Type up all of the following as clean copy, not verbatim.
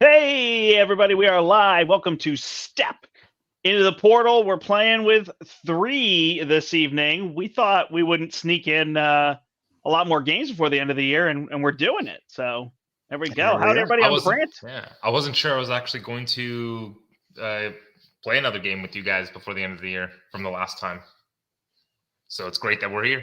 Hey, everybody, we are live. Welcome to Step into the Portal. We're playing with 3 this evening. We thought we wouldn't sneak in a lot more games before the end of the year, and we're doing it. So there we go. How'd everybody on print? I wasn't sure I was actually going to play another game with you guys before the end of the year from the last time. So it's great that we're here.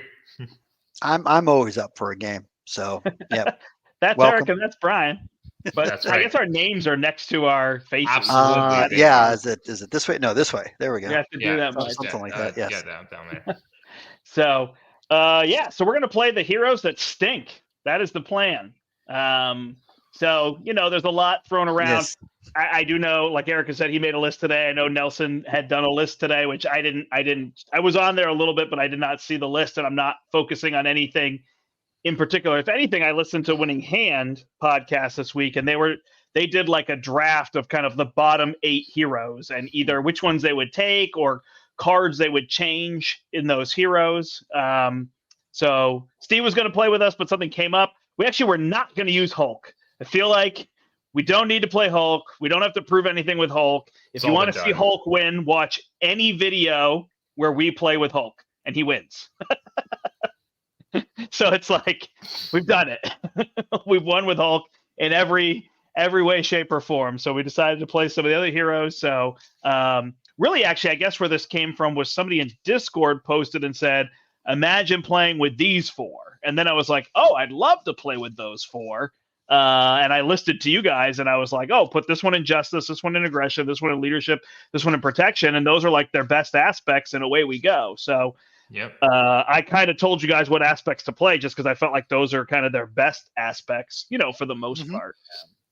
I'm always up for a game. So yeah. That's Welcome. Eric and that's Brian. But That's right. I guess our names are next to our faces. Absolutely. Yeah. Is it this way? No, this way. There we go. You have to do that much. Something like that. Yes. Yeah, down there. So we're gonna play the heroes that stink. That is the plan. So there's a lot thrown around. Yes. I do know, like Erica said, he made a list today. I know Nelson had done a list today, which I didn't. I was on there a little bit, but I did not see the list, and I'm not focusing on anything in particular. If anything, I listened to Winning Hand podcast this week, and they did like a draft of kind of the bottom 8 heroes and either which ones they would take or cards they would change in those heroes. So Steve was going to play with us, but something came up. We actually were not going to use Hulk. I feel like we don't need to play Hulk. We don't have to prove anything with Hulk. If you want to see Hulk win, watch any video where we play with Hulk and he wins. So it's like we've done it. We've won with Hulk in every way, shape, or form. So we decided to play some of the other heroes. So really, actually, I guess where this came from was somebody in Discord posted and said, imagine playing with these 4. And then I was like, oh, I'd love to play with those 4. And I listed to you guys, and I was like, oh, put this one in justice, this one in aggression, this one in leadership, this one in protection. And those are like their best aspects, and away we go. So yep. I kind of told you guys what aspects to play just because I felt like those are kind of their best aspects, for the most part.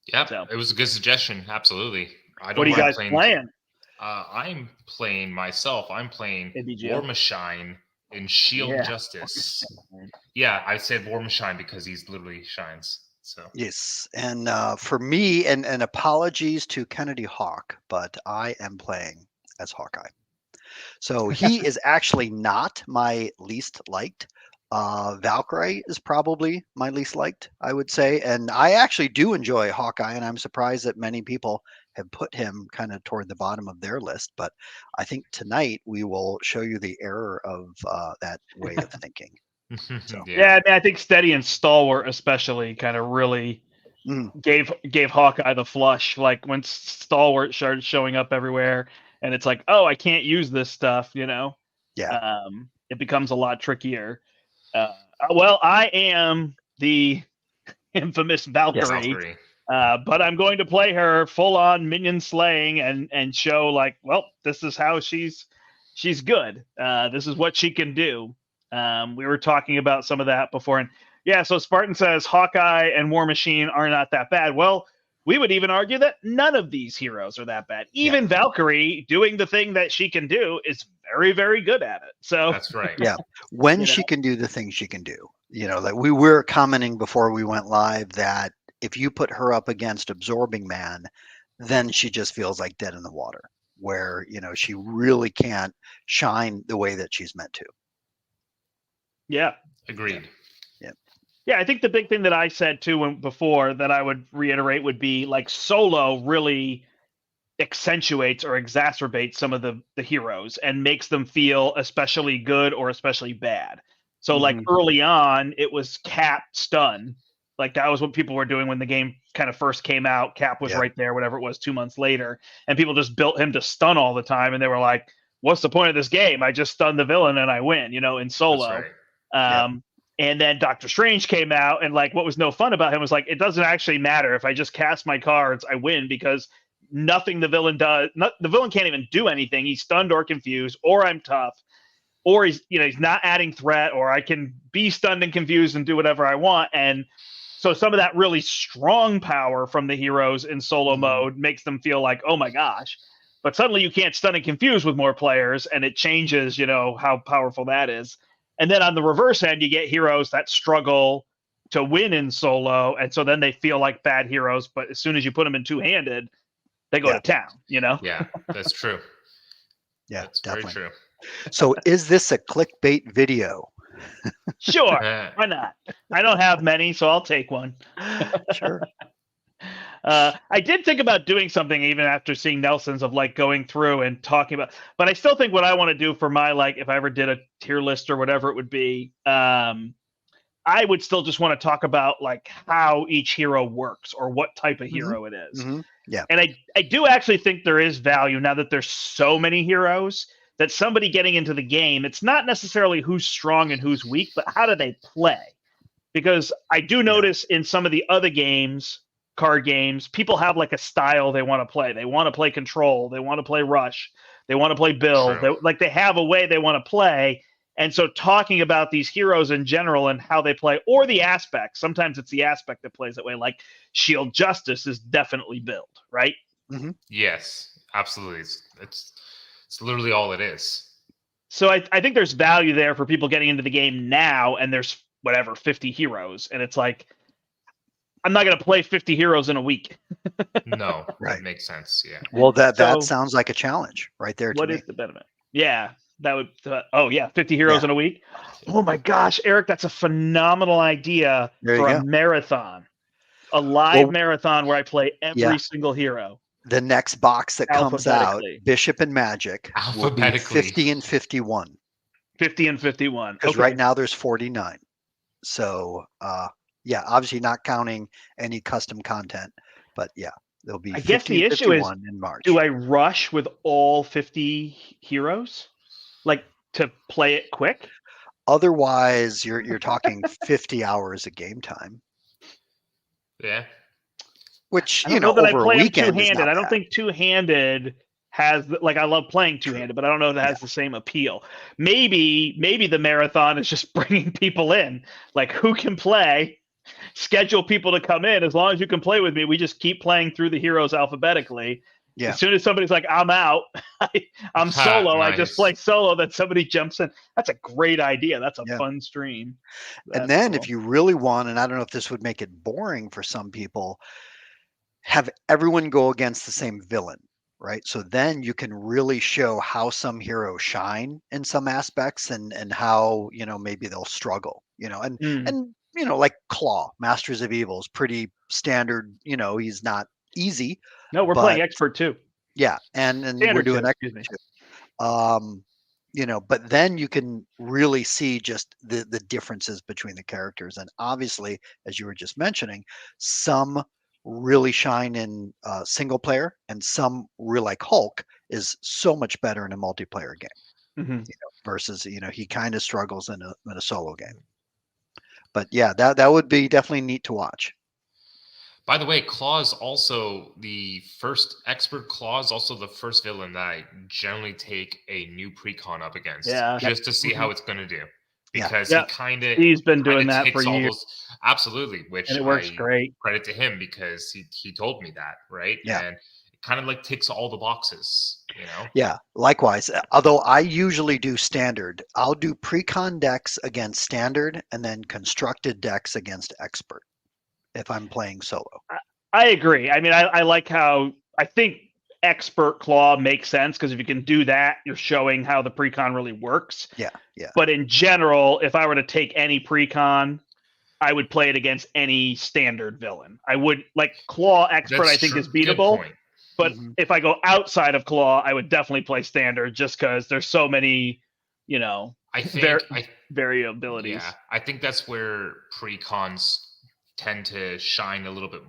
Yeah, so. It was a good suggestion. Absolutely. What are you guys playing? I'm playing myself. I'm playing War Machine in Shield Justice. Yeah, I said War Machine because he's literally shines. So yes, and for me, and apologies to Kennedy Hawk, but I am playing as Hawkeye. So he is actually not my least liked. Valkyrie is probably my least liked, I would say. And I actually do enjoy Hawkeye, and I'm surprised that many people have put him kind of toward the bottom of their list. But I think tonight we will show you the error of that way of thinking. So. Yeah, I think Steady and Stalwart especially kind of really gave Hawkeye the flush. Like when Stalwart started showing up everywhere, and it's like, oh, I can't use this stuff, Yeah. It becomes a lot trickier. Well, I am the infamous Valkyrie, but I'm going to play her full on minion slaying and show like, well, this is how she's good. This is what she can do. We were talking about some of that before, and so Spartan says Hawkeye and War Machine are not that bad. Well, we would even argue that none of these heroes are that bad. Even Valkyrie doing the thing that she can do is very, very good at it. So that's right. Yeah. When she can do the things she can do, like we were commenting before we went live that if you put her up against Absorbing Man, then she just feels like dead in the water where, she really can't shine the way that she's meant to. Yeah. Agreed. Yeah, I think the big thing that I said too before that I would reiterate would be like Solo really accentuates or exacerbates some of the heroes and makes them feel especially good or especially bad. So like early on, it was Cap stun. Like that was what people were doing when the game kind of first came out. Cap was right there, whatever it was, 2 months later. And people just built him to stun all the time. And they were like, what's the point of this game? I just stun the villain and I win, in Solo. Right. And then Doctor Strange came out, and like what was no fun about him was like it doesn't actually matter if I just cast my cards, I win because nothing the villain does. The villain can't even do anything. He's stunned or confused, or I'm tough, or he's not adding threat, or I can be stunned and confused and do whatever I want. And so some of that really strong power from the heroes in solo mode makes them feel like, oh my gosh. But suddenly you can't stun and confuse with more players, and it changes, how powerful that is. And then on the reverse end, you get heroes that struggle to win in solo, and so then they feel like bad heroes. But as soon as you put them in two-handed, they go to town. Yeah, that's true. Yeah, that's definitely very true. So, is this a clickbait video? Sure, why not? I don't have many, so I'll take one. Sure. I did think about doing something even after seeing Nelson's of like going through and talking about, but I still think what I want to do for my, like, if I ever did a tier list or whatever it would be, I would still just want to talk about like how each hero works or what type of hero it is. Yeah. And I do actually think there is value now that there's so many heroes that somebody getting into the game, it's not necessarily who's strong and who's weak, but how do they play? Because I do notice in some of the other games, card games, people have like a style they want to play. They want to play control. They want to play rush. They want to play build. They have a way they want to play. And so talking about these heroes in general and how they play, or the aspects, sometimes it's the aspect that plays that way. Like Shield Justice is definitely build, right? Yes, absolutely. It's literally all it is. So I think there's value there for people getting into the game now, and there's whatever 50 heroes, and it's like, I'm not going to play 50 heroes in a week. No, that makes sense. Yeah. Well, that sounds like a challenge right there. What is the benefit? Yeah, that would. 50 heroes in a week. Oh my gosh, Eric, that's a phenomenal idea for a marathon, a live marathon where I play every single hero. The next box that comes out, Bishop and Magic, will be 50 and 51. 50 and 51. Because right now there's 49. So, obviously not counting any custom content, but there'll be. I guess the issue is, in March. Do I rush with all 50 heroes, like to play it quick? Otherwise, you're talking 50 hours of game time. Yeah. Which, I don't know that over I play a weekend two-handed. I don't think two-handed has, like, I love playing two-handed, but I don't know if that has the same appeal. Maybe the marathon is just bringing people in. Like, who can play? Schedule people to come in. As long as you can play with me, we just keep playing through the heroes alphabetically. Yeah. As soon as somebody's like, I'm out, I'm solo, nice. I just play solo, then somebody jumps in. That's a great idea. That's a fun stream. And then if you really want, and I don't know if this would make it boring for some people, have everyone go against the same villain, right? So then you can really show how some heroes shine in some aspects and how, maybe they'll struggle, and like Klaw, Masters of Evil is pretty standard, he's not easy. No, we're playing expert too. Yeah, and we're doing expert too. But then you can really see just the differences between the characters. And obviously, as you were just mentioning, some really shine in single player, and some like Hulk is so much better in a multiplayer game versus he kind of struggles in a solo game. But that would be definitely neat to watch. By the way, Klaw is also the first expert. Klaw is also the first villain that I generally take a new precon up against, just to see how it's going to do. Because he's been doing that for years. Absolutely, which and it works great. Credit to him, because he told me that, right? Yeah. And it kind of like ticks all the boxes, Yeah, likewise. Although I usually do standard, I'll do precon decks against standard and then constructed decks against expert if I'm playing solo. I agree. I mean, I like how, I think expert Klaw makes sense, because if you can do that, you're showing how the precon really works. Yeah. But in general, if I were to take any precon, I would play it against any standard villain. I would, like, Klaw expert. That's I think true. is beatable. But Mm-hmm. if I go outside of Klaw, I would definitely play standard, just because there's so many, I think variabilities. Yeah, I think that's where precons tend to shine a little bit,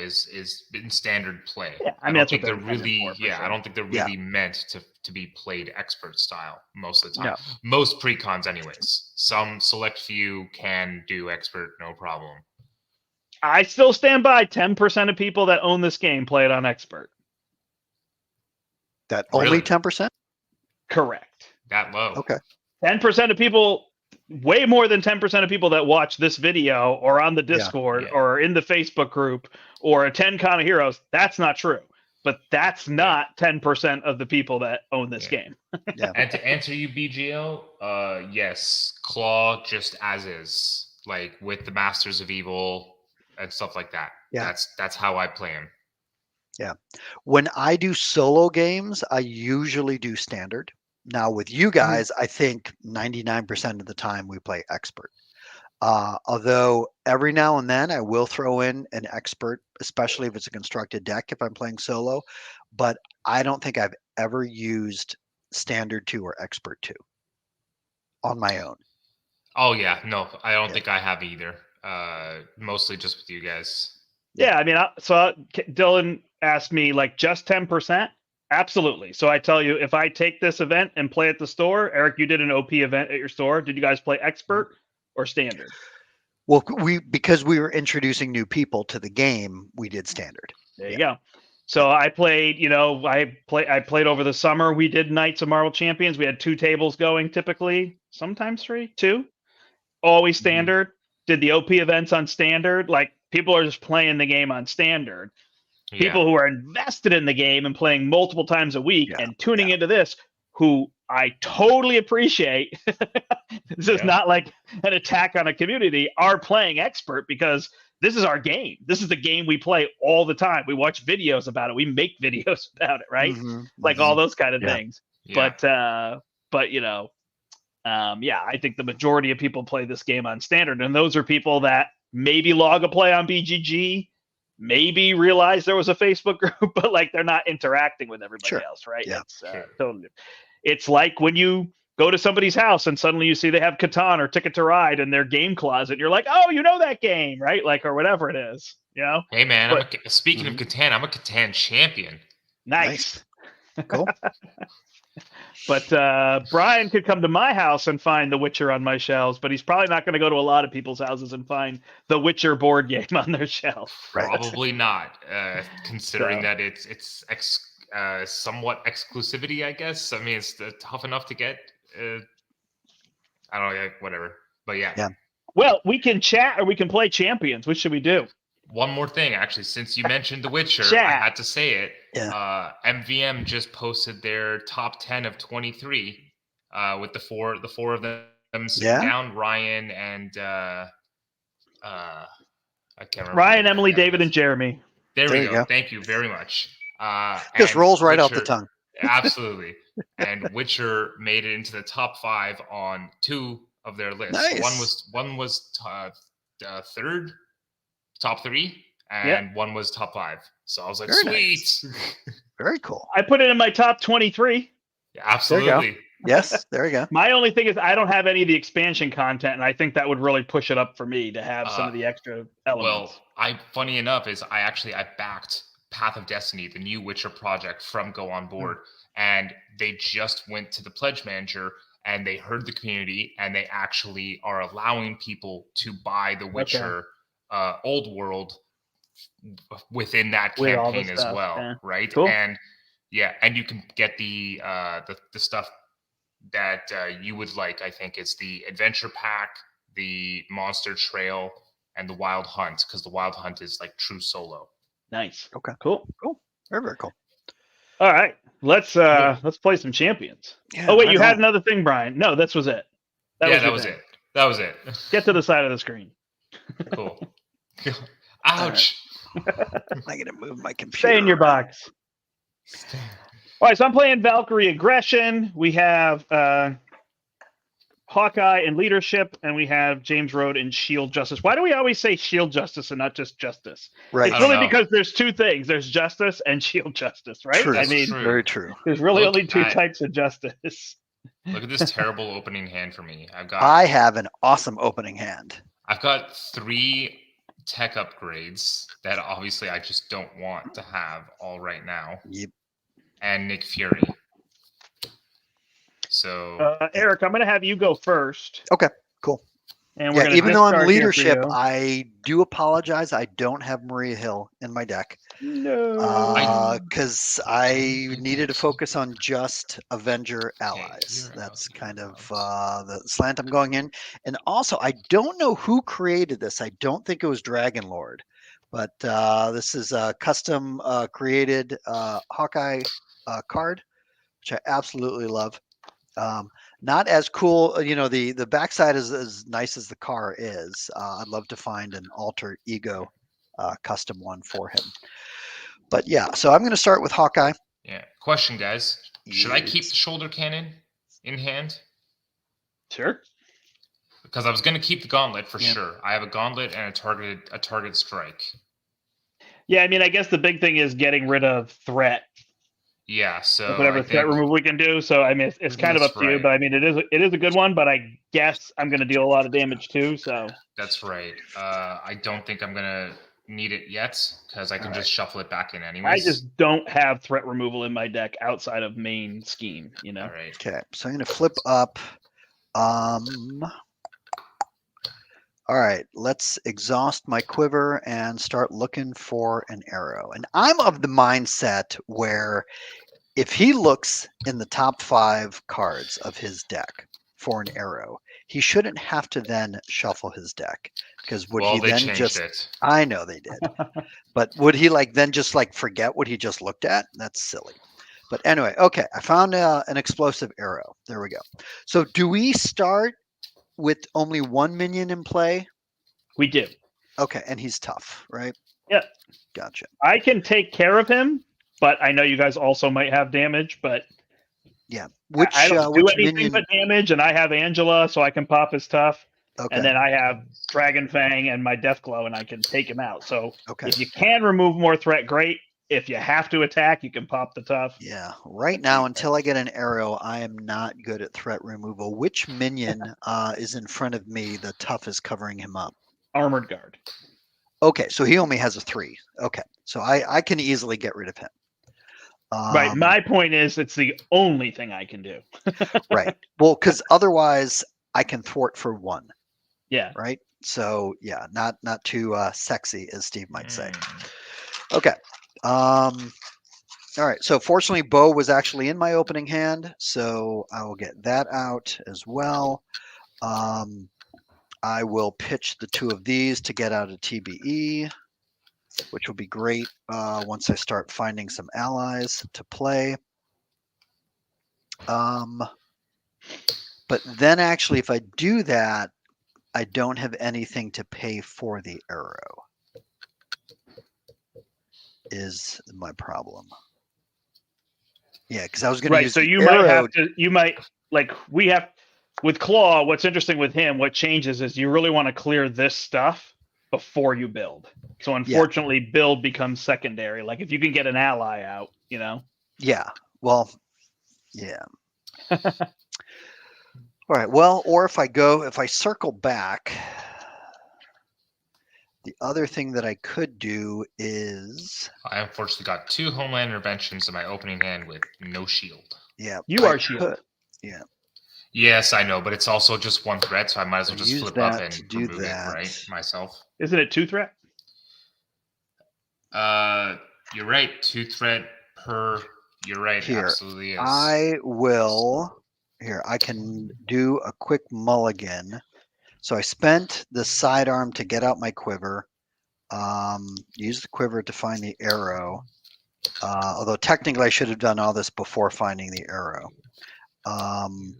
is in standard play. Yeah, I don't think they're really, I don't think they're really meant to be played expert style most of the time. No. Most precons anyways. Some select few can do expert, no problem. I still stand by 10% of people that own this game play it on expert. That only 10%? Correct. That low. Okay. 10% of people, way more than 10% of people that watch this video or on the Discord or in the Facebook group or attend Con of Heroes, that's not true. But that's not 10% of the people that own this game. And to answer you, BGL, yes, Klaw just as is, like with the Masters of Evil and stuff like that. Yeah. That's how I play him. Yeah. When I do solo games, I usually do standard. Now with you guys, I think 99% of the time we play expert. Although every now and then I will throw in an expert, especially if it's a constructed deck if I'm playing solo. But I don't think I've ever used Standard 2 or Expert 2 on my own. Oh yeah, no, I don't think I have either. Mostly just with you guys. Yeah, I mean, Dylan asked me like just 10%. Absolutely. So I tell you, if I take this event and play at the store, Eric, you did an OP event at your store. Did you guys play Expert or Standard? Well, because we were introducing new people to the game, we did Standard. There you go. So I played, I played over the summer. We did Knights of Marvel Champions. We had 2 tables going typically, sometimes 3, 2. Always Standard. Did the OP events on Standard. Like, people are just playing the game on Standard. Yeah. People who are invested in the game and playing multiple times a week and tuning into this, who I totally appreciate. This is not like an attack on a community, are playing Expert because this is our game. This is the game we play all the time. We watch videos about it. We make videos about it, right? Like all those kind of things. Yeah. But I think the majority of people play this game on Standard, and those are people that maybe log a play on BGG, maybe realize there was a Facebook group, but like they're not interacting with everybody else, right? Yeah. It's totally. It's like when you go to somebody's house and suddenly you see they have Catan or Ticket to Ride in their game closet. You're like, oh, you know that game, right? Like, or whatever it is, Hey man, speaking of Catan, I'm a Catan champion. Nice. Cool. But Brian could come to my house and find The Witcher on my shelves, but he's probably not going to go to a lot of people's houses and find The Witcher board game on their shelf. Right? Probably not, considering that it's somewhat exclusivity, I guess. I mean, it's tough enough to get. I don't know, whatever. But yeah. Well, we can chat or we can play Champions. Which should we do? One more thing, actually, since you mentioned The Witcher, I had to say it. Yeah. MVM just posted their top 10 of 23 with the four of them sitting down, Ryan and I can't remember. Ryan, Emily, David, and Jeremy. There we go. Thank you very much. Just rolls right off the tongue. Absolutely. And Witcher made it into the top 5 on 2 of their lists. Nice. One was third. Top 3, and one was top 5. So I was like, very sweet. Nice. Very cool. I put it in my top 23. Yeah, absolutely. Yes, there you go. My only thing is I don't have any of the expansion content, and I think that would really push it up for me to have some of the extra elements. Well, funny enough is I backed Path of Destiny, the new Witcher project from Go On Board, and they just went to the Pledge Manager, and they heard the community, and they actually are allowing people to buy the Witcher Old World within that campaign as well, right? Cool. And you can get the stuff that you would like. I think it's the Adventure Pack, the Monster Trail, and the Wild Hunt, because the Wild Hunt is like true solo. Nice. Okay. Cool. Very, very cool. All right, let's play some Champions. Yeah, you had another thing, Brian. No, this was it. That was it. Get to the side of the screen. Cool. Ouch. I'm going to move my computer. Stay in your box. All right, so I'm playing Valkyrie Aggression. We have Hawkeye in Leadership, and we have James Rode in Shield Justice. Why do we always say Shield Justice and not just Justice? Right. It's really because there's 2 things. There's Justice and Shield Justice, right? True. Very true. There's really only 2 types of Justice. Look at this terrible opening hand for me. I have an awesome opening hand. I've got 3 tech upgrades that obviously I just don't want to have all right now. Yep. And Nick Fury. So Eric, I'm going to have you go first. Okay, cool. And we're even though I'm Leadership, I do apologize. I don't have Maria Hill in my deck. No. Because I needed to focus on just Avenger allies. That's kind of the slant I'm going in. And also, I don't know who created this. I don't think it was Dragon Lord. But this is a custom created Hawkeye card, which I absolutely love. Not as cool, the backside is as nice as the car is. I'd love to find an alter ego custom one for him. But yeah, so I'm going to start with Hawkeye. Yeah. Question, guys. Should I keep the shoulder cannon in hand? Sure. Because I was going to keep the gauntlet for sure. I have a gauntlet and a target strike. Yeah, I mean, I guess the big thing is getting rid of threat. Yeah, so whatever threat removal we can do. So I mean, it's kind of up to you, but I mean, it is a good one. But I guess I'm going to deal a lot of damage too. So that's right. I don't think I'm going to need it yet because I can just shuffle it back in anyways. I just don't have threat removal in my deck outside of main scheme. You know. All right. Okay, so I'm going to flip up. All right, let's exhaust my quiver and start looking for an arrow. And I'm of the mindset where if he looks in the top 5 cards of his deck for an arrow, he shouldn't have to then shuffle his deck, because would he then just? I know they did, but would he then just forget what he just looked at? That's silly. But anyway, okay, I found an explosive arrow. There we go. So do we start with only 1 minion in play? We do. Okay, and he's tough, right? Yeah. Gotcha. I can take care of him, but I know you guys also might have damage, but yeah, I don't do anything but damage, and I have Angela, so I can pop his tough. Okay. And then I have Dragon Fang and my Deathglow, and I can take him out. So if you can remove more threat, great. If you have to attack, you can pop the tough. Yeah. Right now, until I get an arrow, I am not good at threat removal. Which minion is in front of me? The tough is covering him up. Armored Guard. Okay, so he only has a 3. Okay, so I can easily get rid of him. Right. My point is, it's the only thing I can do. Right. Well, because otherwise I can thwart for 1. Yeah. Right. So yeah, not too sexy, as Steve might say. Okay. All right. So fortunately, Bo was actually in my opening hand, so I will get that out as well. I will pitch the 2 of these to get out of TBE, which will be great once I start finding some allies to play. But then actually, if I do that, I don't have anything to pay for the arrow, is my problem. Yeah, because I was going to use so you might have to, we have, with Klaw, what's interesting with him, what changes is you really want to clear this stuff before you build. So unfortunately, build becomes secondary. Like if you can get an ally out, you know? Yeah, well, yeah. All right, well, or if I circle back, the other thing that I could do is... I unfortunately got 2 Homeland Interventions in my opening hand with no shield. Yeah. You are shield. Yeah. Yes, I know, but it's also just 1 threat, so I might as well just flip up and remove it, right, myself. Isn't it 2 threat? You're right, 2 threat per... You're right, here, absolutely is. I will... Here, I can do a quick mulligan. So I spent the sidearm to get out my quiver. Use the quiver to find the arrow. Although technically I should have done all this before finding the arrow. I'm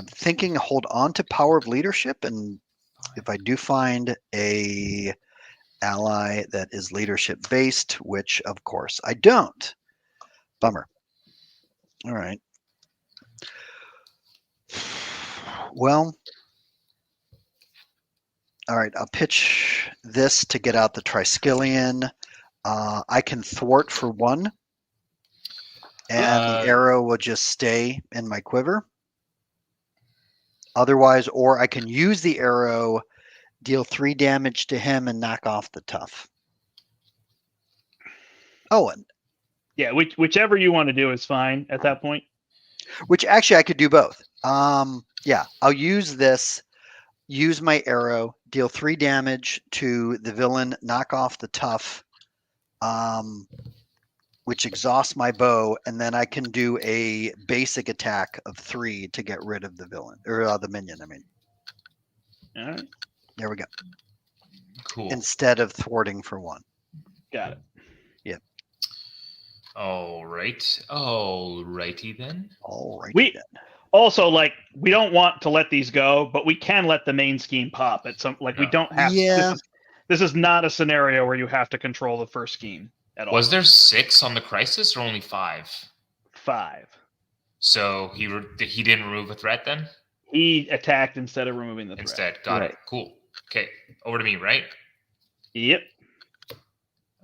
thinking hold on to Power of Leadership, and if I do find a ally that is leadership based, which of course I don't. Bummer. All right. Well, all right, I'll pitch this to get out the Triskelion. I can thwart for 1, and the arrow will just stay in my quiver. Otherwise, or I can use the arrow, deal 3 damage to him, and knock off the tough. Oh, and yeah, whichever you want to do is fine at that point. Which actually I could do both. Yeah, I'll use this, use my arrow, deal 3 damage to the villain, knock off the tough, which exhausts my bow, and then I can do a basic attack of 3 to get rid of the villain, or the minion, I mean. All right. There we go. Cool. Instead of thwarting for 1. Got it. Yep. All right. Alrighty then. Alrighty then. Also, we don't want to let these go, but we can let the main scheme pop at some. We don't have. Yeah. This is not a scenario where you have to control the first scheme at all. Was there 6 on the Crisis or only 5? 5. So he didn't remove a threat then? He attacked instead of removing the threat. Instead, got it. Cool. Okay, over to me, right? Yep.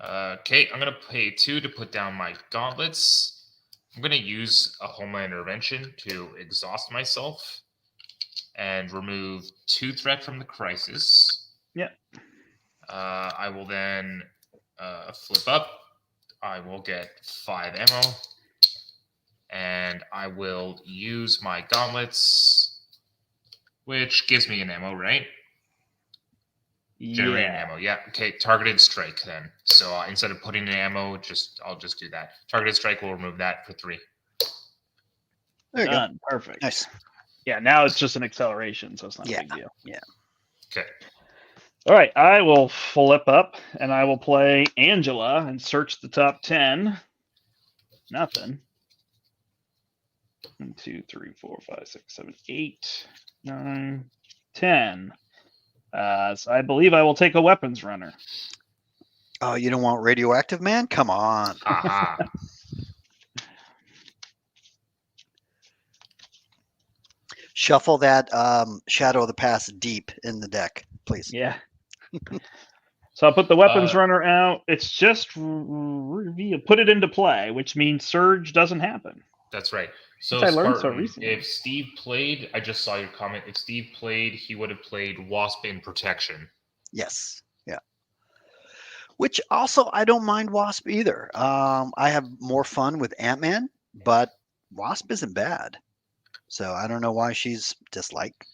Okay, I'm going to pay 2 to put down my gauntlets. I'm going to use a Homeland Intervention to exhaust myself and remove 2 threat from the crisis. Yep. I will then flip up. I will get 5 ammo. And I will use my gauntlets, which gives me an ammo, right? Generating ammo. Yeah. Okay. Targeted strike then. So instead of putting in ammo, I'll just do that. Targeted strike will remove that for 3. There you Done. go. Perfect. Nice. Yeah. Now it's just an acceleration, so it's not a big deal. Yeah. Okay. All right. I will flip up and I will play Angela and search the top 10. Nothing. 1, 2, 3, 4, 5, 6, 7, 8, 9, 10. So I believe I will take a weapons runner. Oh, you don't want radioactive man? Come on. Aha. Shuffle that Shadow of the Past deep in the deck, please. Yeah. So I'll put the weapons runner out. It's just put it into play, which means surge doesn't happen. That's right. So I learned so Spartan, recently. if Steve played, I just saw your comment. If Steve played, he would have played Wasp in protection. Yes. Yeah. Which also, I don't mind Wasp either. I have more fun with Ant-Man, but Wasp isn't bad. So I don't know why she's disliked.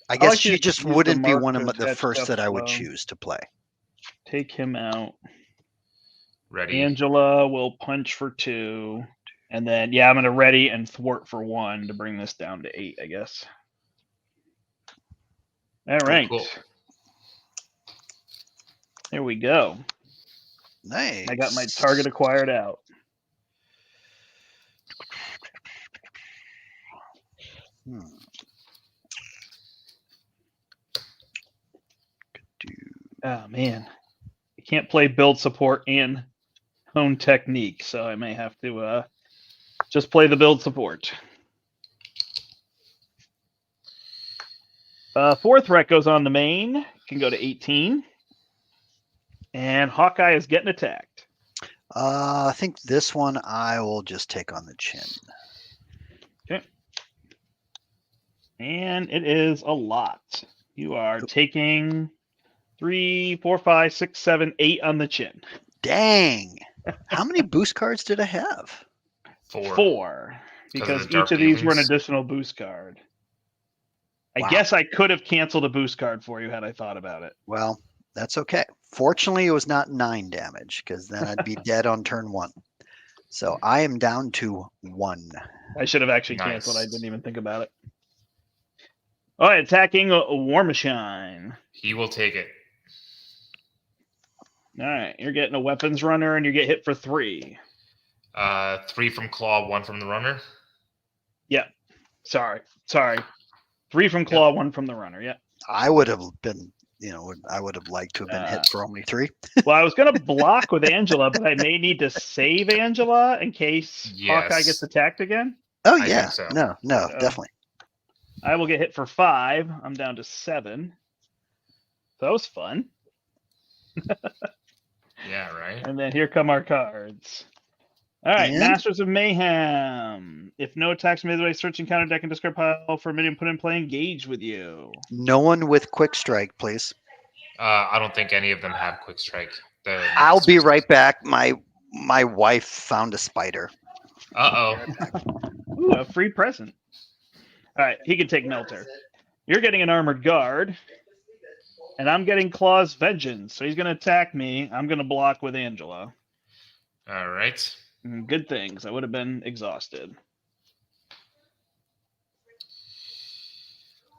I guess she just wouldn't be one of the first that I would choose to play. Take him out. Ready. Angela will punch for 2. And then, yeah, I'm going to ready and thwart for 1 to bring this down to 8, I guess. All right. Cool. There we go. Nice. I got my target acquired out. Oh, man. I can't play build support and hone technique, so I may have to just play the build support. 4th threat goes on the main. Can go to 18. And Hawkeye is getting attacked. I think this one I will just take on the chin. Okay. And it is a lot. You are taking 3, 4, 5, 6, 7, 8 on the chin. Dang. How many boost cards did I have? 4. Because each of these were an additional boost card. I guess I could have canceled a boost card for you had I thought about it. Well, that's okay. Fortunately, it was not 9 damage because then I'd be dead on turn 1. So I am down to 1. I should have actually canceled. I didn't even think about it. All right, attacking War Machine. He will take it. All right, you're getting a weapons runner and you get hit for 3. 3 from Claw, 1 from the runner? Yep. Sorry. 3 from Claw, 1 from the runner. Yep. I would have been, I would have liked to have been hit for only 3. Well, I was going to block with Angela, but I may need to save Angela in case Hawkeye gets attacked again. Oh, yeah. So. No, definitely. I will get hit for 5. I'm down to 7. So that was fun. Yeah, right. And then here come our cards. All right, Masters of Mayhem. If no attacks made the way, searching counter deck and discard pile for a minion put in play, engage with you. No one with quick strike, please. I don't think any of them have quick strike. I'll be right back. My wife found a spider. Uh-oh. Ooh, a free present. All right, he can take Melter. You're getting an Armored Guard. And I'm getting Claw's Vengeance. So he's going to attack me. I'm going to block with Angela. All right. Good things. I would have been exhausted.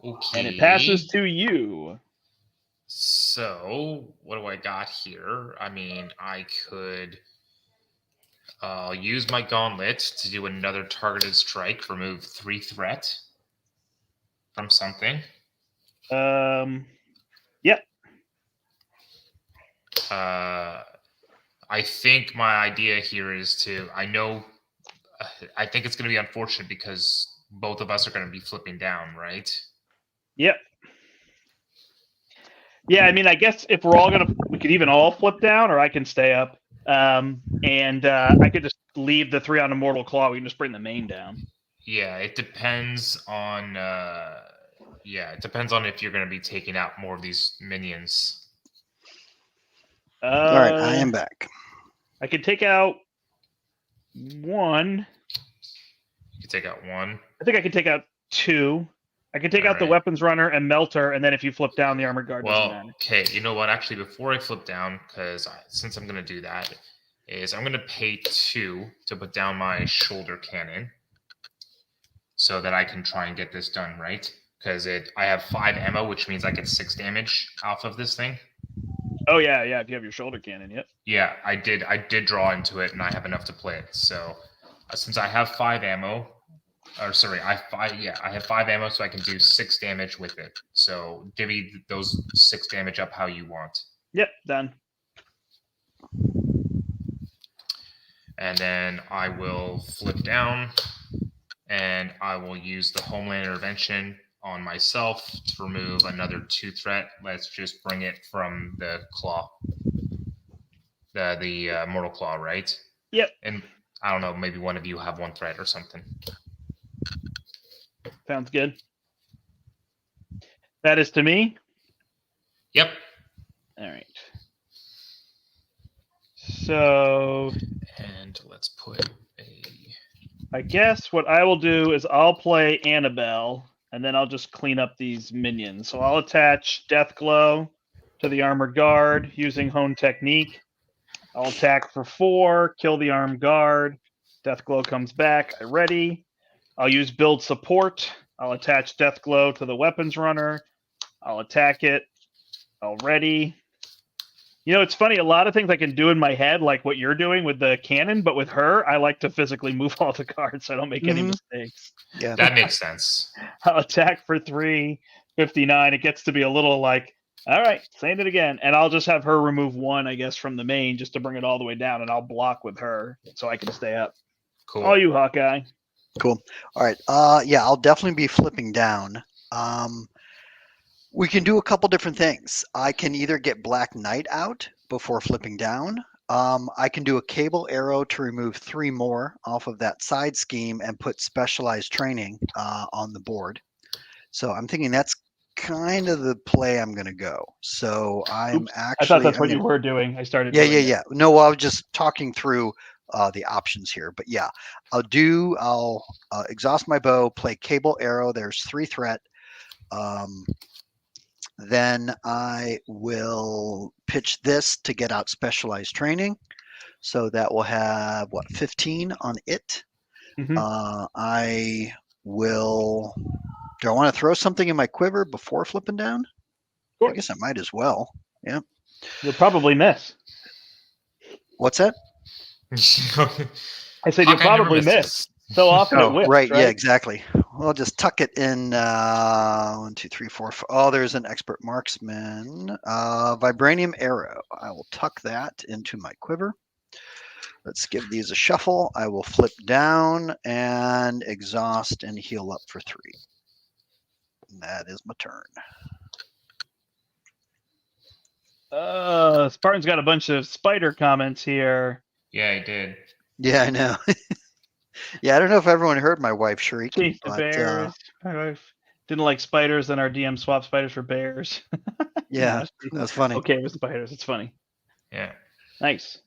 Okay. And it passes to you. So, what do I got here? I mean, I could use my gauntlet to do another targeted strike, remove 3 threat from something. Yep. I think my idea here is I think it's going to be unfortunate because both of us are going to be flipping down, right? Yep. Yeah, I mean, I guess if we're all we could even all flip down, or I can stay up. And I could just leave the 3 on Immortal Claw. We can just bring the main down. Yeah, it depends on. It depends on if you're going to be taking out more of these minions. All right, I am back. I could take out 1. You can take out 1. I think I could take out 2. I can take out the weapons runner and melter, and then if you flip down, the armored guard doesn't matter. Okay, you know what? Actually, before I flip down, because since I'm going to do that, is I'm going to pay 2 to put down my shoulder cannon, so that I can try and get this done right. Because I have 5 ammo, which means I get 6 damage off of this thing. Oh yeah. If you have your shoulder cannon, yep. Yeah, I did draw into it, and I have enough to play it. So since I have 5 ammo. I have 5 ammo, so I can do 6 damage with it. So divvy those 6 damage up how you want. Yep, done. And then I will flip down, and I will use the Homeland Intervention on myself to remove another 2 threat. Let's just bring it from the claw, the Mortal Claw, right? Yep. And I don't know, maybe one of you have 1 threat or something. Sounds good. That is to me? Yep. All right. So... And let's put a... I guess what I will do is I'll play Annabelle, and then I'll just clean up these minions. So I'll attach Deathglow to the armored guard using Hone Technique. I'll attack for 4, kill the armed guard. Deathglow comes back. I ready. I'll use build support. I'll attach Deathglow to the weapons runner. I'll attack it. I'll ready. You know, it's funny. A lot of things I can do in my head, like what you're doing with the cannon, but with her, I like to physically move all the cards so I don't make any mistakes. Yeah, that makes sense. I'll attack for 3, 59. It gets to be a little like, all right, saying it again. And I'll just have her remove 1, I guess, from the main just to bring it all the way down, and I'll block with her so I can stay up. Cool. All you, Hawkeye. Cool. All right. Yeah, I'll definitely be flipping down. We can do a couple different things. I can either get Black Knight out before flipping down. I can do a cable arrow to remove 3 more off of that side scheme and put specialized training on the board. So I'm thinking that's kind of the play I'm going to go. So I'm actually... I thought that's what you were doing. I started. Yeah. No, well, I was just talking through the options here, but yeah, I'll exhaust my bow, play cable arrow. There's 3 threat. Then I will pitch this to get out specialized training. So that will have 15 on it. Mm-hmm. I will, do I want to throw something in my quiver before flipping down? I guess I might as well. Yeah. You'll probably miss. What's that? I said you'll probably miss. So often it whips, right? Yeah, exactly. Well, I'll just tuck it in 1, 2, 3, 4, 5. Oh, there's an expert marksman. Vibranium arrow. I will tuck that into my quiver. Let's give these a shuffle. I will flip down and exhaust and heal up for 3. And that is my turn. Spartan's got a bunch of spider comments here. Yeah, he did. Yeah, I know. Yeah, I don't know if everyone heard my wife shrieking. But, bears. My wife didn't like spiders, and our DM swapped spiders for bears. Yeah, that's funny. Okay, with spiders, it's funny. Yeah. Nice.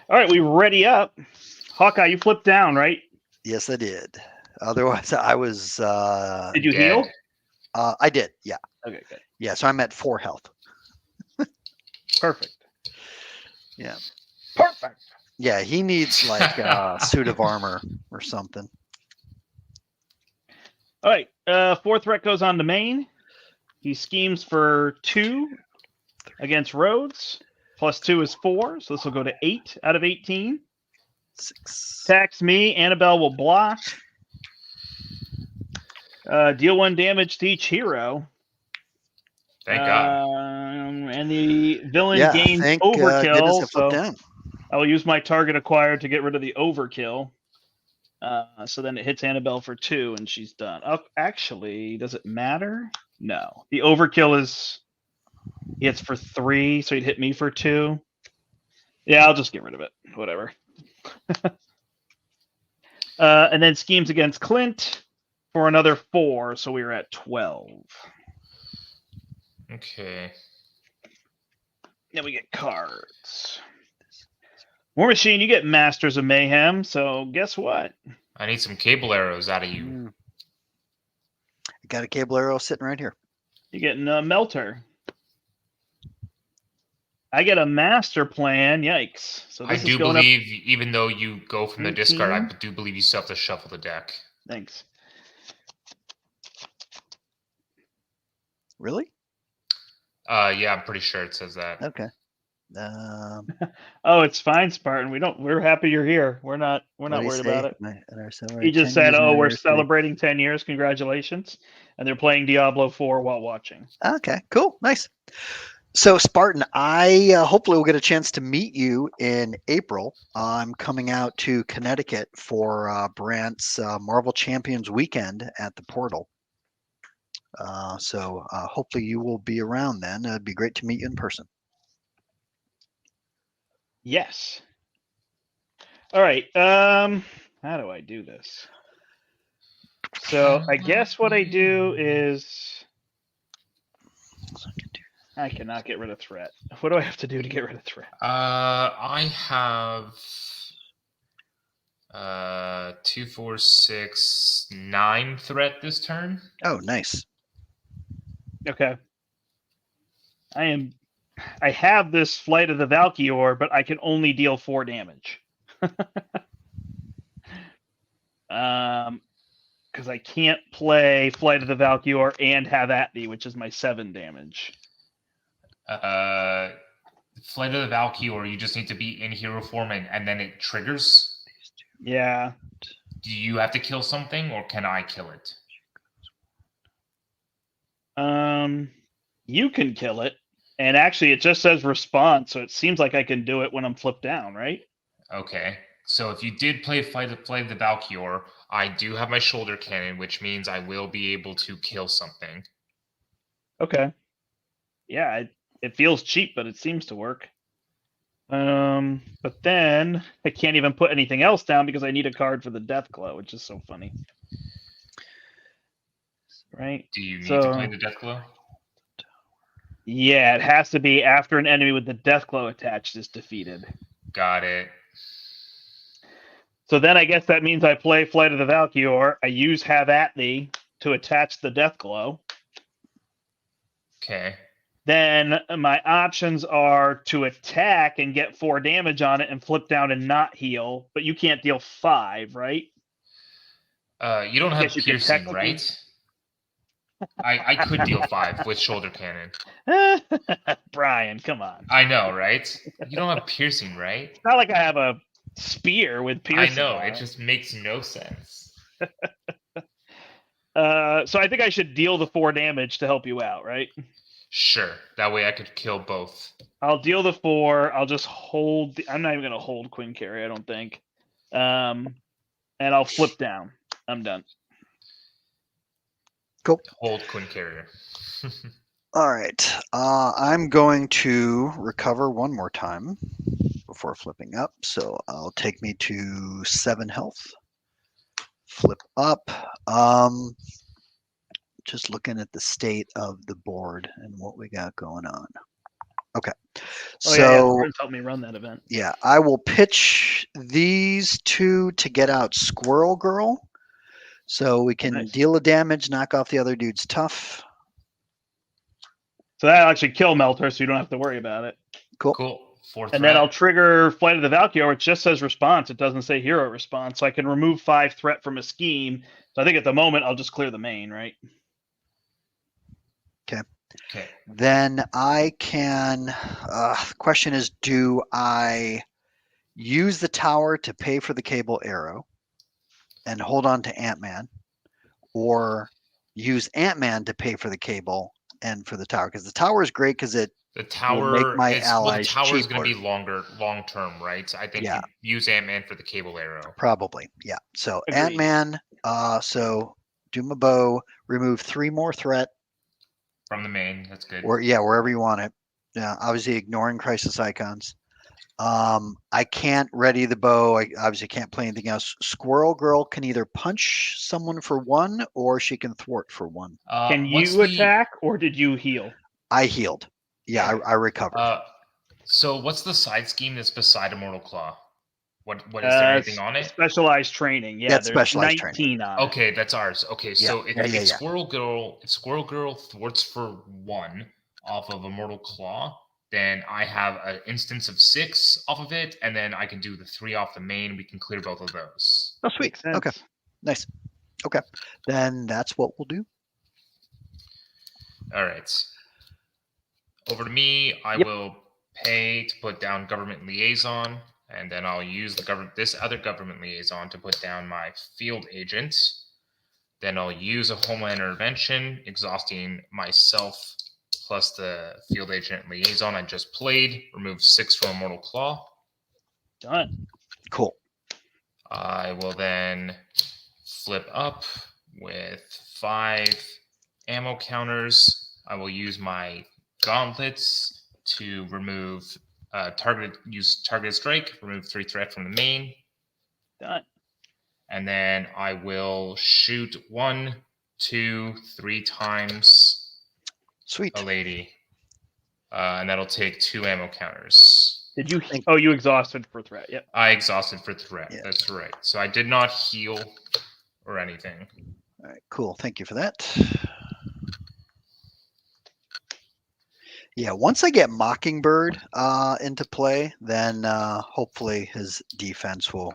All right, we ready up. Hawkeye, you flipped down, right? Yes, I did. Otherwise, I was. Did you heal? I did. Yeah. Okay, good. Yeah, so I'm at 4 health. Perfect. Yeah. Perfect. Yeah, he needs like a suit of armor or something. All right. 4th threat goes on to main. He schemes for 2 against Rhodes. Plus 2 is 4, so this will go to 8 out of 18. 6. Attacks me. Annabelle will block. Deal 1 damage to each hero. Thank God. And the villain gains overkill. So I will use my target acquired to get rid of the overkill. So then it hits Annabelle for 2, and she's done. Oh, actually, does it matter? No. The overkill is it's for 3, so he'd hit me for 2. Yeah, I'll just get rid of it. Whatever. And then schemes against Clint for another 4, so we were at 12. Okay. Then we get cards. War Machine, you get Masters of Mayhem, so guess what? I need some cable arrows out of you. I got a cable arrow sitting right here. You're getting a Melter. I get a Master Plan. Yikes. So I do believe, even though you go from the discard, I do believe you still have to shuffle the deck. Thanks. Really? Yeah, I'm pretty sure it says that. Okay. Oh, it's fine, Spartan. We're happy you're here. We're not worried about it. He just said, "Oh, we're celebrating 10 years. Congratulations!" And they're playing Diablo 4 while watching. Okay, cool, nice. So, Spartan, I hopefully will get a chance to meet you in April. I'm coming out to Connecticut for Brant's Marvel Champions weekend at the Portal. So hopefully you will be around then. It'd be great to meet you in person. Yes. All right. How do I do this? So I guess what I do is I cannot get rid of threat. What do I have to do to get rid of threat? I have 2, 4, 6, 9 threat this turn. Oh, nice. Okay. I have this Flight of the Valkyr, but I can only deal 4 damage. Because I can't play Flight of the Valkyr and have at thee, which is my 7 damage. Flight of the Valkyr, you just need to be in hero form and then it triggers? Yeah. Do you have to kill something or can I kill it? You can kill it. And actually, it just says response, so it seems like I can do it when I'm flipped down, right? Okay. So if you did play Flight of the Valkyr, I do have my shoulder cannon, which means I will be able to kill something. Okay. Yeah, it feels cheap, but it seems to work. But then I can't even put anything else down because I need a card for the Deathglow, which is so funny. Right? Do you need to play the Deathglow? Yeah, it has to be after an enemy with the Deathglow attached is defeated. Got it. So then I guess that means I play Flight of the Valkyr. I use Have At Thee to attach the Deathglow. Okay. Then my options are to attack and get 4 damage on it and flip down and not heal, but you can't deal 5, right? You don't have piercing, right? I could deal 5 with shoulder cannon. Brian, come on. I know, right? You don't have piercing, right? It's not like I have a spear with piercing. I know, it just makes no sense. So I think I should deal the 4 damage to help you out, right? Sure. That way I could kill both. I'll deal the 4. I'll just hold. I'm not even going to hold Quinn Carry, I don't think. And I'll flip down. I'm done. Cool. Hold Quinn Carrier. All right. I'm going to recover one more time before flipping up. So I'll take me to 7 health. Flip up. Just looking at the state of the board and what we got going on. Okay. So help me run that event. Yeah, I will pitch these 2 to get out Squirrel Girl. So we can deal a damage, knock off the other dude's tough. So that'll actually kill Melter, so you don't have to worry about it. Cool. 4 and then I'll trigger Flight of the Valkyr, which just says response. It doesn't say hero response. So I can remove 5 threat from a scheme. So I think at the moment, I'll just clear the main, right? Okay. Then I can, the question is, do I use the tower to pay for the cable arrow and hold on to Ant-Man, or use Ant-Man to pay for the cable and for the tower? Because the tower is great because it The tower will make my allies the tower is cheaper. going to be long term, right? I think you use Ant-Man for the cable arrow. Probably, yeah. So Agreed. Ant-Man. So do my bow. Remove 3 more threat. From the main, that's good. Or wherever you want it. Yeah, obviously ignoring crisis icons. I can't ready the bow. I obviously can't play anything else. Squirrel Girl can either punch someone for 1 or she can thwart for 1. Can you attack or did you heal? I healed. Yeah, I recovered. So what's the side scheme that's beside Immortal Claw? What is there anything on it? Specialized training. Yeah, that's there's specialized 19 training. on it. Okay, that's ours. Okay, so if Squirrel Girl thwarts for 1 off of Immortal Claw, then I have an instance of 6 off of it, and then I can do the 3 off the main. We can clear both of those. Oh, sweet. Okay, nice. Okay, then that's what we'll do. All right. Over to me. I will pay to put down Government Liaison, and then I'll use this other Government Liaison to put down my Field Agent. Then I'll use a Homeland Intervention, exhausting myself plus the Field Agent Liaison I just played. Remove 6 from Immortal Claw. Done. Cool. I will then flip up with 5 ammo counters. I will use my gauntlets to remove targeted strike, remove 3 threat from the main. Done. And then I will shoot 1, 2, 3 times. Sweet. A lady. And that'll take 2 ammo counters. Did you? Oh, you exhausted for threat. Yep. I exhausted for threat. Yeah. That's right. So I did not heal or anything. All right, cool. Thank you for that. Yeah, once I get Mockingbird into play, then hopefully his defense will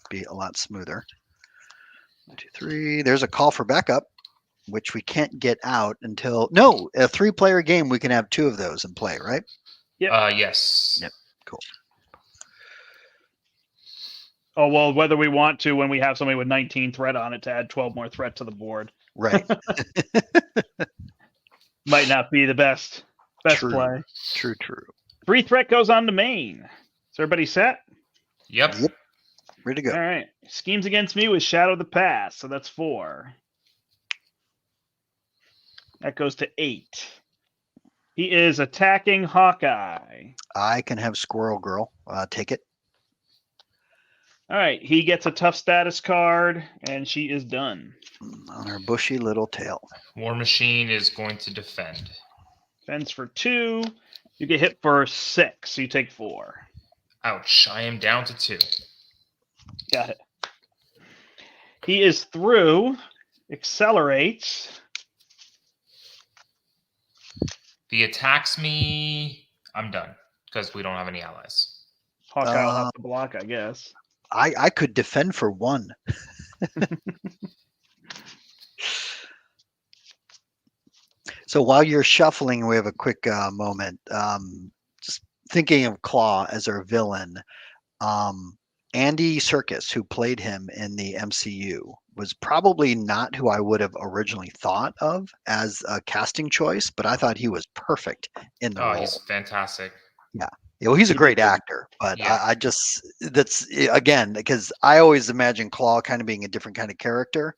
be a lot smoother. 1, 2, 3. There's a call for backup, which we can't get out until a 3-player game. We can have 2 of those in play, right? Yeah. Yes. Yep. Cool. Oh well, whether we want to when we have somebody with 19 threat on it to add 12 more threat to the board, right? Might not be the best True. play. True. 3 threat goes on to main. Is everybody set? Yep. Ready to go. All right. Schemes against me with Shadow of the Past, so that's 4. That goes to 8. He is attacking Hawkeye. I can have Squirrel Girl take it. All right. He gets a tough status card, and she is done. On her bushy little tail. War Machine is going to defend. Defends for 2. You get hit for 6, so you take 4. Ouch. I am down to 2. Got it. He is through. Accelerates. If he attacks me, I'm done because we don't have any allies. Hawkeye will have to block, I guess. I could defend for 1. So while you're shuffling, we have a quick moment. Just thinking of Klaw as our villain. Andy Serkis, who played him in the MCU, was probably not who I would have originally thought of as a casting choice, but I thought he was perfect in the role. He's fantastic. Yeah. Well, he's a great actor, but I just, that's again, because I always imagine Klaw kind of being a different kind of character.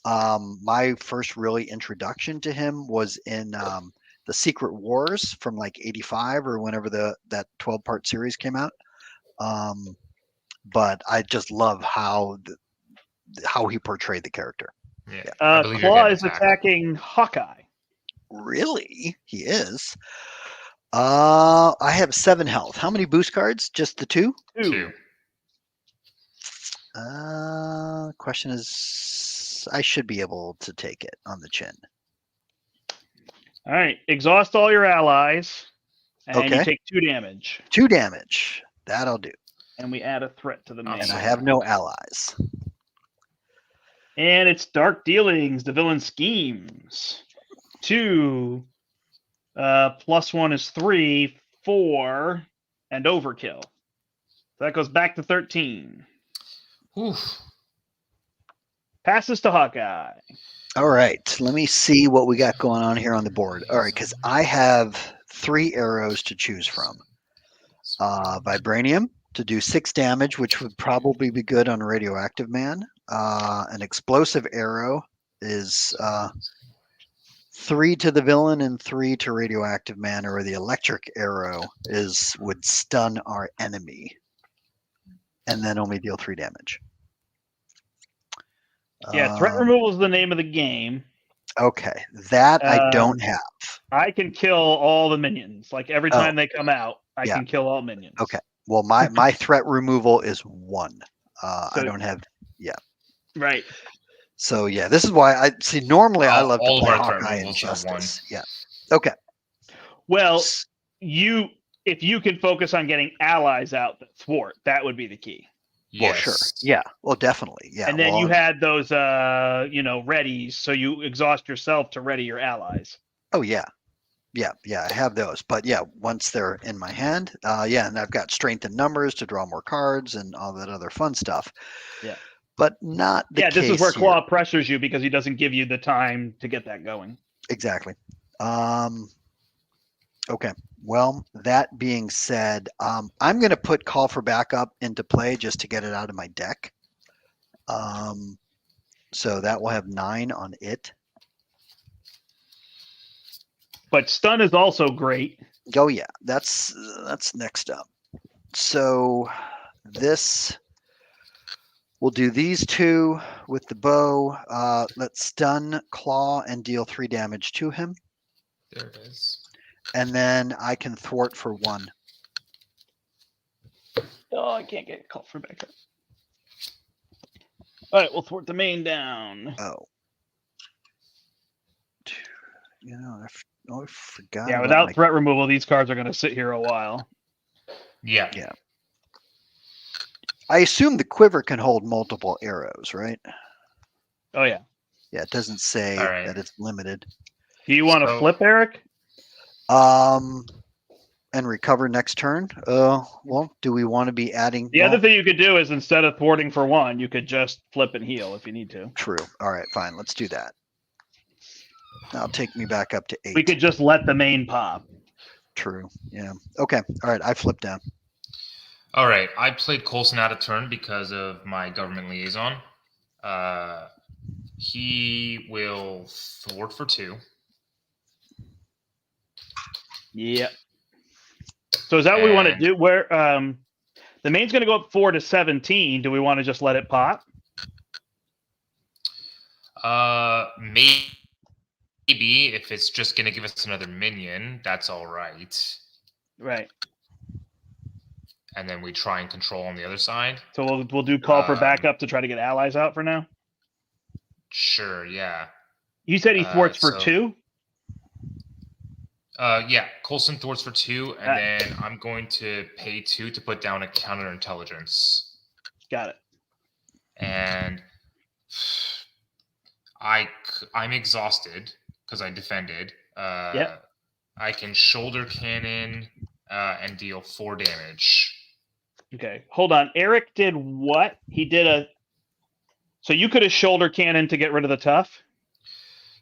My first really introduction to him was in the Secret Wars from like 85 or whenever that 12-part series came out. But I just love how he portrayed the character. Yeah. Klaw is attacking Hawkeye. Really? He is. I have 7 health. How many boost cards? Just the 2? 2. Question is, I should be able to take it on the chin. All right. Exhaust all your allies, and you take 2 damage. 2 damage. That'll do. And we add a threat to the main. And I have no allies. And it's Dark Dealings, the villain schemes. 2 +1 is 3, 4, and overkill. So that goes back to 13. Oof. Passes to Hawkeye. All right. Let me see what we got going on here on the board. All right, because I have 3 arrows to choose from. Vibranium to do 6 damage, which would probably be good on a radioactive man. An explosive arrow is 3 to the villain and 3 to radioactive man, or the electric arrow would stun our enemy and then only deal 3 damage. Yeah, threat removal is the name of the game. Okay, that I don't have. I can kill all the minions. Like every time they come out, I can kill all minions. Okay. Well, my threat removal is 1. I don't have. Yeah. Right. So yeah, this is why I see. Normally, I love to play Hawkeye and One. Justice. Yeah. Okay. Well, if you can focus on getting allies out that thwart, that would be the key. Well, sure. Yeah. Well, definitely. Yeah. And then you had those, readies, so you exhaust yourself to ready your allies. Oh yeah. Yeah, I have those. But yeah, once they're in my hand, and I've got strength in numbers to draw more cards and all that other fun stuff. Yeah. But not the case this is where here. Klaw pressures you because he doesn't give you the time to get that going. Exactly. Okay. Well, that being said, I'm going to put Call for Backup into play just to get it out of my deck. So that will have 9 on it. But stun is also great. Oh yeah, that's next up. So we'll do these 2 with the bow. Let's stun Klaw and deal 3 damage to him. There it is. And then I can thwart for 1. Oh, I can't get called for backup. All right, we'll thwart the main down. Oh. I forgot. Yeah, without threat removal, these cards are going to sit here a while. Yeah. Yeah. I assume the quiver can hold multiple arrows, right? Oh, yeah. Yeah, it doesn't say that it's limited. Do you want to flip, Eric? And recover next turn? Well, do we want to be adding... The other thing you could do is instead of thwarting for 1, you could just flip and heal if you need to. True. All right, fine. Let's do that. That'll take me back up to 8. We could just let the main pop. True. Yeah. Okay. All right. I flipped down. All right. I played Coulson out of turn because of my government liaison. He will thwart for 2. Yep. So is that what we want to do? Where the main's going to go up 4 to 17. Do we want to just let it pop? Maybe if it's just going to give us another minion, that's all right. Right. And then we try and control on the other side. So we'll do call for backup to try to get allies out for now? Sure, yeah. You said he thwarts for 2? Yeah, Coulson thwarts for 2, and then I'm going to pay 2 to put down a counterintelligence. Got it. And I'm exhausted because I defended. I can shoulder cannon and deal 4 damage. Okay, hold on. Eric did what? He did so you could have shoulder cannon to get rid of the tough?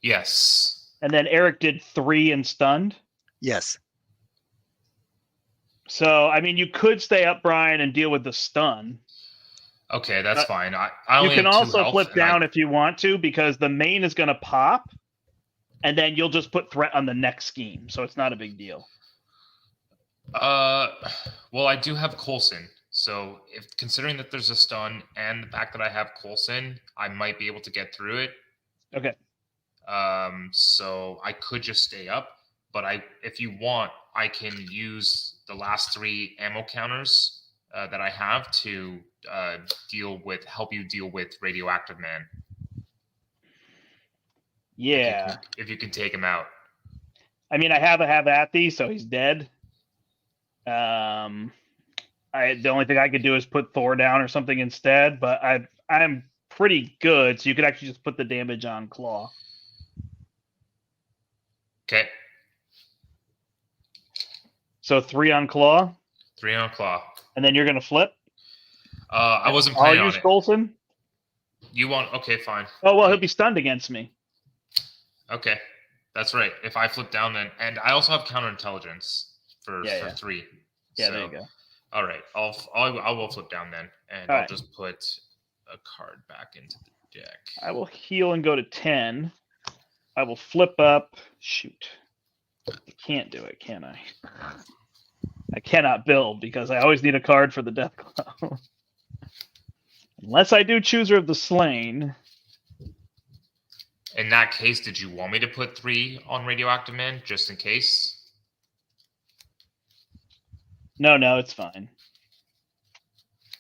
Yes. And then Eric did 3 and stunned? Yes. So, I mean, you could stay up, Brian, and deal with the stun. Okay, that's fine. I you can also flip down if you want to, because the main is going to pop, and then you'll just put threat on the next scheme, so it's not a big deal. Well, I do have Coulson, so if considering that there's a stun and the fact that I have Coulson, I might be able to get through it. Okay. So I could just stay up, but if you want, I can use the last 3 ammo counters that I have to help you deal with Radioactive Man. Yeah. If you can take him out. I mean, I have a Havathi, so he's dead. The only thing I could do is put Thor down or something instead, but I'm pretty good, so you could actually just put the damage on Klaw. Okay. So 3 on Klaw? 3 on Klaw. And then you're going to flip? I wasn't planning on it. I'll use Coulson? You want... Okay, fine. Oh, well, he'll be stunned against me. Okay. That's right. If I flip down, then and I also have counterintelligence for 3. Yeah, there you go. All right, I will flip down then, and I'll just put a card back into the deck. I will heal and go to 10. I will flip up. Shoot, I can't do it, can I? I cannot build because I always need a card for the Death Claw. Unless I do Chooser of the Slain. In that case, did you want me to put 3 on Radioactive Man just in case? No, it's fine.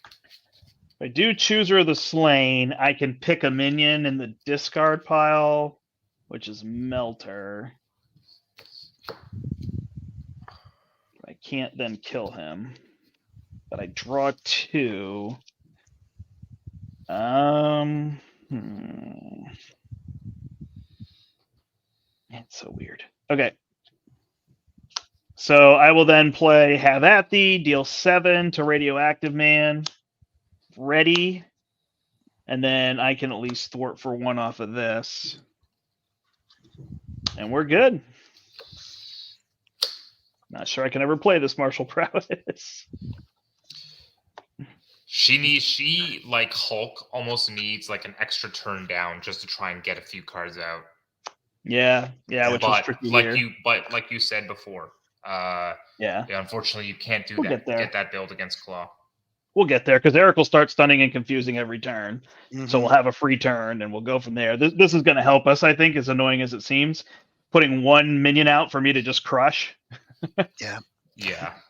If I do Chooser of the Slain, I can pick a minion in the discard pile, which is Melter. I can't then kill him. But I draw 2. It's so weird. Okay. So I will then play Have At Thee, deal 7 to Radioactive Man. Ready. And then I can at least thwart for 1 off of this. And we're good. Not sure I can ever play this martial prowess. She like Hulk almost needs like an extra turn down just to try and get a few cards out. Yeah, which is tricky here. Like you said before, unfortunately you can't do that. Get that build against Claw. We'll get there because Eric will start stunning and confusing every turn. Mm-hmm. So we'll have a free turn and we'll go from there. This is going to help us, I think, as annoying as it seems. Putting 1 minion out for me to just crush. Yeah.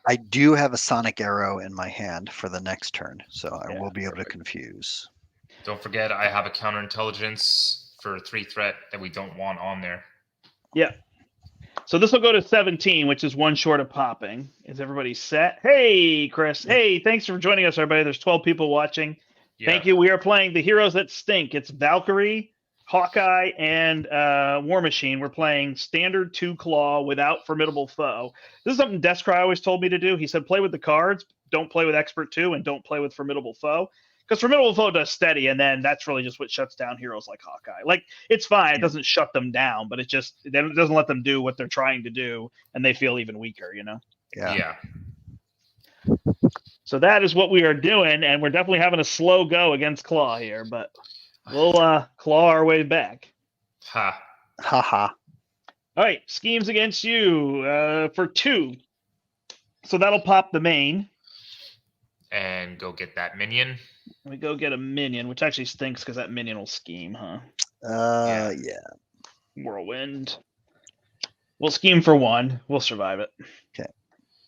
I do have a Sonic Arrow in my hand for the next turn, so I will be able to confuse. Don't forget, I have a counterintelligence for 3 threat that we don't want on there. Yeah. So this will go to 17, which is 1 short of popping. Is everybody set? Hey, Chris. Hey, thanks for joining us, everybody. There's 12 people watching. Yeah. Thank you. We are playing the Heroes That Stink. It's Valkyrie, Hawkeye, and War Machine. We're playing Standard II Klaw without Formidable Foe. This is something Descry always told me to do. He said, play with the cards, don't play with Expert 2, and don't play with Formidable Foe. Because Formidable Foe does steady, and then that's really just what shuts down heroes like Hawkeye. Like, it's fine. It doesn't shut them down, but it doesn't let them do what they're trying to do, and they feel even weaker, you know? Yeah. So that is what we are doing, and we're definitely having a slow go against Claw here, but we'll claw our way back. Ha. Ha. All right, schemes against you for 2. So that'll pop the main. And go get that minion. We go get a minion, which actually stinks because that minion will scheme, huh? Yeah. Whirlwind. We'll scheme for 1. We'll survive it. Okay.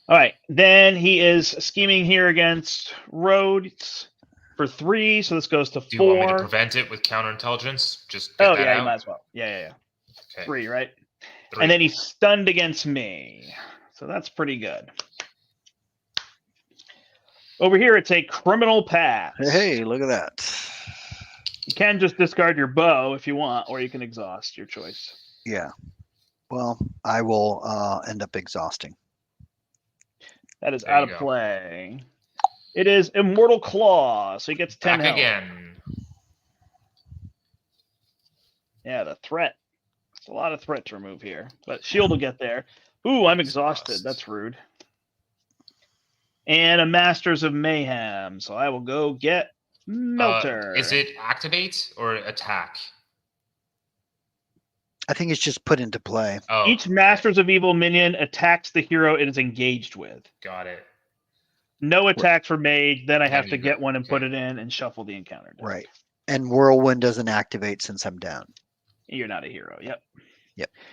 All right. Then he is scheming here against Rhodes for 3. So this goes to 4. Do you want me to prevent it with counterintelligence? Just get that out? You might as well. Yeah. Okay. 3, right? 3. And then he's stunned against me. So that's pretty good. Over here, it's a Criminal Pass. Hey, look at that. You can just discard your bow if you want, or you can exhaust, your choice. Yeah. Well, I will end up exhausting. That is out of play. It is Immortal Claw, so he gets 10 Back health. Again. Yeah, the threat. It's a lot of threat to remove here, but shield will get there. Ooh, I'm exhausted. That's rude. And a Masters of Mayhem. So I will go get Melter. Is it activate or attack? I think it's just put into play. Oh, each Masters of Evil minion attacks the hero it is engaged with. Got it. No attacks for mage. Then I have to get one and put it in and shuffle the encounter deck. Right. And Whirlwind doesn't activate since I'm down. You're not a hero. Yep.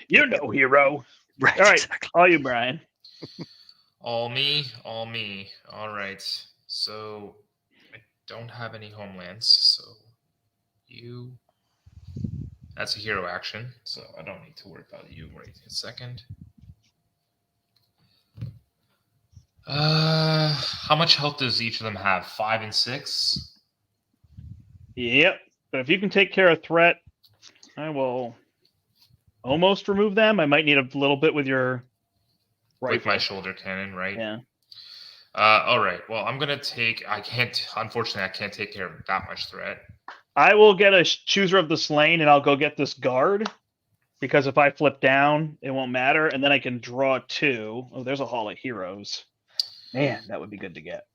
You're no hero. Right. All right. Exactly. All you, Brian. All me. All right. So I don't have any homelands. So you. That's a hero action. So I don't need to worry about you right a second. How much health does each of them have? 5 and 6? Yep. But if you can take care of threat, I will almost remove them. I might need a little bit with your rifle. With my shoulder cannon, right? Yeah. All right. Well, I'm gonna take. Unfortunately, I can't take care of that much threat. I will get a Chooser of the Slain, and I'll go get this guard. because if I flip down, it won't matter, and then I can draw 2. Oh, there's a Hall of Heroes. Man, that would be good to get.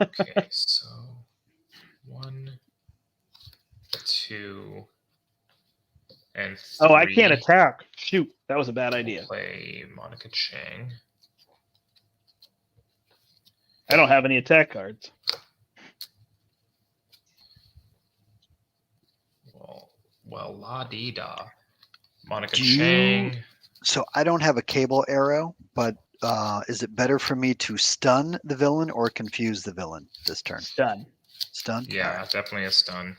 Okay, so 1, 2, and 3. Oh, I can't attack. Shoot, that was a bad idea. Play Monica Chang. I don't have any attack cards. Well, la-dee-da. Monica Chang. So I don't have a cable arrow, but is it better for me to stun the villain or confuse the villain this turn? Stun. Stun? Yeah, definitely a stun.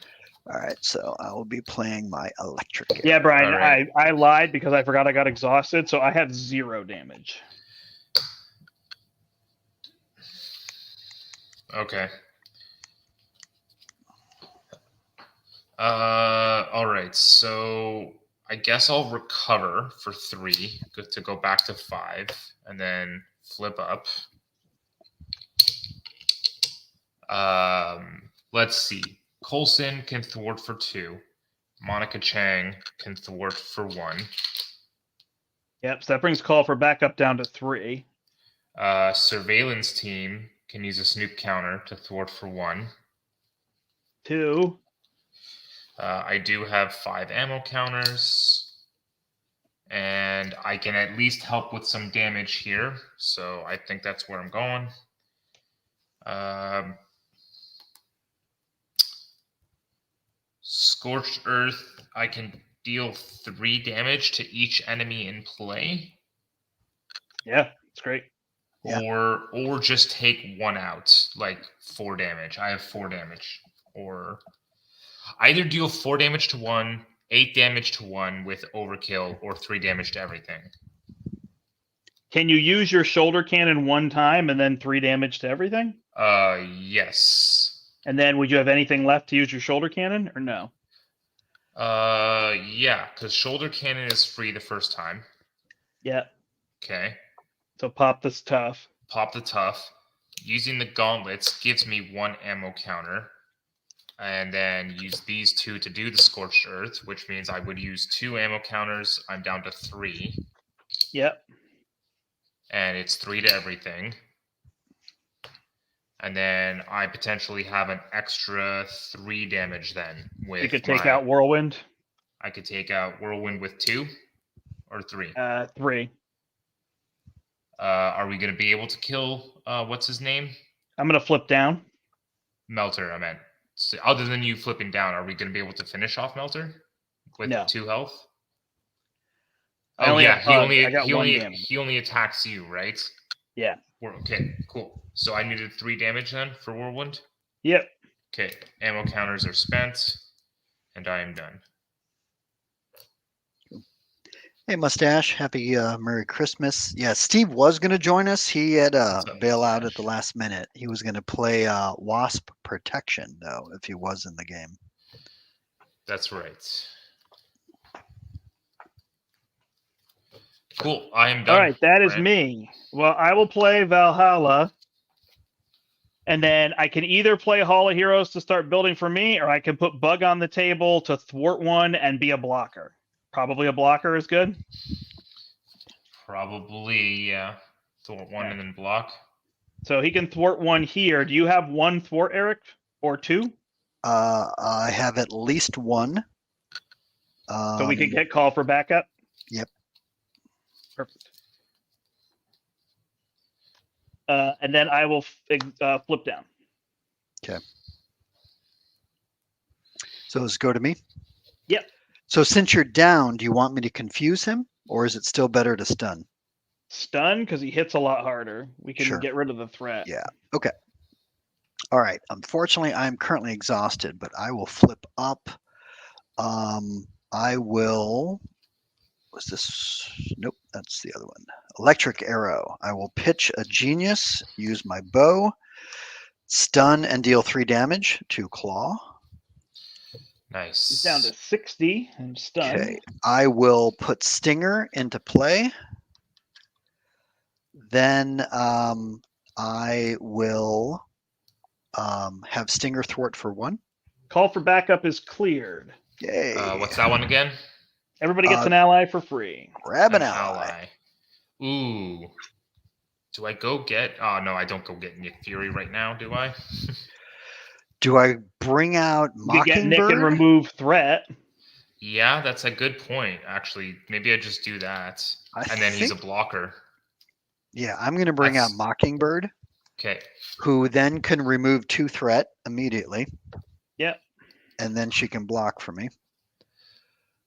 All right, so I will be playing my electric arrow. Yeah, Brian, right. I lied because I forgot I got exhausted, so I have 0 damage. Okay. All right, so I guess I'll recover for 3 to go back to 5, and then flip up. Let's see. Coulson can thwart for 2. Monica Chang can thwart for 1. Yep, so that brings call for backup down to 3. Surveillance team can use a snoop counter to thwart for 1. 2. I do have 5 ammo counters, and I can at least help with some damage here, so I think that's where I'm going. Scorched Earth, I can deal 3 damage to each enemy in play. Yeah, it's great. Yeah. Or just take 1 out, like 4 damage. I have 4 damage. Or either deal 4 damage to 1, 8 damage to 1 with overkill, or 3 damage to everything. Can you use your shoulder cannon 1 time and then 3 damage to everything? Yes. And then would you have anything left to use your shoulder cannon, or no? Yeah, because shoulder cannon is free the first time. Yeah. Okay. So pop this tough. Pop the tough. Using the gauntlets gives me 1 ammo counter. And then use these 2 to do the Scorched Earth, which means I would use 2 ammo counters. I'm down to 3. Yep. And it's 3 to everything. And then I potentially have an extra 3 damage then. With you could take out Whirlwind. I could take out Whirlwind with 2 or 3. 3. Are we going to be able to kill, what's his name? I'm going to flip down. Melter, I meant. So other than you flipping down, are we going to be able to finish off Melter with 2 health? Oh yeah, he only attacks you, right? Yeah. Okay, cool. So I needed 3 damage then for Whirlwind? Yep. Okay, ammo counters are spent, and I am done. Hey, Mustache, happy Merry Christmas. Yeah, Steve was going to join us. He had to bail out at the last minute. He was going to play Wasp Protection, though, if he was in the game. That's right. Cool, I am done. All right, that is me. Well, I will play Valhalla, and then I can either play Hall of Heroes to start building for me, or I can put Bug on the table to thwart 1 and be a blocker. Probably a blocker is good. Probably, yeah. Thwart 1 and then block. So he can thwart 1 here. Do you have 1 thwart, Eric, or 2? I have at least 1. So we can get call for backup? Yep. Perfect. And then I will flip down. Okay. So let's go to me? Yep. So since you're down, do you want me to confuse him, or is it still better to stun? Stun, because he hits a lot harder. We can get rid of the threat. Yeah. Okay. All right. Unfortunately, I'm currently exhausted, but I will flip up. I will... Was this? Nope, that's the other one. Electric Arrow. I will pitch a Genius, use my bow, stun, and deal 3 damage to Klaw. Nice. He's down to 60 and stun. Okay. I will put Stinger into play. Then I will have Stinger thwart for 1. Call for backup is cleared. Yay. What's that one again? Everybody gets an ally for free. Grab an ally. Ooh. Do I go get... Oh, no, I don't go get Nick Fury right now, do I? Do I bring out Mockingbird? You get Nick and remove threat. Yeah, that's a good point, actually. Maybe I just do that. And then he's a blocker. Yeah, I'm going to bring out Mockingbird. Okay. Who then can remove 2 threat immediately. Yep. And then she can block for me.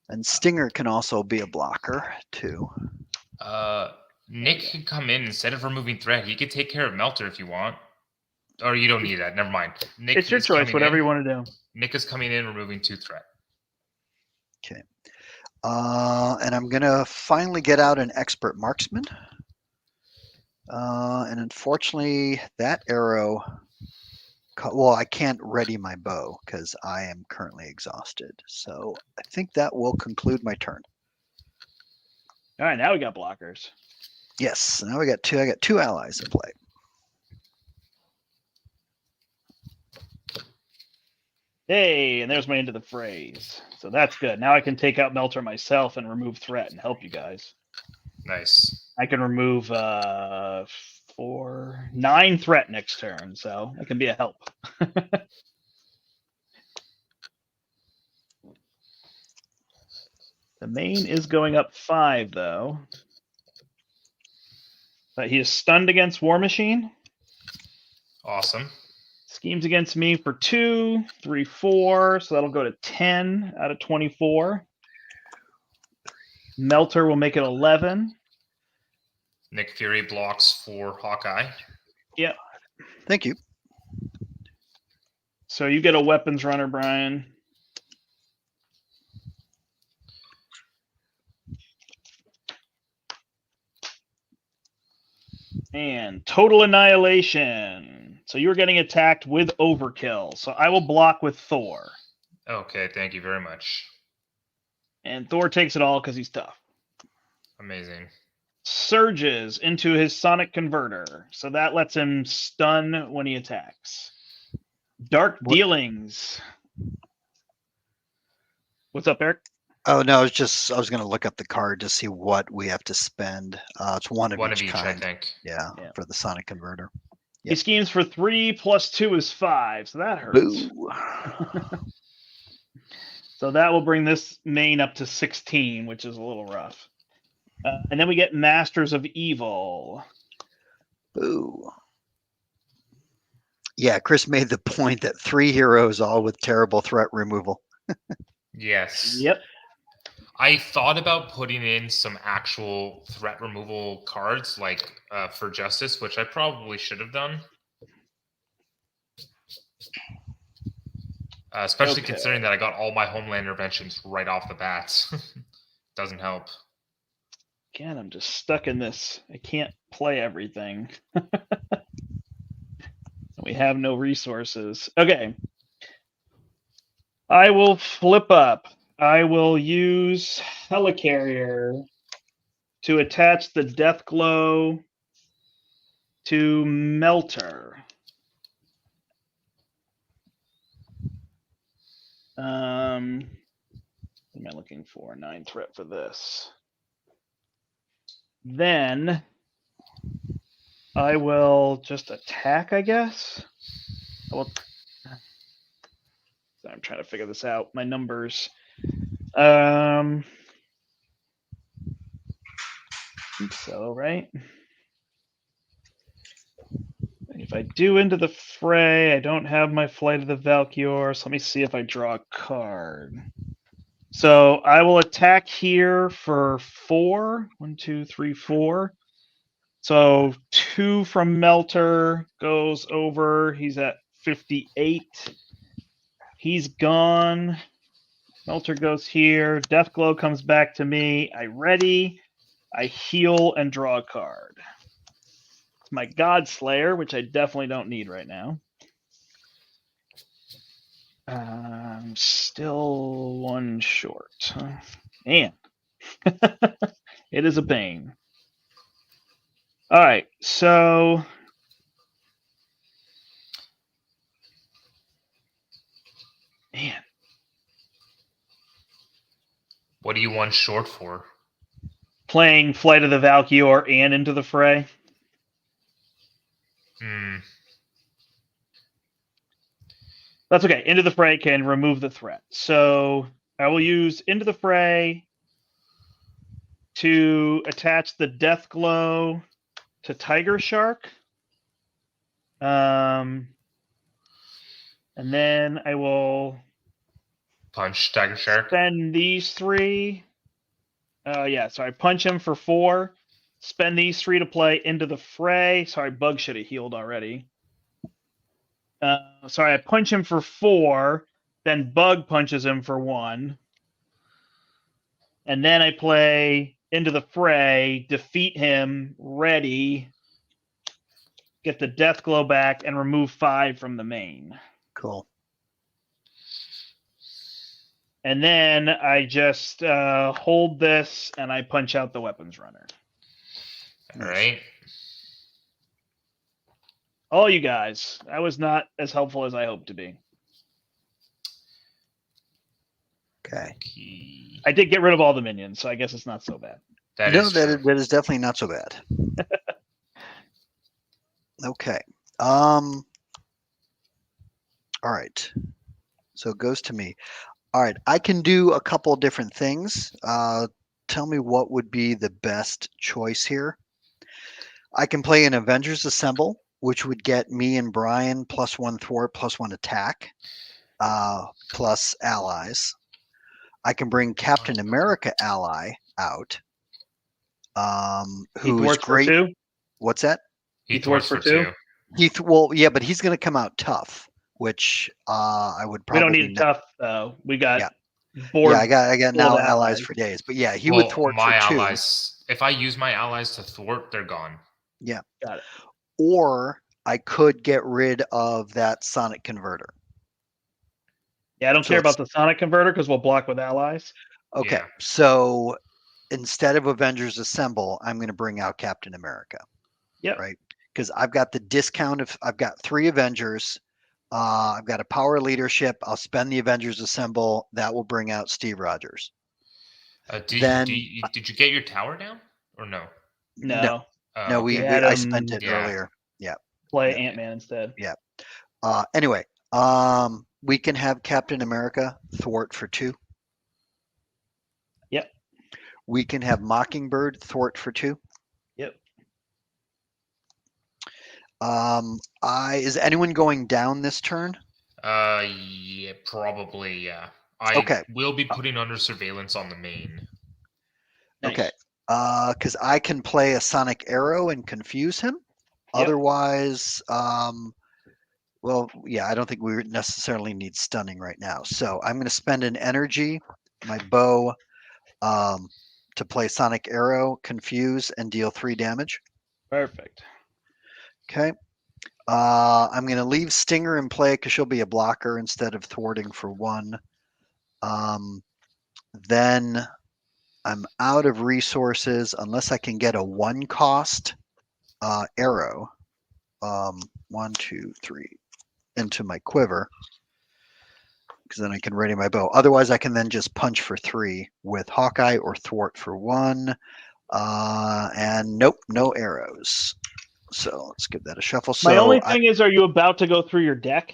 And Stinger can also be a blocker, too. Nick can come in instead of removing threat. He could take care of Melter if you want. Or you don't need that. Never mind. Nick it's your choice, whatever you want to do. Nick is coming in, removing 2 threat. Okay. And I'm going to finally get out an expert marksman. And unfortunately, that arrow... Well, I can't ready my bow because I am currently exhausted. So I think that will conclude my turn. All right, now we got blockers. Yes, now we got 2. I got 2 allies in play. Hey, and there's my end of the phrase. So that's good. Now I can take out Melter myself and remove threat and help you guys. Nice. I can remove 9 threat next turn, so I can be a help. The main is going up 5, though. But he is stunned against War Machine. Awesome. Schemes against me for 2, 3, 4. So that'll go to 10 out of 24. Melter will make it 11. Nick Fury blocks for Hawkeye. Yep. Thank you. So you get a weapons runner, Brian. And total annihilation. So you're getting attacked with overkill. So I will block with Thor. Okay, thank you very much. And Thor takes it all because he's tough. Amazing. Surges into his sonic converter. So that lets him stun when he attacks. Dark dealings. What's up, Eric? Oh, no, I was going to look up the card to see what we have to spend. It's one of each kind. I think. Yeah, for the sonic converter. Yep. He schemes for 3 plus 2 is 5, so that hurts. So that will bring this main up to 16, which is a little rough. And then we get Masters of Evil. Boo. Yeah, Chris made the point that 3 heroes all with terrible threat removal. Yes. Yep. I thought about putting in some actual threat removal cards, like for Justice, which I probably should have done. Especially considering that I got all my Homeland interventions right off the bat. Doesn't help. Again, I'm just stuck in this. I can't play everything. We have no resources. Okay. I will flip up. I will use Helicarrier to attach the Death Glow to Melter. What am I looking for? 9 threat for this. Then I will just attack, I guess. I'm trying to figure this out. My numbers. I think so, right? If I do Into the Fray, I don't have my Flight of the Valkyr, so let me see if I draw a card. So I will attack here for 4. 1, 2, 3, 4. So 2 from Melter goes over. He's at 58. He's gone. Melter goes here. Deathglow comes back to me. I ready. I heal and draw a card. It's my Godslayer, which I definitely don't need right now. I'm still 1 short. Man. It is a pain. All right, so man. What do you want short for? Playing Flight of the Valkyr and Into the Fray. That's okay. Into the Fray can remove the threat. So I will use Into the Fray to attach the Death Glow to Tiger Shark. And then I will punch Tiger Shark. Spend these 3. So I punch him for 4. Spend these 3 to play Into the Fray. Sorry, Bug should have healed already. Sorry, I punch him for 4. Then Bug punches him for 1. And then I play Into the Fray, defeat him, ready, get the Death Glow back, and remove 5 from the main. Cool. And then I just hold this, and I punch out the Weapons Runner. All right. All you guys. I was not as helpful as I hoped to be. Okay. I did get rid of all the minions, so I guess it's not so bad. That is definitely not so bad. Okay. All right. So it goes to me. All right. I can do a couple of different things. Tell me what would be the best choice here. I can play an Avengers Assemble, which would get me and Brian +1 thwart, +1 attack, plus allies. I can bring Captain America ally out. Who's great. For 2? What's that? He thwarts for 2. Well, yeah, but he's going to come out tough, which I would probably. We don't need tough though. We got. Board I got now allies for days, but yeah, he would thwart my for 2. Allies. If I use my allies to thwart, they're gone. Yeah, got it. Or I could get rid of that Sonic Converter. Yeah, I don't care about the Sonic Converter because we'll block with allies. Okay, so instead of Avengers Assemble, I'm going to bring out Captain America. Yeah. Right? Because I've got the discount of, I've got 3 Avengers. I've got a power leadership. I'll spend the Avengers Assemble. That will bring out Steve Rogers. Did you get your tower down or no? No. No, I spent it earlier. Yeah. Play Ant-Man instead. Yeah. Anyway, we can have Captain America thwart for 2. Yep. We can have Mockingbird thwart for 2. Yep. Is anyone going down this turn? Yeah, probably. Yeah. I will be putting under surveillance on the main. Nice. Okay. Because I can play a Sonic Arrow and confuse him. Yep. Otherwise, well, yeah, I don't think we necessarily need stunning right now. So I'm going to spend an energy, my bow, to play Sonic Arrow, confuse, and deal 3 damage. Perfect. Okay. I'm going to leave Stinger in play because she'll be a blocker instead of thwarting for 1. Then I'm out of resources unless I can get a 1-cost arrow. 1, 2, 3 into my quiver, because then I can ready my bow. Otherwise, I can then just punch for 3 with Hawkeye or thwart for 1. And nope, no arrows. So let's give that a shuffle. My only thing is, are you about to go through your deck?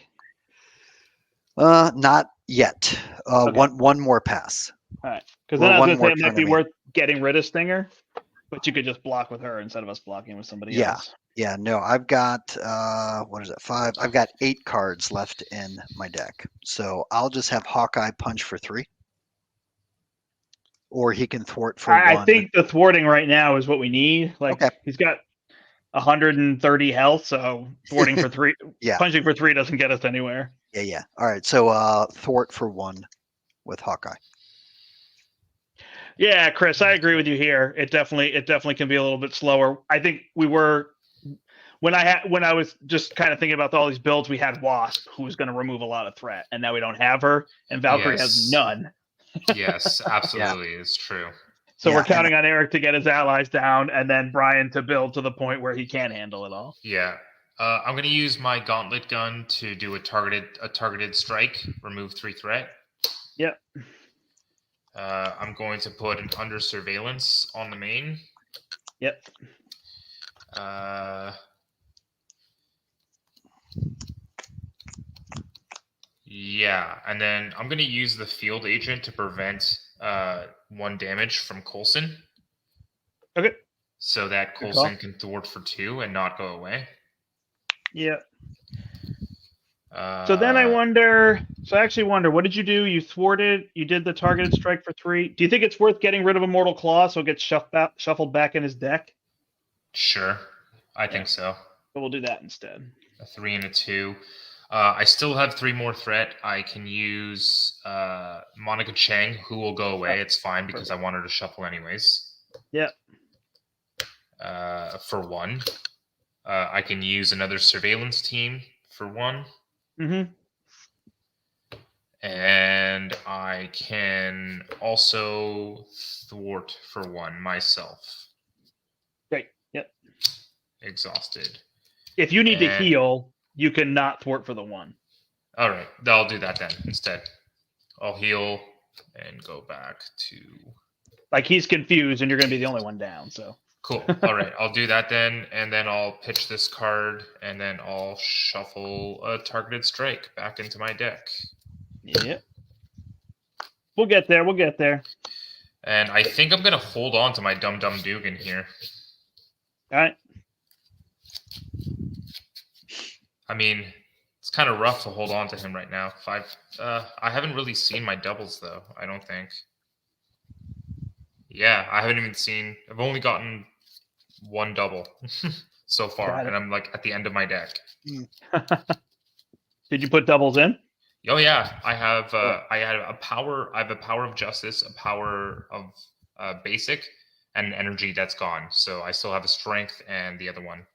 Not yet. Okay. One more pass. All right. Because then I was going to say it might be worth getting rid of Stinger, but you could just block with her instead of us blocking with somebody else. Yeah, no, I've got, what is it, 5? I've got 8 cards left in my deck. So I'll just have Hawkeye punch for 3. Or he can thwart for 1. I think the thwarting right now is what we need. Like, he's got 130 health, so thwarting for 3, punching for 3 doesn't get us anywhere. Yeah. All right, so thwart for 1 with Hawkeye. Yeah, Chris, I agree with you here. It definitely can be a little bit slower. I think we were when I was just kind of thinking about all these builds, we had Wasp, who was going to remove a lot of threat, and now we don't have her, and Valkyrie has none. Yes, absolutely, it's true. So we're counting on Eric to get his allies down, and then Brian to build to the point where he can handle it all. Yeah. I'm going to use my Gauntlet Gun to do a targeted strike, remove 3 threat. Yep. I'm going to put an under surveillance on the main. Yep. Yeah, and then I'm going to use the field agent to prevent 1 damage from Coulson. Okay. So that Coulson can thwart for 2 and not go away. Yeah. So then I wonder. So I actually wonder, what did you do? You thwarted. You did the targeted strike for 3. Do you think it's worth getting rid of Immortal Claw so it gets shuffled back in his deck? Sure, I think so. But we'll do that instead. A 3 and a 2. I still have 3 more threat. I can use Monica Chang, who will go away. It's fine because I want her to shuffle anyways. Yeah. For 1. I can use another surveillance team for 1. Mm-hmm. And I can also thwart for 1 myself. Great. Yep. Exhausted. If you need to heal, you can not thwart for the 1. All right. I'll do that then instead. I'll heal and go back to... Like, he's confused and you're going to be the only one down, so... Cool. All right. I'll do that then, and then I'll pitch this card, and then I'll shuffle a targeted strike back into my deck. Yep. We'll get there. We'll get there. And I think I'm going to hold on to my Dum Dum Dugan here. All right. I mean, it's kind of rough to hold on to him right now. 5. I haven't really seen my doubles, though, I don't think. Yeah, I haven't even seen... I've only gotten 1 double so far, and I'm like at the end of my deck. Did you put doubles in? Oh yeah, I have a power. I have a power of justice, a power of basic, and an energy that's gone. So I still have a strength and the other one.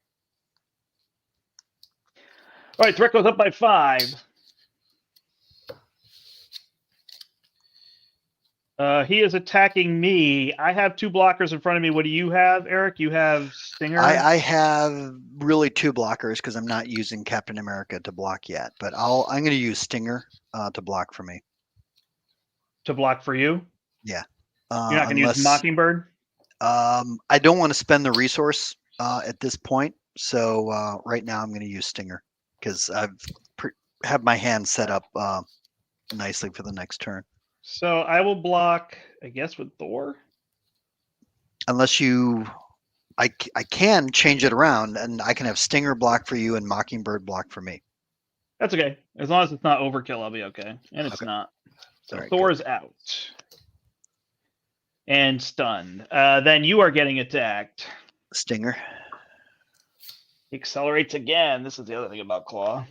All right, threat goes up by 5. He is attacking me. I have 2 blockers in front of me. What do you have, Eric? You have Stinger? I have really 2 blockers because I'm not using Captain America to block yet. But I'm going to use Stinger to block for me. To block for you? Yeah. You're not going to use Mockingbird? I don't want to spend the resource at this point. So right now I'm going to use Stinger because I've have my hand set up nicely for the next turn. So I will block, I guess, with Thor. Unless I can change it around, and I can have Stinger block for you and Mockingbird block for me. That's okay. As long as it's not overkill, I'll be okay. And it's not. So right, Thor is out. And stunned. Then you are getting attacked. Stinger. He accelerates again. This is the other thing about Claw.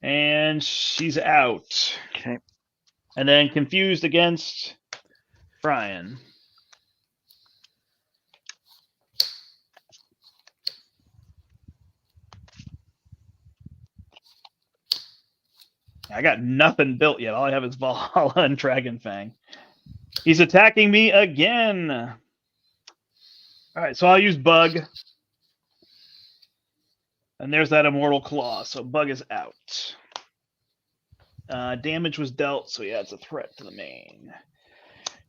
And she's out. Okay. And then confused against Brian. I got nothing built yet. All I have is Valhalla and Dragonfang. He's attacking me again. All right, so I'll use Bug. And there's that Immortal Claw. So Bug is out. Damage was dealt, so yeah, it's a threat to the main.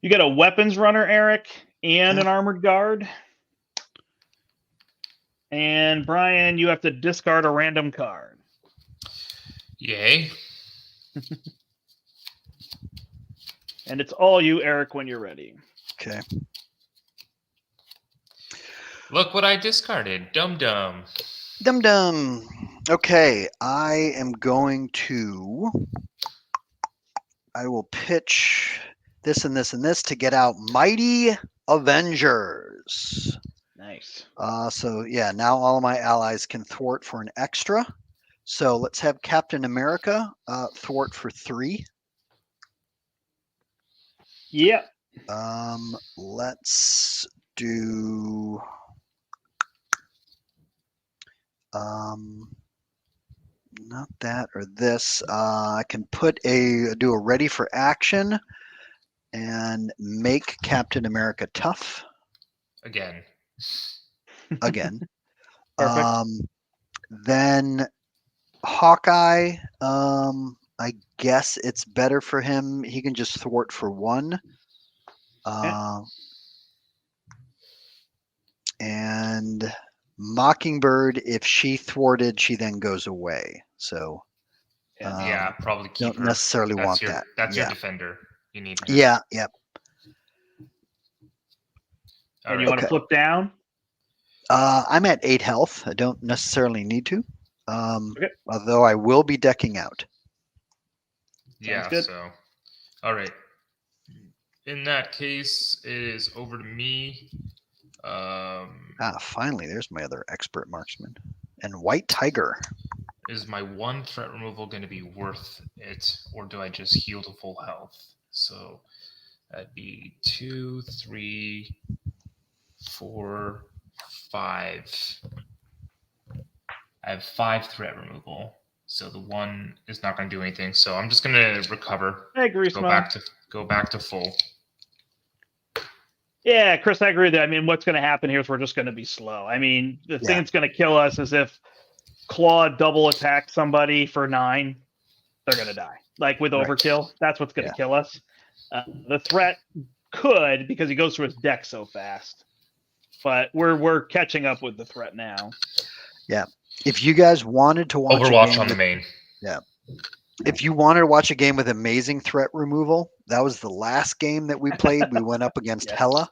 You got a weapons runner, Eric, and an armored guard. And Brian, you have to discard a random card. Yay. And it's all you, Eric, when you're ready. Okay. Look what I discarded. Dum Dum. Dum Dum. Okay, I am going to... I will pitch this and this and this to get out Mighty Avengers. Nice. So yeah, now all of my allies can thwart for an extra. So let's have Captain America thwart for 3. Yep. Let's do not that or this. I can do a ready for action and make Captain America tough. Again. Perfect. Then Hawkeye, I'm I guess it's better for him. He can just thwart for 1. And Mockingbird, if she thwarted, she then goes away. So probably keep don't her. necessarily want your, that. That's your defender. You need her. Yeah, yep. And you want to flip down? I'm at 8 health. I don't necessarily need to. Although I will be decking out. Yeah, so. All right. In that case, it is over to me. Finally, there's my other expert marksman. And White Tiger. Is my 1 threat removal going to be worth it, or do I just heal to full health? So that'd be 2, 3, 4, 5. I have 5 threat removal, so the 1 is not going to do anything. So I'm just going to recover. I agree. Go back to full. Yeah, Chris, I agree with that. I mean, what's going to happen here is we're just going to be slow. I mean, the thing that's going to kill us is if Klaw double attacks somebody for 9, they're going to die. Like with overkill, that's what's going to kill us. The threat could, because he goes through his deck so fast, but we're catching up with the threat now. Yeah. If you guys wanted to watch Overwatch on the main. Yeah. If you wanted to watch a game with amazing threat removal, that was the last game that we played. We went up against Hella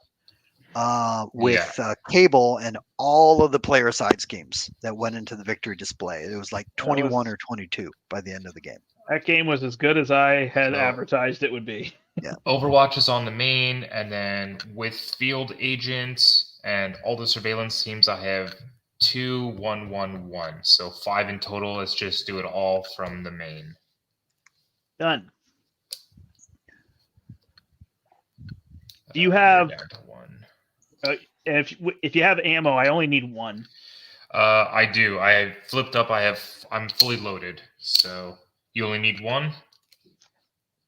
with Cable and all of the player side schemes that went into the victory display. It was like 21 or 22 by the end of the game. That game was as good as I had advertised it would be. Yeah. Overwatch is on the main, and then with Field Agent and all the surveillance teams, I have 2, 1, 1, 1. So 5 in total. Let's just do it all from the main. Done. Do you have? If you have ammo, I only need 1. I do. I flipped up. I'm fully loaded. So you only need 1.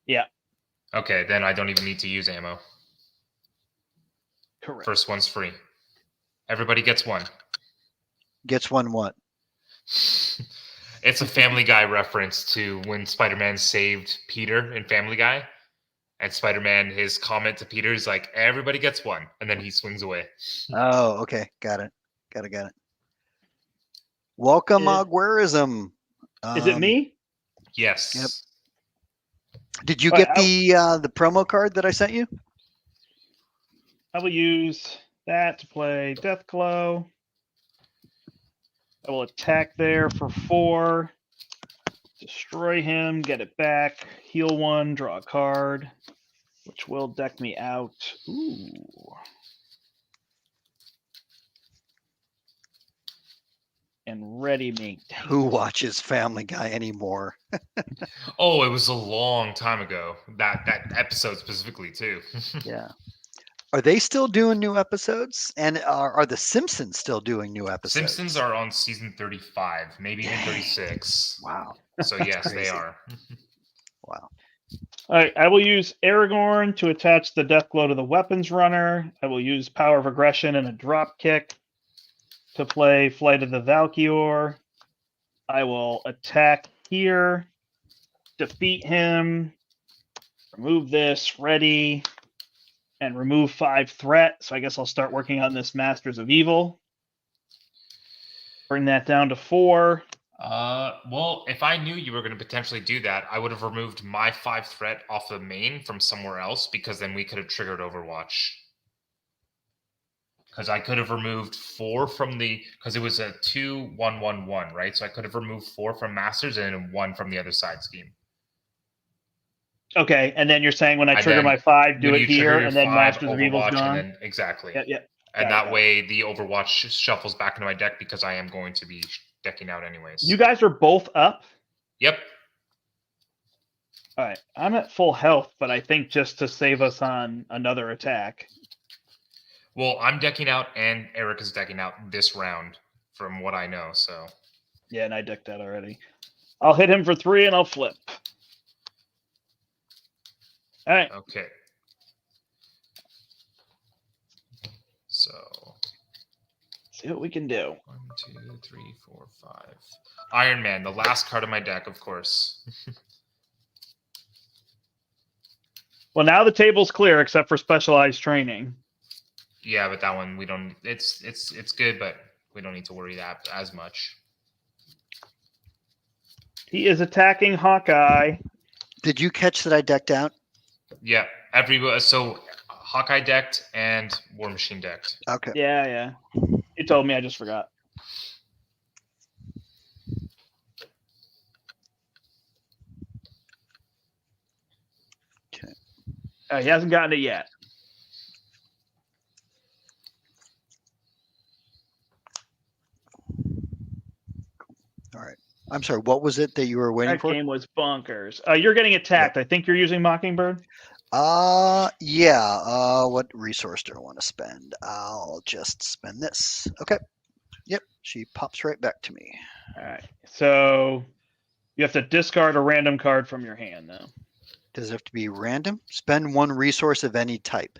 Yeah. Okay, then I don't even need to use ammo. Correct. First one's free. Everybody gets 1. Gets 1 what? It's a Family Guy reference to when Spider-Man saved Peter in Family Guy. And Spider-Man, his comment to Peter is like, everybody gets 1. And then he swings away. Oh, okay. Got it. Welcome, Aguerism. Is it me? Yes. Yep. Did you get the promo card that I sent you? I will use that to play Deathglow. I will attack there for 4. Destroy him, get it back, heal 1, draw a card, which will deck me out. Ooh. And ready me. Who watches Family Guy anymore? Oh, it was a long time ago. That episode specifically too. Yeah. Are they still doing new episodes? And are the Simpsons still doing new episodes? Simpsons are on season 35, maybe even 36. Wow. So yes, they are. Wow. All right, I will use Aragorn to attach the Deathglow to the weapons runner. I will use Power of Aggression and a drop kick to play Flight of the Valkyr. I will attack here, defeat him, remove this, ready, and remove 5 threat. So I guess I'll start working on this Masters of Evil. Bring that down to 4. Well, if I knew you were going to potentially do that, I would have removed my 5 threat off the main from somewhere else, because then we could have triggered Overwatch. Because I could have removed 4 from because it was a 2, 1, 1, 1, right? So I could have removed 4 from Masters and 1 from the other side scheme. Okay, and then you're saying when I trigger my 5, do it here, and then Masters of Evil's gone? And then, exactly. Yep. And that way the Overwatch shuffles back into my deck, because I am going to be decking out anyways. You guys are both up? Yep. All right, I'm at full health, but I think just to save us on another attack. Well, I'm decking out, and Eric is decking out this round, from what I know, so. Yeah, and I decked out already. I'll hit him for 3, and I'll flip. All right. Okay. So. See what we can do. 1, 2, 3, 4, 5. Iron Man, the last card of my deck, of course. Well, now the table's clear except for specialized training. Yeah, but that one we don't. It's good, but we don't need to worry that as much. He is attacking Hawkeye. Did you catch that I decked out? Yeah, so Hawkeye decked and War Machine decked. Okay. Yeah. You told me, I just forgot. Okay. He hasn't gotten it yet. All right. I'm sorry. What was it that you were waiting for? That game was bonkers. You're getting attacked. Yep. I think you're using Mockingbird. Yeah. What resource do I want to spend? I'll just spend this. Okay. Yep. She pops right back to me. All right. So you have to discard a random card from your hand, though. Does it have to be random? Spend one resource of any type.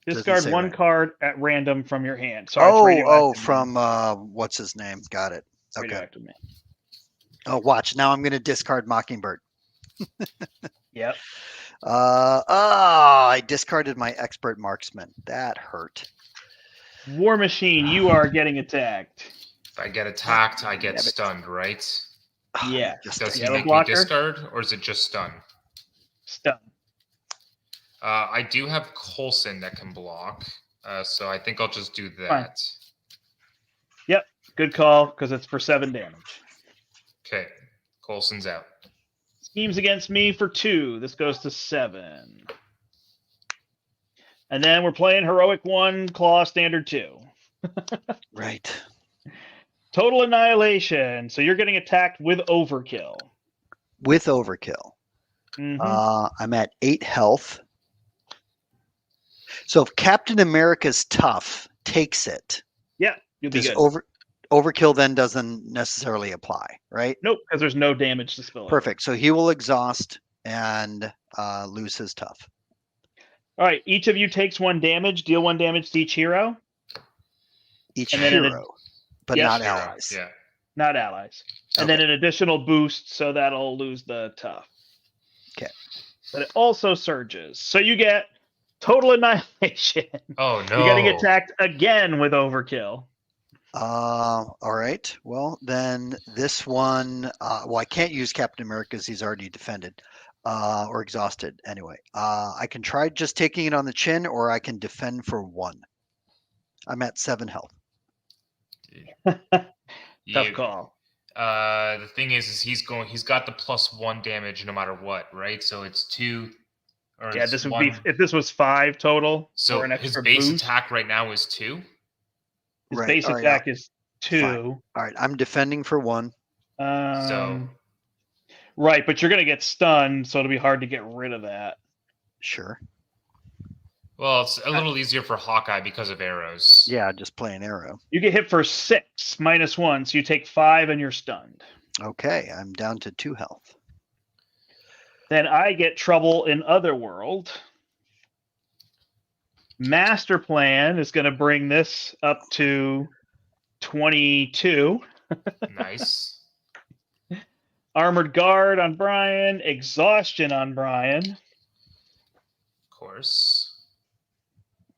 Discard one card at random from your hand. Sorry, from what's his name? Got it. Okay. Oh, watch. Now I'm going to discard Mockingbird. Yep. I discarded my expert marksman. That hurt. War Machine, you are getting attacked. If I get attacked, I get stunned, right? Yeah. Does he make me discard, or is it just stun? Stun. I do have Coulson that can block, so I think I'll just do that. Fine. Yep, good call, because it's for 7 damage. Okay, Coulson's out. Schemes against me for 2. This goes to 7. And then we're playing Heroic 1, Klaw, Standard 2. Right. Total Annihilation. So you're getting attacked with Overkill. With Overkill. Mm-hmm. I'm at 8 health. So if Captain America's tough takes it, yeah, you'll be good. Overkill then doesn't necessarily apply, right? Nope, because there's no damage to spill. Perfect. So he will exhaust and lose his tough. All right. Each of you takes 1 damage. Deal 1 damage to each hero. Each hero, but not allies. Yeah. Not allies. And then an additional boost, so that'll lose the tough. Okay. But it also surges. So you get Total Annihilation. Oh, no. You're getting attacked again with Overkill. All right. Well, then this one, I can't use Captain America because he's already defended or exhausted anyway. I can try just taking it on the chin, or I can defend for 1. I'm at 7 health. Tough call. The thing is he's got the +1 damage no matter what, right? So it's 2. Yeah, this would be if this was 5 total. So his base attack right now is 2. His base attack is 2. Fine. All right, I'm defending for 1. Right, but you're going to get stunned, so it'll be hard to get rid of that. Sure. Well, it's a little easier for Hawkeye because of arrows. Yeah, just play an arrow. You get hit for 6 -1, so you take 5 and you're stunned. Okay, I'm down to 2 health. Then I get Trouble in Otherworld. Master Plan is going to bring this up to 22. Nice. Armored Guard on Brian. Exhaustion on Brian. Of course.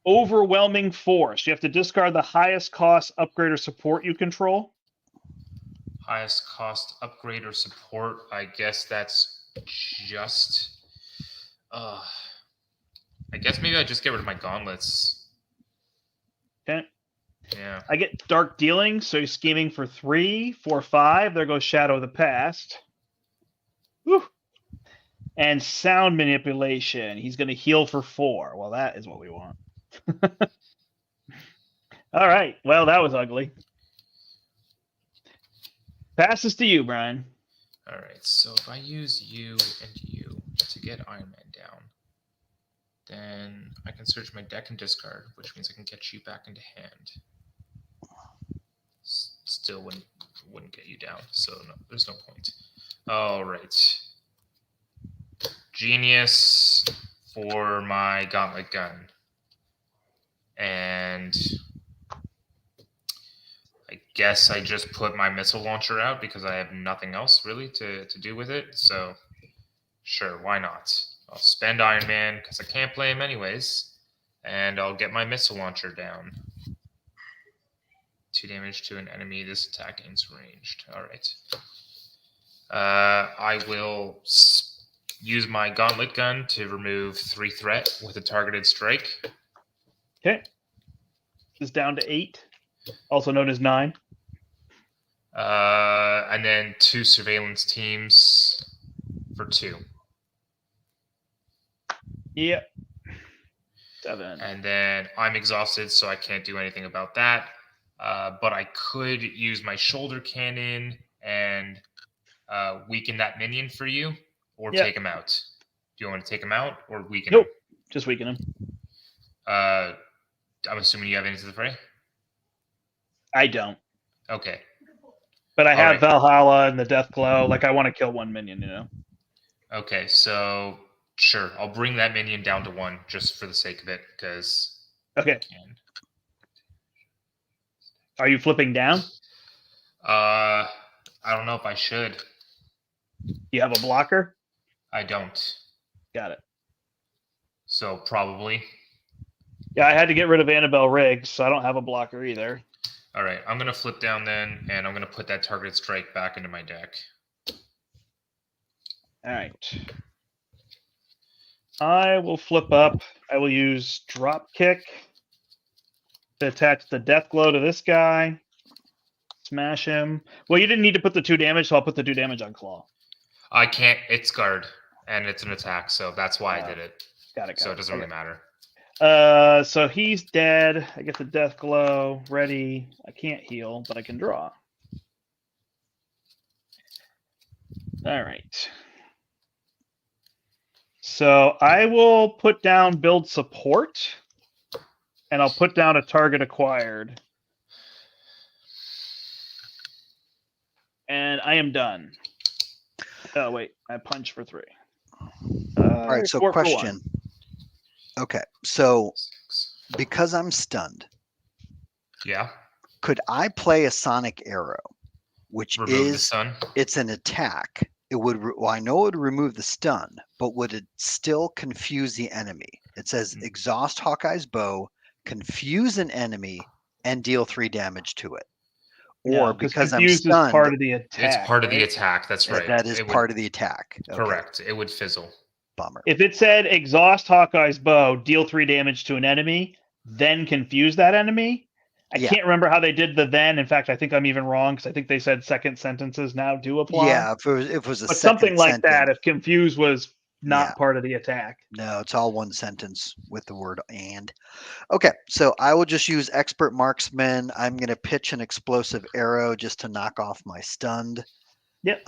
Overwhelming Force. You have to discard the highest cost upgrade or support you control. Highest cost upgrade or support. I guess that's just... I guess maybe I just get rid of my gauntlets. Okay. Yeah. I get Dark Dealing, so he's scheming for 3, 4, 5. There goes Shadow of the Past. Whew. And Sound Manipulation. He's going to heal for 4. Well, that is what we want. All right. Well, that was ugly. Passes to you, Brian. All right. So if I use you and you to get Iron Man down, then I can search my deck and discard, which means I can get you back into hand. Still wouldn't get you down, so no, there's no point. All right. Genius for my gauntlet gun. And I guess I just put my missile launcher out because I have nothing else really to do with it. So sure, why not? I'll spend Iron Man because I can't play him anyways, and I'll get my missile launcher down. 2 damage to an enemy. This attack gains ranged. All right. I will use my gauntlet gun to remove 3 threat with a targeted strike. Okay. This is down to 8, also known as 9. And then 2 surveillance teams for 2. Yep. 7. And then I'm exhausted, so I can't do anything about that. But I could use my shoulder cannon and weaken that minion for you, or take him out. Do you want to take him out or weaken him? Nope. Just weaken him. I'm assuming you have into the fray? I don't. Okay. But I have Valhalla and the Death Glow. Like, I want to kill 1 minion, you know? Okay, so sure. I'll bring that minion down to 1 just for the sake of it, because... Okay. Are you flipping down? I don't know if I should. You have a blocker? I don't. Got it. So probably. Yeah, I had to get rid of Annabelle Riggs, so I don't have a blocker either. All right, I'm going to flip down then, and I'm going to put that targeted strike back into my deck. All right. I will flip up. I will use drop kick to attach the Death Glow to this guy. Smash him. Well, you didn't need to put the 2 damage, so I'll put the 2 damage on Claw. I can't. It's guard, and it's an attack, so that's why I did it. Got it. So it doesn't really matter. So he's dead. I get the Death Glow ready. I can't heal, but I can draw. All right. So I will put down build support, and I'll put down a target acquired. And I am done. Oh, wait. I punch for 3. All right, so question. Okay, so because I'm stunned, could I play a Sonic Arrow, which remove the stun? It's an attack. It would. Well, I know it would remove the stun, but would it still confuse the enemy? It says exhaust Hawkeye's bow, confuse an enemy, and deal 3 damage to it. Or because I'm stunned, is part of the attack. It's part of the attack. That's right. That is part of the attack. Okay. Correct. It would fizzle. Bummer. If it said exhaust Hawkeye's bow, deal 3 damage to an enemy, then confuse that enemy. I can't remember how they did the then. In fact, I think I'm even wrong because I think they said second sentences now do apply. Yeah, if it was a but something like sentence, that. If confuse was not part of the attack. No, it's all 1 sentence with the word and. Okay, so I will just use expert marksman. I'm going to pitch an explosive arrow just to knock off my stunned. Yep.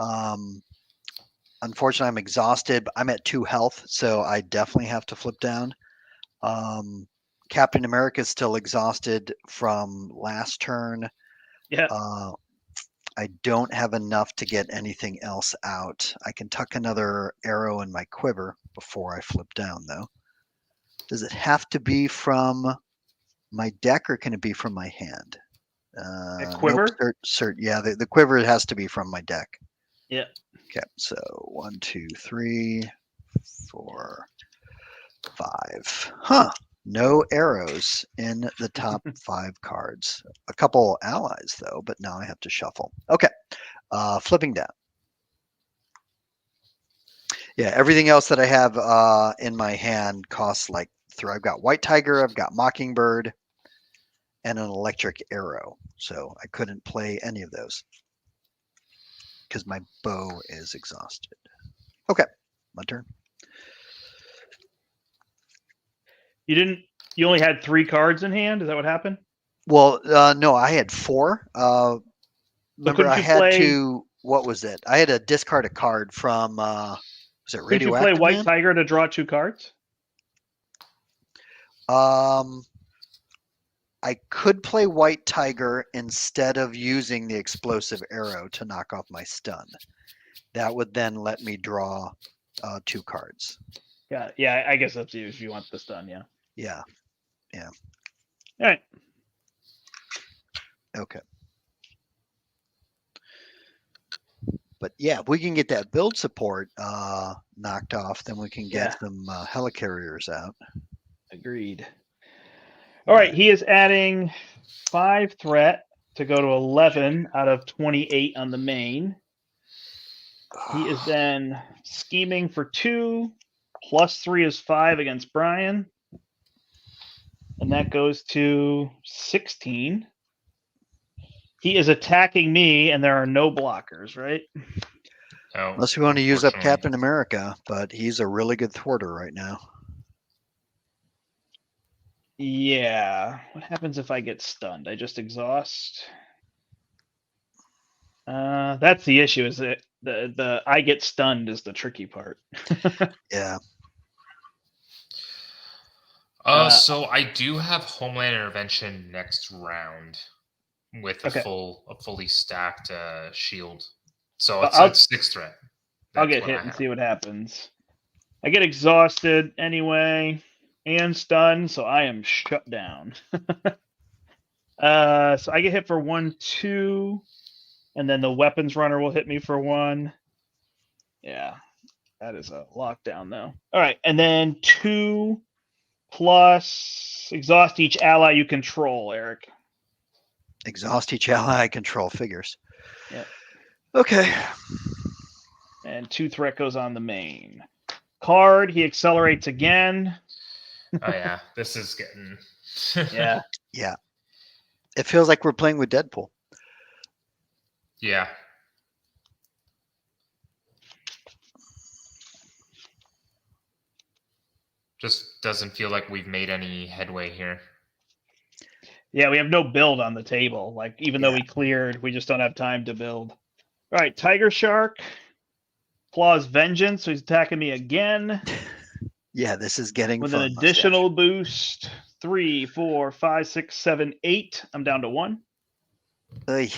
Unfortunately, I'm exhausted. I'm at 2 health, so I definitely have to flip down. Captain America is still exhausted from last turn. Yeah. I don't have enough to get anything else out. I can tuck another arrow in my quiver before I flip down, though. Does it have to be from my deck, or can it be from my hand? A quiver? Nope, yeah, the quiver has to be from my deck. Yeah. Okay, so 1, 2, 3, 4, 5. Huh. No arrows in the top 5 cards. A couple allies, though, but now I have to shuffle. Okay, flipping down. Yeah, everything else that I have in my hand costs like 3. I've got White Tiger, I've got Mockingbird, and an electric arrow. So I couldn't play any of those because my bow is exhausted. Okay, my turn. You only had 3 cards in hand? Is that what happened? Well, no, I had 4. Remember, I had to, what was it? I had to discard a card from, was it Radioactive? Could you play White Tiger to draw 2 cards? I could play White Tiger instead of using the explosive arrow to knock off my stun. That would then let me draw 2 cards. Yeah, I guess that's you if you want the stun, yeah. Yeah. All right. Okay. But yeah, if we can get that build support knocked off, then we can get some helicarriers out. Agreed. All right, he is adding 5 threat to go to 11 out of 28 on the main. He is then scheming for 2, plus 3 is 5 against Brian. And that goes to 16. He is attacking me, and there are no blockers, right? Oh, unless we want to use up Captain America, but he's a really good thwarter right now. Yeah. What happens if I get stunned? I just exhaust. That's the issue. Is that the I get stunned is the tricky part. Yeah. So I do have Homeland Intervention next round with a fully stacked shield. So it's 6 threat. I'll get hit and see what happens. I get exhausted anyway and stunned, so I am shut down. So I get hit for 1, 2, and then the weapons runner will hit me for 1. Yeah, that is a lockdown though. All right, and then 2 plus exhaust each ally you control, Eric. Exhaust each ally I control, figures. Yep. Okay. And 2 threat goes on the main. Card, he accelerates again. Oh yeah, this is getting... Yeah. Yeah. It feels like we're playing with Deadpool. Yeah. Just doesn't feel like we've made any headway here. Yeah, we have no build on the table. Like, even though we cleared, we just don't have time to build. All right, Tiger Shark. Claw's Vengeance, so he's attacking me again. Yeah, this is getting with fun, an additional boost. 3, 4, 5, 6, 7, 8. I'm down to 1. Oy.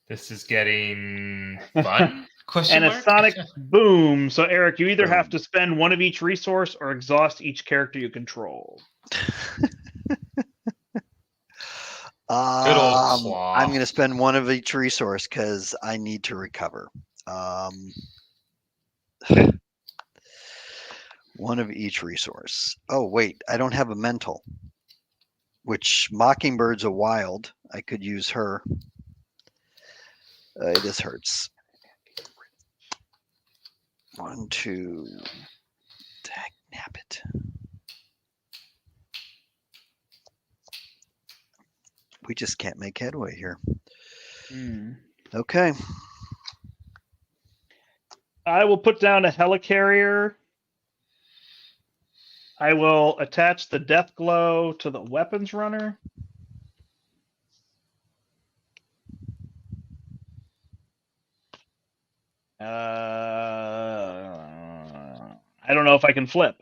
This is getting fun? And a sonic boom. So, Eric, you either have to spend 1 of each resource or exhaust each character you control. Good old Claw. I'm going to spend 1 of each resource because I need to recover. 1 of each resource. Oh, wait, I don't have a mental, which Mockingbird's a wild. I could use her. This hurts. 1, 2. Nap it. We just can't make headway here. Okay. I will put down a helicarrier. I will attach the death glow to the weapons runner. I don't know if I can flip.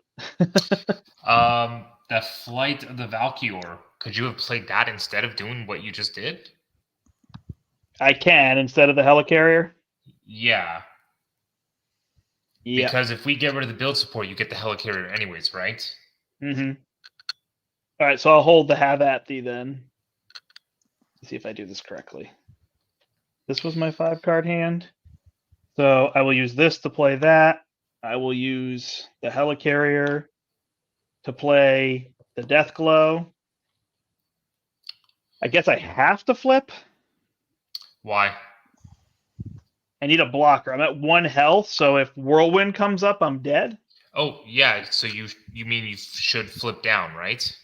The Flight of the Valkyr. Could you have played that instead of doing what you just did? I can instead of the helicarrier. Yeah. Because if we get rid of the build support, you get the helicarrier anyways, right? Mm-hmm. All right, so I'll hold the have at thee then. Let's see if I do this correctly. This was my 5-card hand. So I will use this to play that. I will use the helicarrier to play the death glow. I guess I have to flip. Why? I need a blocker. I'm at 1 health, so if Whirlwind comes up, I'm dead. Oh, yeah. So you mean you should flip down, right?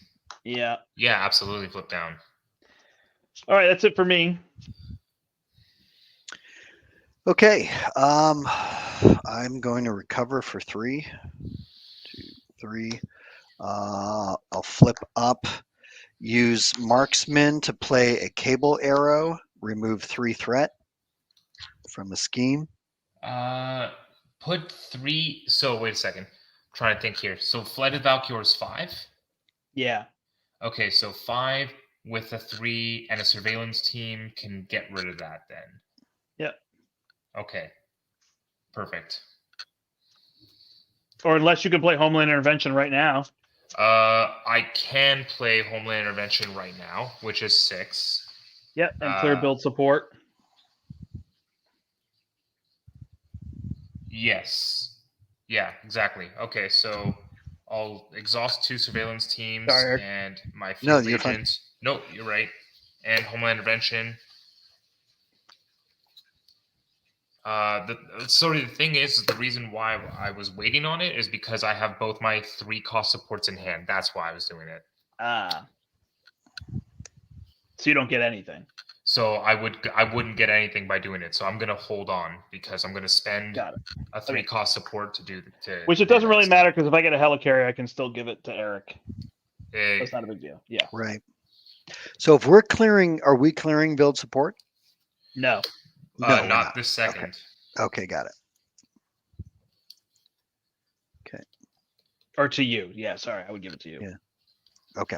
Yeah. Yeah, absolutely flip down. All right, that's it for me. Okay. I'm going to recover for 3, 2, 3. I'll flip up. Use Marksman to play a cable arrow. Remove 3 threat from a scheme. Put 3. So wait a second. I'm trying to think here. So Flight of Valkyr is 5? Yeah. Okay, so 5 with a 3 and a surveillance team can get rid of that then. Yep. Okay. Perfect. Or unless you can play Homeland Intervention right now. I can play Homeland Intervention right now, which is 6. Yep, and clear build support. Yes. Yeah, exactly. Okay, so I'll exhaust 2 surveillance teams and my field agent. No, you're right. And Homeland Intervention. The thing is, the reason why I was waiting on it is because I have both my 3 cost supports in hand. That's why I was doing it. So you don't get anything. So I wouldn't get anything by doing it. So I'm gonna hold on because I'm gonna spend a 3 cost support to do Which it doesn't really matter because if I get a helicarrier, I can still give it to Eric. That's not a big deal. Yeah. Right. So if we're clearing, are we clearing build support? No. No, not this second. Okay, got it. Okay. Or to you. Yeah, sorry. I would give it to you. Yeah. Okay.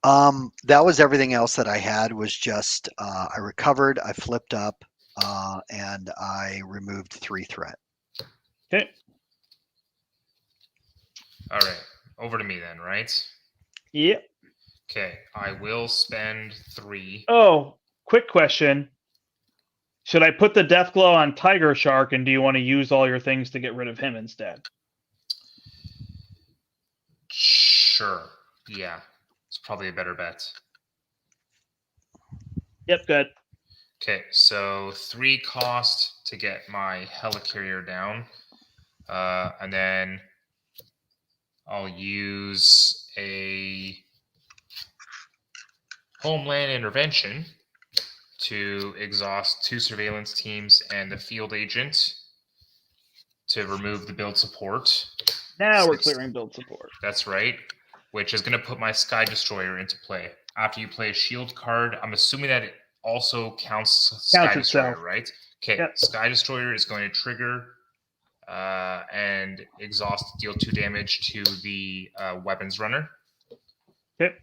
That was everything else that I had was just I recovered, I flipped up, and I removed 3 threat. Okay. All right. Over to me then, right? Yep. Okay. I will spend 3. Oh, quick question. Should I put the Deathglow on Tiger Shark, and do you want to use all your things to get rid of him instead? Sure. Yeah. It's probably a better bet. Yep, good. Okay, so 3 cost to get my helicarrier down. And then I'll use a Homeland Intervention to exhaust 2 surveillance teams and the field agent to remove the build support. Now we're clearing build support. That's right, which is going to put my Sky Destroyer into play. After you play a shield card, I'm assuming that it also counts Sky Destroyer, right? Okay, yep. Sky Destroyer is going to trigger and exhaust, deal 2 damage to the weapons runner. Okay.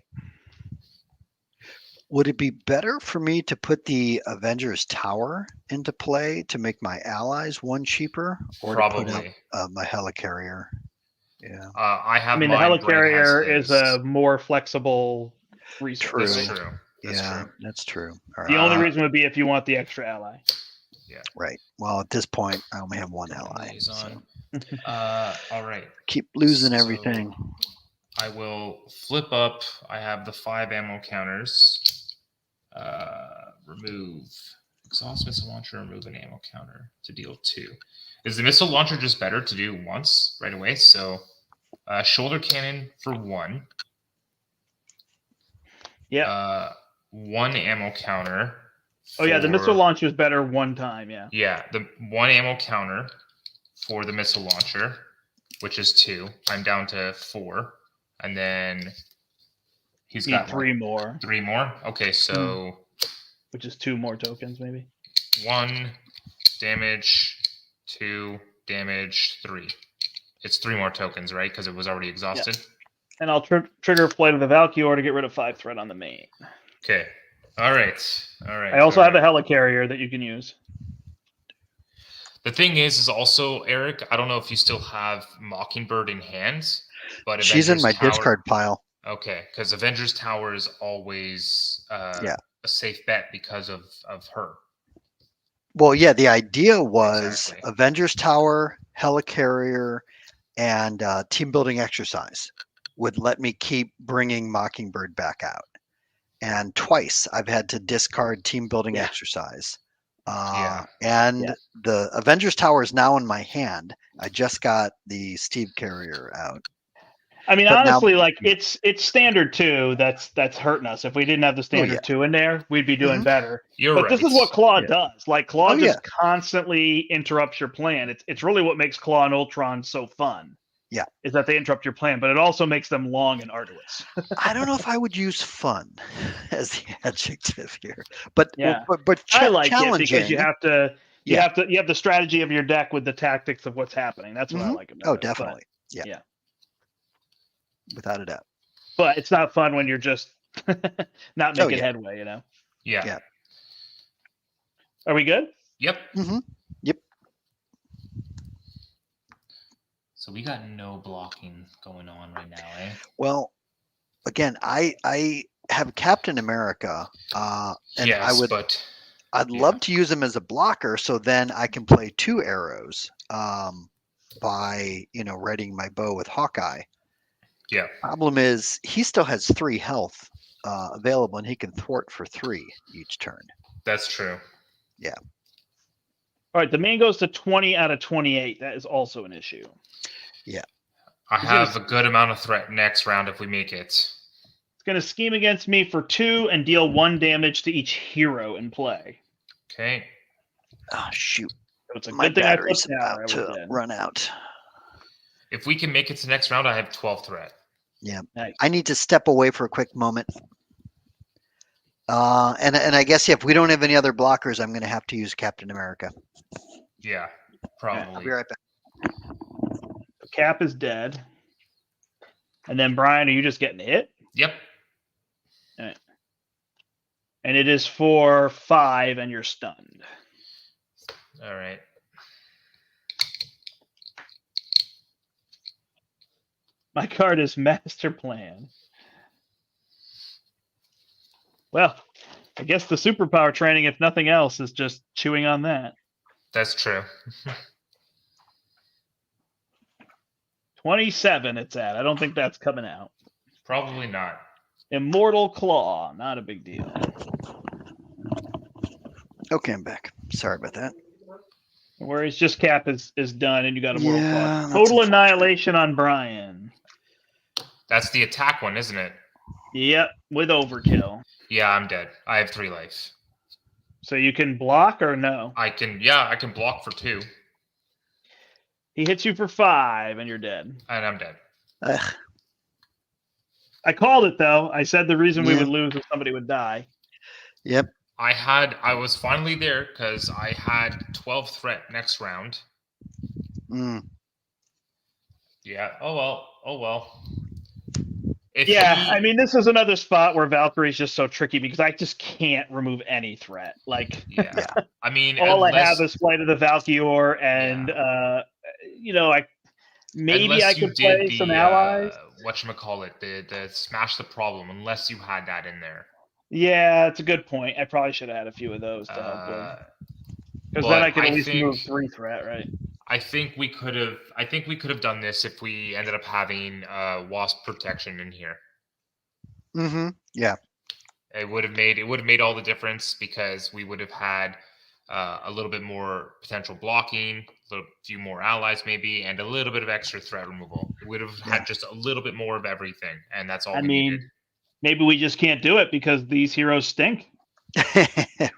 Would it be better for me to put the Avengers Tower into play to make my allies 1 cheaper, or probably to put up my helicarrier? Yeah. I mean, the helicarrier is a more flexible resource. That's true. That's true. Right. The only reason would be if you want the extra ally. Yeah. Right. Well, at this point, I only have 1 ally. So. All right. Keep losing everything. I will flip up. I have the 5 ammo counters. Remove exhaust missile launcher. Remove an ammo counter to deal 2. Is the missile launcher just better to do once right away? So, shoulder cannon for 1. Yeah. 1 ammo counter. Oh yeah, the missile launcher is better 1 time. Yeah. Yeah, the 1 ammo counter for the missile launcher, which is 2. I'm down to 4, and then he's got 3 more. 3 more. Okay, so which is 2 more tokens, maybe. 1 damage, 2 damage, 3. It's 3 more tokens, right? Because it was already exhausted. Yeah. And I'll trigger Flight of the Valkyrie to get rid of 5 threat on the main. Okay. All right. I also have a helicarrier that you can use. The thing is also, Eric, I don't know if you still have Mockingbird in hand, but she's in my discard pile. Okay, because Avengers Tower is always a safe bet because of her. Well, yeah, the idea was Avengers Tower, helicarrier, and team building exercise would let me keep bringing Mockingbird back out. And twice I've had to discard team building exercise. And the Avengers Tower is now in my hand. I just got the Steve carrier out. I mean, but honestly, now, it's standard 2 that's hurting us. If we didn't have the standard 2 in there, we'd be doing better. But this is what Klaw does. Like Klaw just constantly interrupts your plan. It's really what makes Klaw and Ultron so fun. Yeah, is that they interrupt your plan, but it also makes them long and arduous. I don't know if I would use fun as the adjective here, but I like it because you have to you have the strategy of your deck with the tactics of what's happening. That's what I like about it. Oh, definitely. But, yeah, without a doubt. But it's not fun when you're just not making headway. You know. Yeah. Are we good? Yep. Mm-hmm. Yep. So we got no blocking going on right now, eh? Well, again, I have Captain America, and yes, I'd love to use him as a blocker, so then I can play 2 arrows. by, readying my bow with Hawkeye. Yeah. Problem is, he still has 3 health available, and he can thwart for 3 each turn. That's true. Yeah. All right, the man goes to 20 out of 28. That is also an issue. Yeah. I have a good amount of threat next round if we make it. It's going to scheme against me for 2 and deal 1 damage to each hero in play. Okay. Oh, shoot. So it's a My good thing I battery's put down. about to run out. If we can make it to next round, I have 12 threat. Yeah. Nice. I need to step away for a quick moment. And I guess if we don't have any other blockers, I'm going to have to use Captain America. Yeah, probably. I'll be right back. Cap is dead. And then, Brian, are you just getting hit? Yep. All right. And it is for 5, and you're stunned. All right. My card is Master Plan. Well, I guess the superpower training, if nothing else, is just chewing on that. That's true. 27 it's at. I don't think that's coming out. Probably not. Immortal Claw. Not a big deal. Okay, I'm back. Sorry about that. Whereas just Cap is done, and you got Immortal Yeah, Claw. Total annihilation on Brian. That's the attack one, isn't it? Yep, with overkill. Yeah, I'm dead. I have 3 life. So you can block or no? I can block for 2. He hits you for 5, and you're dead. And I'm dead. Ugh. I called it, though. I said the reason we would lose is somebody would die. Yep. I was finally there because I had 12 threat next round. Yeah. Oh well. I mean, this is another spot where Valkyrie's just so tricky because I just can't remove any threat. Like, yeah. I mean, all I have is Flight of the Valkyr, and maybe I could play some allies. Whatchamacallit, the smash the problem, unless you had that in there. Yeah, it's a good point. I probably should have had a few of those to help with. Because then I could at least move 3 threat, right? I think we could have done this if we ended up having Wasp protection in here. Mm-hmm. Yeah. It would have made all the difference because we would have had a little bit more potential blocking, a few more allies maybe, and a little bit of extra threat removal. We would have had just a little bit more of everything, and that's all we needed. Maybe we just can't do it because these heroes stink.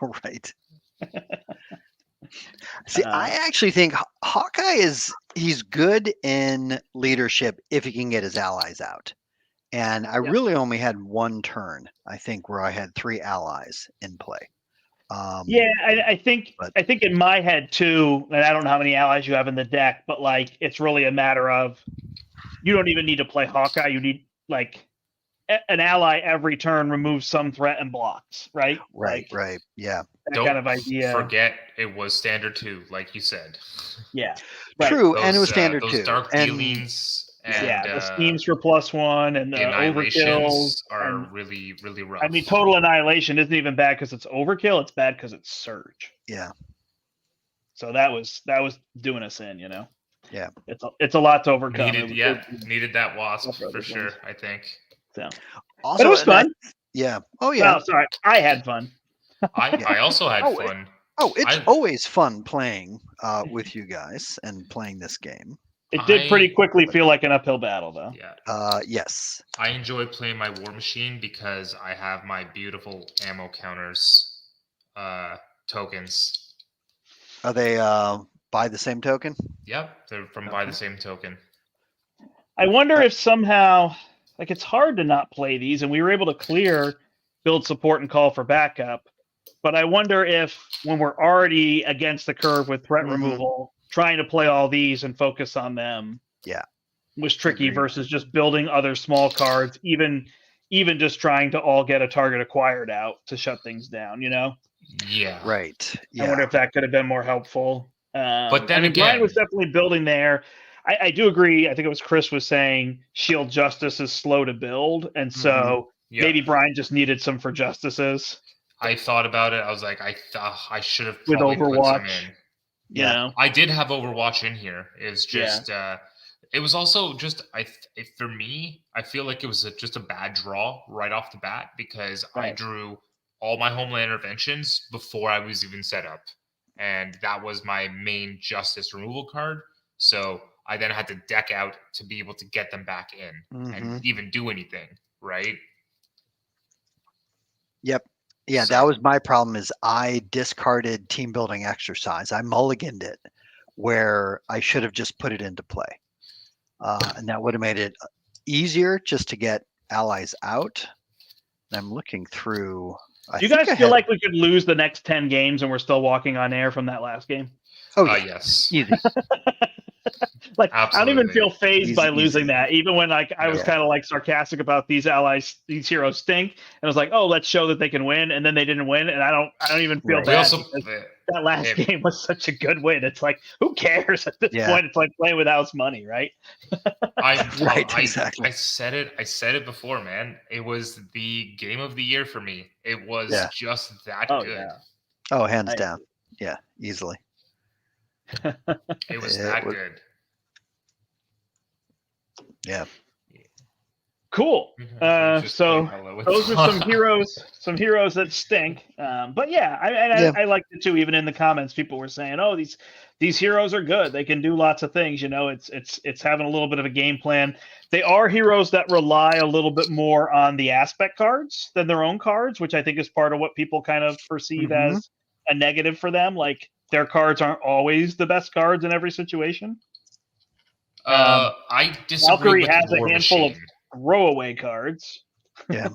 Right. See, I actually think Hawkeye he's good in leadership if he can get his allies out. And I really only had 1 turn, I think, where I had 3 allies in play. I think in my head too, and I don't know how many allies you have in the deck, but like it's really a matter of you don't even need to play Hawkeye. You need like an ally every turn removes some threat and blocks, right? Right. Yeah. Don't kind of idea. Forget it was Standard 2, like you said. Yeah. Right. True, and it was Standard 2. Those dark dealings and the schemes for +1 and the overkills are really, really rough. I mean, total annihilation isn't even bad because it's overkill. It's bad because it's surge. Yeah. So that was doing us in, Yeah. It's a lot to overcome. Needed that Wasp for sure, I think. So, also, but it was fun. Yeah. Oh yeah. Oh, sorry. I had fun. I also had fun. It's always fun playing with you guys and playing this game. It did pretty quickly feel like an uphill battle, though. Yeah. Yes. I enjoy playing my War Machine because I have my beautiful ammo counters tokens. Are they by the same token? Yep, they're from by the same token. I wonder if somehow, like, it's hard to not play these, and we were able to clear build support and call for backup. But I wonder if when we're already against the curve with threat removal, trying to play all these and focus on them was tricky versus just building other small cards, even just trying to all get a target acquired out to shut things down, Yeah. Right. Yeah. I wonder if that could have been more helpful. But then again, Brian was definitely building there. I do agree. I think it was Chris was saying Shield Justice is slow to build. And so maybe Brian just needed some for Justices. I thought about it. I was like, I should have with probably Overwatch. put some in. You know? I did have Overwatch in here. It's just it was also just for me, I feel like it was just a bad draw right off the bat because I drew all my homeland interventions before I was even set up. And that was my main justice removal card. So I then had to deck out to be able to get them back in and even do anything, right? Yep. Yeah, that was my problem is I discarded team building exercise. I mulliganed it where I should have just put it into play. And that would have made it easier just to get allies out. And I'm looking through. Do you guys feel like we could lose the next 10 games and we're still walking on air from that last game? Oh, yeah. Yes. Easy. Like, absolutely. I don't even feel phased by losing that. Even when like I was kind of like sarcastic about these allies, these heroes stink, and I was like, oh, let's show that they can win, and then they didn't win, and I don't even feel bad. That last game was such a good win. It's like, who cares at this point? It's like playing with house money, right? Exactly. I said it before, man. It was the game of the year for me. It was just that good. Yeah. Oh, hands down. Yeah, easily. It was that good. Yeah. Cool. So those are some heroes that stink. But yeah, I liked it too. Even in the comments, people were saying, "Oh, these heroes are good. They can do lots of things." You know, it's having a little bit of a game plan. They are heroes that rely a little bit more on the aspect cards than their own cards, which I think is part of what people kind of perceive as a negative for them. Like their cards aren't always the best cards in every situation. I disagree. Valkyrie with has War a handful Machine. of throwaway cards. Yeah.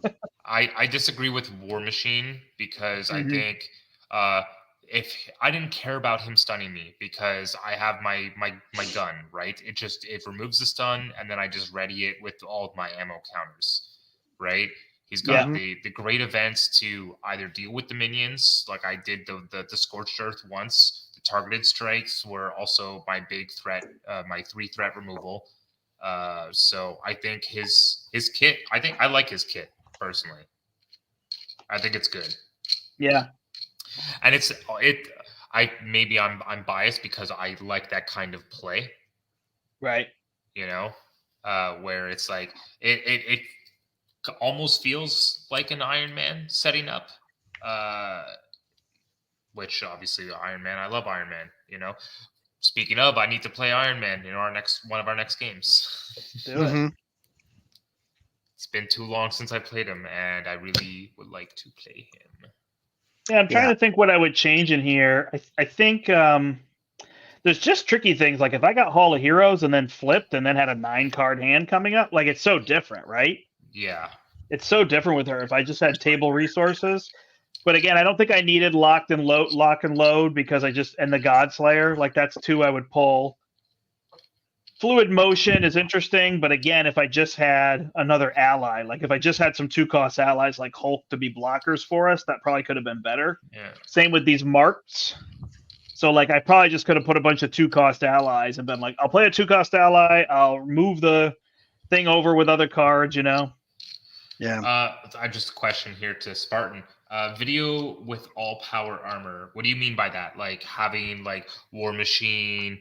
I disagree with War Machine because I think if I didn't care about him stunning me because I have my gun, right? It removes the stun and then I just ready it with all of my ammo counters, right? He's got the great events to either deal with the minions, like I did the Scorched Earth once. The targeted strikes were also my big threat, my 3-threat removal. So I think his kit, I like his kit personally. I think it's good. Yeah. And I'm biased because I like that kind of play. Right. You know, where it's like it almost feels like an Iron Man setting up. Which obviously Iron Man, I love Iron Man, you know. Speaking of, I need to play Iron Man in one of our next games. Do it. It's been too long since I played him, and I really would like to play him. Yeah, I'm trying to think what I would change in here. I think there's just tricky things. Like if I got Hall of Heroes and then flipped and then had a 9-card hand coming up, like it's so different, right? Yeah. It's so different with her. If I just had table resources. But again, I don't think I needed lock and load because and the Godslayer, like that's 2 I would pull. Fluid Motion is interesting, but again, if I just had another ally, like if I just had some 2-cost allies like Hulk to be blockers for us, that probably could have been better. Yeah. Same with these marks. So like I probably just could have put a bunch of 2-cost allies and been like, I'll play a 2-cost ally, I'll move the thing over with other cards, you know? Yeah. I just a question here to Spartan. Video with all power armor. What do you mean by that? Like having like War Machine.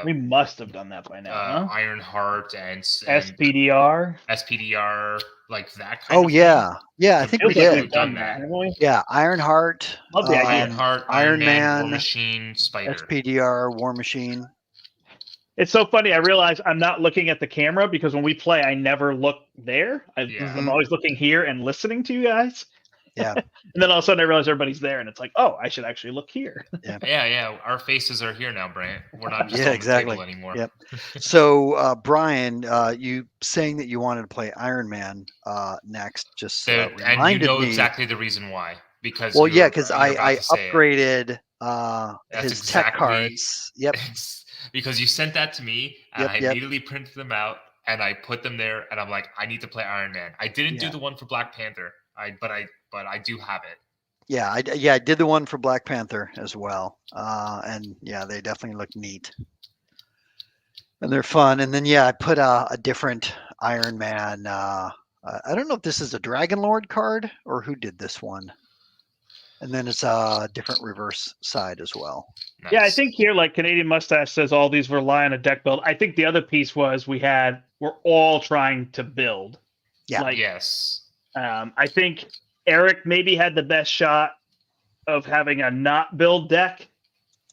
We must have done that by now. Huh? Ironheart and SPDR. SPDR, like that kind of thing. Yeah, I think we did. We've done that, haven't we? Yeah, Ironheart. Love the idea. Ironheart, Iron Man, War Machine, Spider. SPDR, War Machine. It's so funny. I realize I'm not looking at the camera because when we play, I never look there. I'm always looking here and listening to you guys. Yeah. And then all of a sudden I realize everybody's there and it's like, oh, I should actually look here. Yeah. Our faces are here now, Brant. We're not just on the table anymore. Yep. So, Brian, you saying that you wanted to play Iron Man next just reminded and you know me exactly the reason why. Because because I upgraded his tech cards. Yep. Because you sent that to me and I immediately printed them out and I put them there and I'm like, I need to play Iron Man. I didn't do the one for Black Panther. But I do have it. Yeah, I did the one for Black Panther as well. And yeah, they definitely look neat. And they're fun. And then I put a different Iron Man. I don't know if this is a Dragon Lord card or who did this one. And then it's a different reverse side as well. Nice. Yeah, I think here, like Canadian Mustache says, all these rely on a deck build. I think the other piece was we're all trying to build. Yeah. Like, yes. I think Eric maybe had the best shot of having a not build deck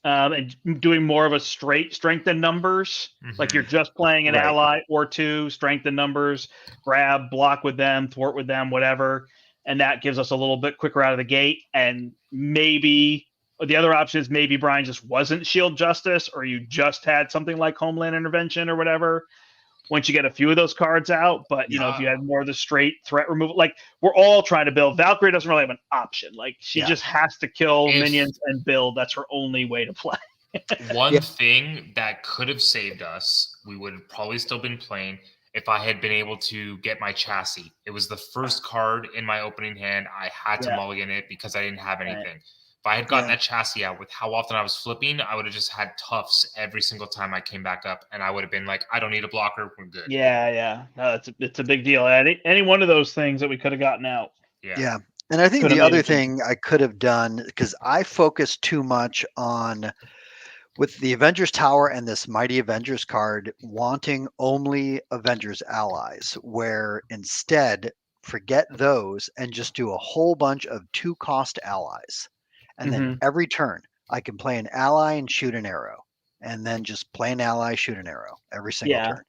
and doing more of a straight strength in numbers. Mm-hmm. Like you're just playing an ally or two, strength in numbers, grab, block with them, thwart with them, whatever. And that gives us a little bit quicker out of the gate. And maybe the other option is maybe Brian just wasn't Shield Justice, or you just had something like Homeland Intervention or whatever. Once you get a few of those cards out, but you know, if you had more of the straight threat removal, like we're all trying to build. Valkyrie doesn't really have an option. Like she just has to kill minions and build. That's her only way to play. One thing that could have saved us, we would have probably still been playing if I had been able to get my chassis. It was the first card in my opening hand. I had to mulligan it because I didn't have anything. Right. If I had gotten that chassis out with how often I was flipping, I would have just had toughs every single time I came back up, and I would have been like, I don't need a blocker, we're good. Yeah. No, it's a big deal. Any one of those things that we could have gotten out. Yeah. And I think the other thing I could have done, because I focused too much on with the Avengers Tower and this Mighty Avengers card wanting only Avengers allies, where instead forget those and just do a whole bunch of 2-cost allies. And then every turn I can play an ally and shoot an arrow, and then just play an ally, shoot an arrow every single turn.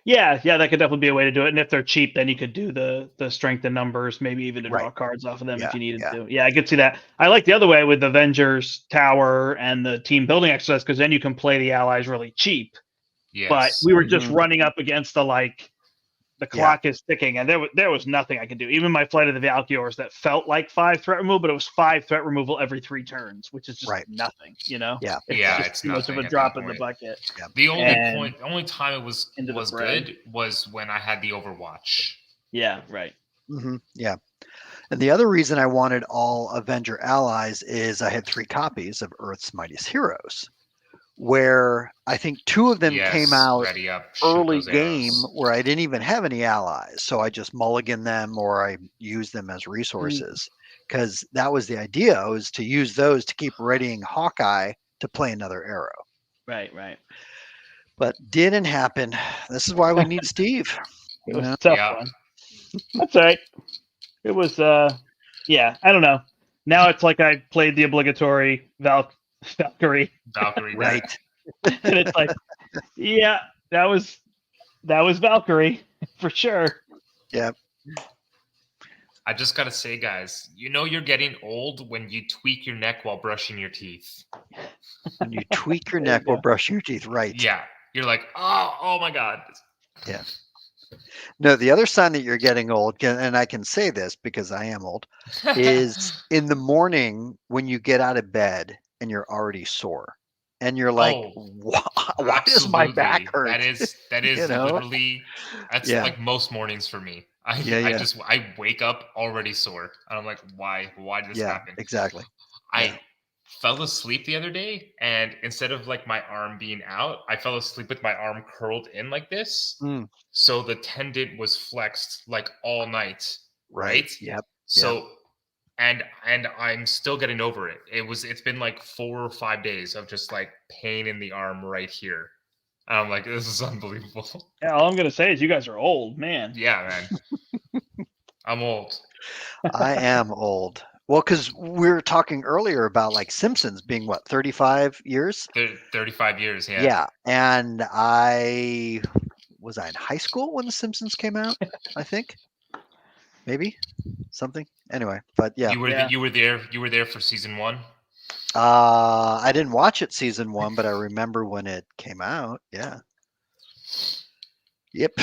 Yeah, that could definitely be a way to do it. And if they're cheap, then you could do the strength in numbers, maybe even to draw cards off of them if you needed to. Yeah, I could see that. I like the other way with the Avengers Tower and the team building exercise, because then you can play the allies really cheap. Yes. But we were just running up against the clock is ticking, and there was nothing I could do. Even my Flight of the Valkyries that felt like 5 threat removal, but it was 5 threat removal every 3 turns, which is just nothing, you know? Yeah. It's too much of a drop in the bucket. Yeah. The only time it was good was when I had the Overwatch. Yeah, right. Mm-hmm. Yeah. And the other reason I wanted all Avenger allies is I had 3 copies of Earth's Mightiest Heroes, where I think 2 of them came out early game where I didn't even have any allies. So I just mulligan them or I use them as resources, because that was the idea, was to use those to keep readying Hawkeye to play another arrow. Right. But didn't happen. This is why we need Steve. It was a tough one. That's all right. It was, I don't know. Now it's like I played the obligatory Valkyrie, right? And it's like, that was Valkyrie for sure. Yeah. I just gotta say, guys, you're getting old when you tweak your neck while brushing your teeth. When you tweak your neck while brushing your teeth, right? Yeah, you're like, oh my god. Yeah. No, the other sign that you're getting old, and I can say this because I am old, is in the morning when you get out of bed and you're already sore, and you're like, why does my back hurt? That is literally, that's like most mornings for me. I wake up already sore, and I'm like, why did this happen? Exactly. I fell asleep the other day, and instead of like my arm being out, I fell asleep with my arm curled in like this. So the tendon was flexed like all night. Right. Yep. So, and I'm still getting over it. It's been like 4 or 5 days of just like pain in the arm right here. And I'm like, this is unbelievable. Yeah. All I'm going to say is you guys are old, man. Yeah, man. I'm old. I am old. Well, because we were talking earlier about like Simpsons being 35 years? 35 years, yeah. Yeah. And I was in high school when The Simpsons came out, I think. Maybe something. Anyway, but yeah. You were there for season 1? I didn't watch it season 1, but I remember when it came out. Yeah. Yep.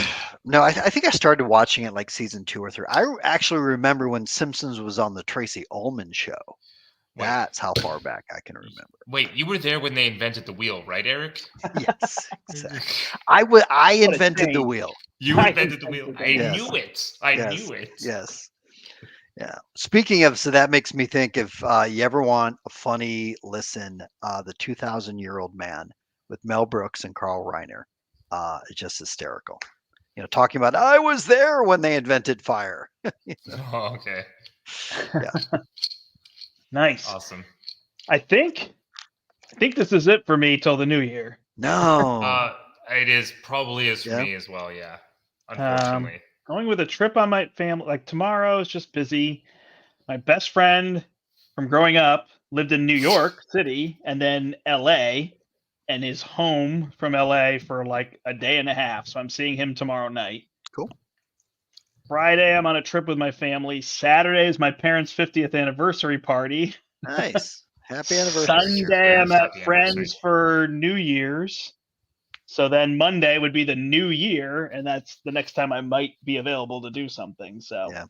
No, I think I started watching it like season 2 or 3. I actually remember when Simpsons was on the Tracy Ullman show. That's how far back I can remember. Wait, you were there when they invented the wheel, right, Eric? Yes, exactly. I invented the wheel. You invented the wheel. I knew it. I knew it. Yes. Yeah. Speaking of, so that makes me think, if you ever want a funny listen, the 2,000-Year-Old Man with Mel Brooks and Carl Reiner. It's just hysterical. Talking about, I was there when they invented fire. Oh, okay. Yeah. Nice. Awesome. I think this is it for me till the new year. No. It is probably for me as well. Yeah. Unfortunately. Going with a trip on my family. Like tomorrow is just busy. My best friend from growing up lived in New York City and then LA, and is home from LA for like a day and a half. So I'm seeing him tomorrow night. Cool. Friday, I'm on a trip with my family. Saturday is my parents' 50th anniversary party. Nice. Happy anniversary. Sunday, I'm at friends for New Year's. So then Monday would be the new year, and that's the next time I might be available to do something. So yeah.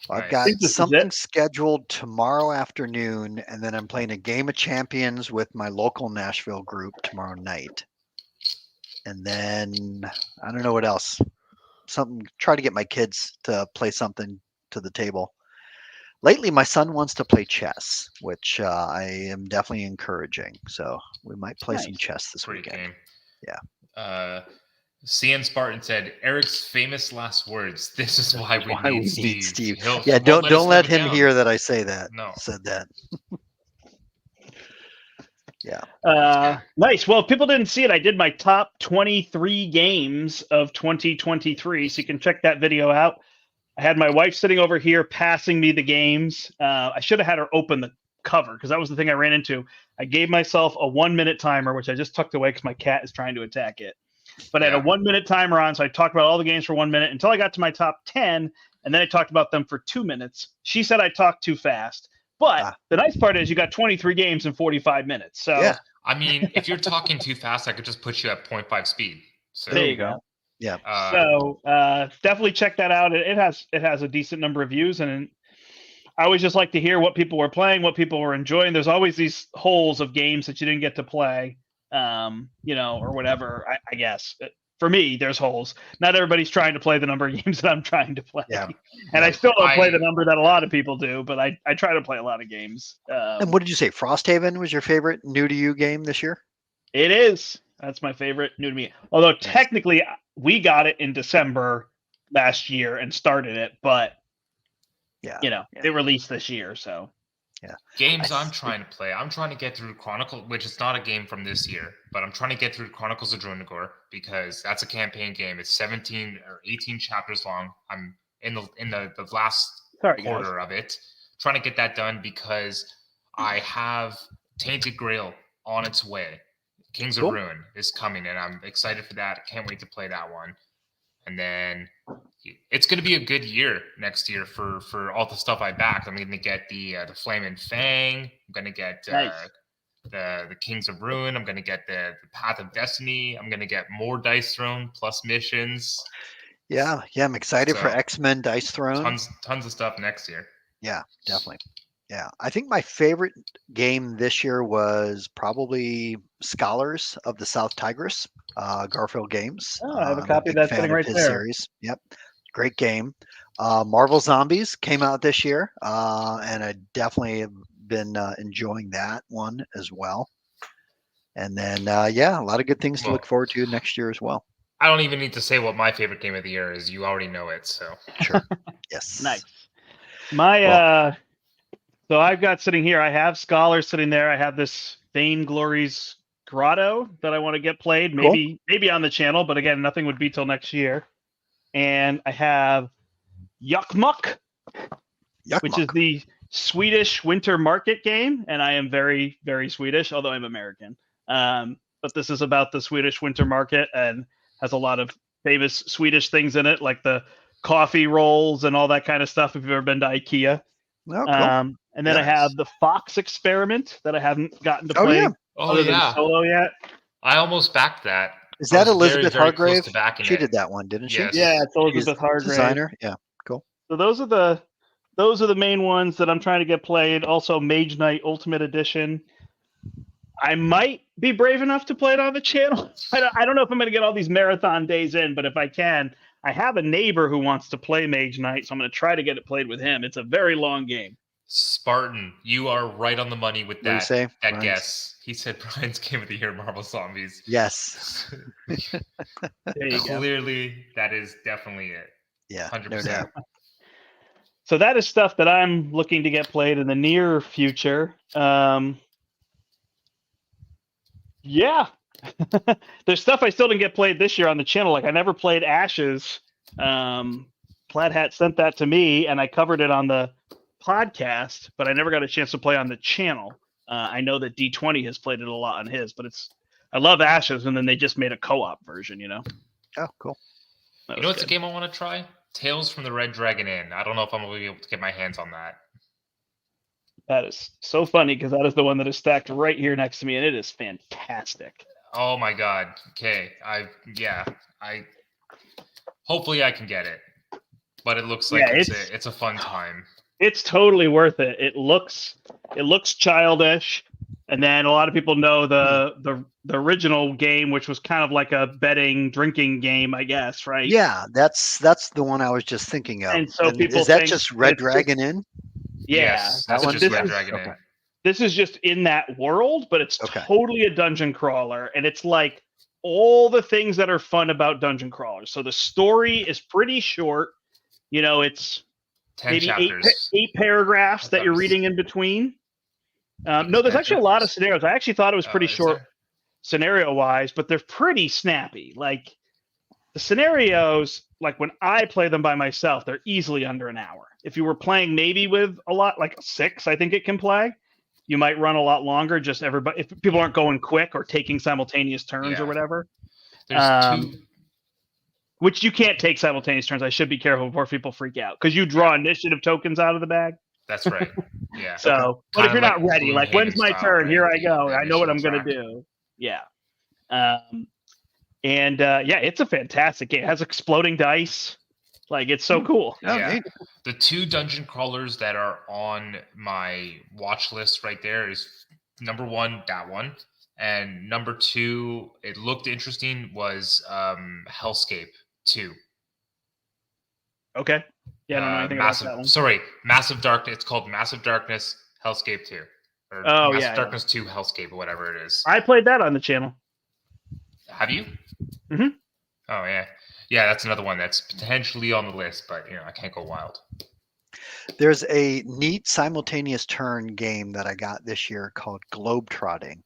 Well, I've got something scheduled tomorrow afternoon, and then I'm playing a game of champions with my local Nashville group tomorrow night. And then I don't know what else. Try to get my kids to play something to the table. Lately, my son wants to play chess, which I am definitely encouraging. So we might play some chess this weekend. Game. Yeah. CN Spartan said, Eric's famous last words. This is why we need Steve. Don't let him hear that I say that. No. Said that. Nice. Well, if people didn't see it, I did my top 23 games of 2023. So you can check that video out. I had my wife sitting over here passing me the games. I should have had her open the cover because that was the thing I ran into. I gave myself a 1-minute timer, which I just tucked away because my cat is trying to attack it. But I had a 1-minute timer on, so I talked about all the games for 1 minute until I got to my top 10, and then I talked about them for 2 minutes. She said I talked too fast. But the nice part is you got 23 games in 45 minutes. So I mean, if you're talking too fast, I could just put you at 0.5 speed. So there you go. Yeah. So definitely check that out. It has a decent number of views, and I always just like to hear what people were playing, what people were enjoying. There's always these holes of games that you didn't get to play. Or whatever, I guess. For me, there's holes. Not everybody's trying to play the number of games that I'm trying to play. Yeah. And I still don't play the number that a lot of people do, but I try to play a lot of games. And what did you say? Frosthaven was your favorite new to you game this year? It is. That's my favorite new to me. Although technically we got it in December last year and started it, but it released this year, so. Yeah. Games I'm trying to play. I'm trying to get through Chronicle, which is not a game from this year, but I'm trying to get through Chronicles of Drunagor because that's a campaign game. It's 17 or 18 chapters long. I'm in the last quarter of it, trying to get that done because I have Tainted Grail on its way. Kings of Ruin is coming, and I'm excited for that. I can't wait to play that one. And then it's going to be a good year next year for all the stuff I backed. I'm going to get the Flaming Fang. I'm going to get the Kings of Ruin. I'm going to get the Path of Destiny. I'm going to get more Dice Throne plus missions. Yeah, I'm excited for X-Men Dice Throne. Tons of stuff next year. Yeah, definitely. Yeah, I think my favorite game this year was probably Scholars of the South Tigris, Garfield Games. Oh, I have a copy of that sitting right there. Series. Yep, great game. Marvel Zombies came out this year, and I definitely have been enjoying that one as well. And then, a lot of good things to look forward to next year as well. I don't even need to say what my favorite game of the year is. You already know it, so. Sure. Yes. Nice. So I've got sitting here, I have Scholars sitting there. I have this Vainglory's Grotto that I want to get played, maybe on the channel, but again, nothing would be till next year. And I have Yuckmuck, which is the Swedish winter market game, and I am very, very Swedish, although I'm American. But this is about the Swedish winter market and has a lot of famous Swedish things in it, like the coffee rolls and all that kind of stuff, if you've ever been to IKEA. Oh, cool. And then I have the Fox Experiment that I haven't gotten to play than solo yet. I almost backed that. Is that Elizabeth Hargrave? She did that one, didn't she? Yes. Yeah, it's Elizabeth Hargrave. Designer. Yeah, cool. So those are the main ones that I'm trying to get played. Also, Mage Knight Ultimate Edition. I might be brave enough to play it on the channel. I don't know if I'm going to get all these marathon days in, but if I can, I have a neighbor who wants to play Mage Knight, so I'm going to try to get it played with him. It's a very long game. Spartan, you are right on the money with that Brian's guess. He said Brian's Game of the Year, Marvel Zombies. Yes. Clearly, that is definitely it. Yeah, 100%. No doubt. So that is stuff that I'm looking to get played in the near future. Yeah. There's stuff I still didn't get played this year on the channel. Like I never played Ashes. Plaid Hat sent that to me, and I covered it on the podcast, but I never got a chance to play on the channel. I know that D20 has played it a lot on his, but I love Ashes, and then they just made a co-op version, you know? Oh, cool. You know what's a game I want to try? Tales from the Red Dragon Inn. I don't know if I'm going to be able to get my hands on that. That is so funny because that is the one that is stacked right here next to me, and it is fantastic. Oh my god. Okay. Hopefully I can get it. But it looks like it's a fun time. It's totally worth it. It looks childish, and then a lot of people know the original game, which was kind of like a betting drinking game, I guess, right? Yeah, that's the one I was just thinking of. And so people is that just Red Dragon Inn? Yeah, yes, that's just Red Dragon Inn. This is just in that world, but it's totally a dungeon crawler, and it's like all the things that are fun about dungeon crawlers. So the story is pretty short. You know, it's 10 maybe chapters. eight paragraphs that you're reading in between. No, there's actually a lot of scenarios. I actually thought it was pretty short scenario-wise, but they're pretty snappy. Like the scenarios, like when I play them by myself, they're easily under an hour. If you were playing maybe with a lot, like 6, I think it can play. You might run a lot longer. Just everybody, if people aren't going quick or taking simultaneous turns or whatever. There's 2. Which you can't take simultaneous turns. I should be careful before people freak out because you draw initiative tokens out of the bag. That's right. Yeah. So, but if you're not ready, like when's my turn? Here I go. I know what I'm going to do. Yeah. It's a fantastic game. It has exploding dice. Like it's so cool. Yeah. The 2 dungeon crawlers that are on my watch list right there is number 1, that one. And number 2, it looked interesting, was Hellscape 2. Okay. Yeah, I don't know anything about that one. Sorry, Massive Darkness. It's called Massive Darkness Hellscape 2. Or Massive Darkness 2 Hellscape, or whatever it is. I played that on the channel. Have you? Mm-hmm. Oh, yeah. Yeah, that's another one that's potentially on the list, but, I can't go wild. There's a neat simultaneous turn game that I got this year called Globetrotting.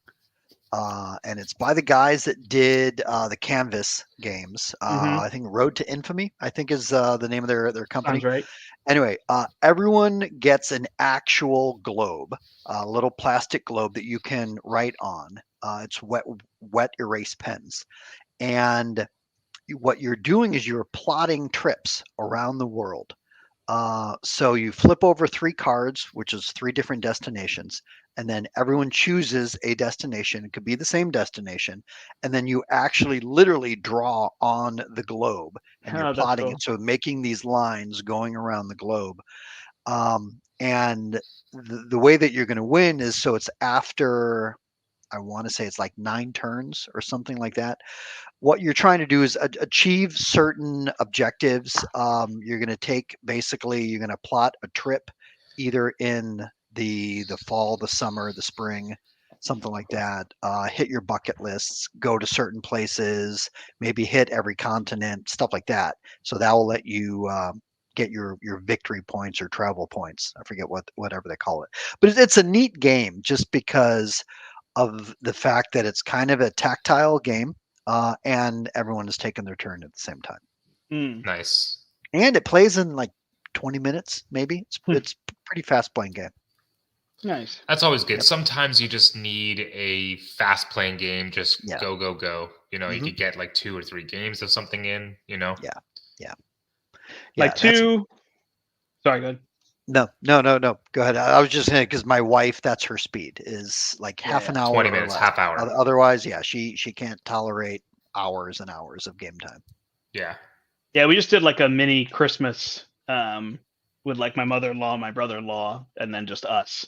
And it's by the guys that did the Canvas games. I think Road to Infamy, I think is the name of their company. Sounds right. Anyway, everyone gets an actual globe, a little plastic globe that you can write on. It's wet erase pens. And what you're doing is you're plotting trips around the world. So you flip over 3 cards, which is 3 different destinations, and then everyone chooses a destination. It could be the same destination, and then you actually literally draw on the globe, and you're plotting it. So making these lines going around the globe. And the way that you're going to win is, so it's after, I want to say it's like 9 turns or something like that. What you're trying to do is achieve certain objectives. You're going to plot a trip either in the fall, the summer, the spring, something like that. Hit your bucket lists, go to certain places, maybe hit every continent, stuff like that. So that will let you get your victory points or travel points. I forget whatever they call it. But it's a neat game just because of the fact that it's kind of a tactile game. And everyone is taking their turn at the same time. Nice. And it plays in like 20 minutes, maybe. It's pretty fast playing game. Nice. That's always good. Yep. Sometimes you just need a fast playing game. Just go, go, go. You could get like 2 or 3 games of something in, Yeah. Like 2. Sorry, go ahead. No. Go ahead. I was just saying because my wife, that's her speed, is like half an hour. 20 minutes, half hour. Otherwise, she can't tolerate hours and hours of game time. Yeah. Yeah, we just did like a mini Christmas with like my mother-in-law and my brother-in-law, and then just us.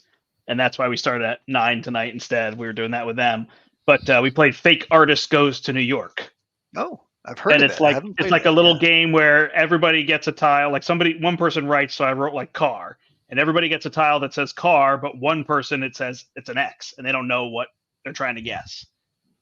And that's why we started at 9 tonight instead. We were doing that with them. But we played Fake Artist Goes to New York. Oh, I've heard of it. And it's like a little game where everybody gets a tile. Like one person writes, so I wrote like car. And everybody gets a tile that says car, but one person, it says it's an X. And they don't know what they're trying to guess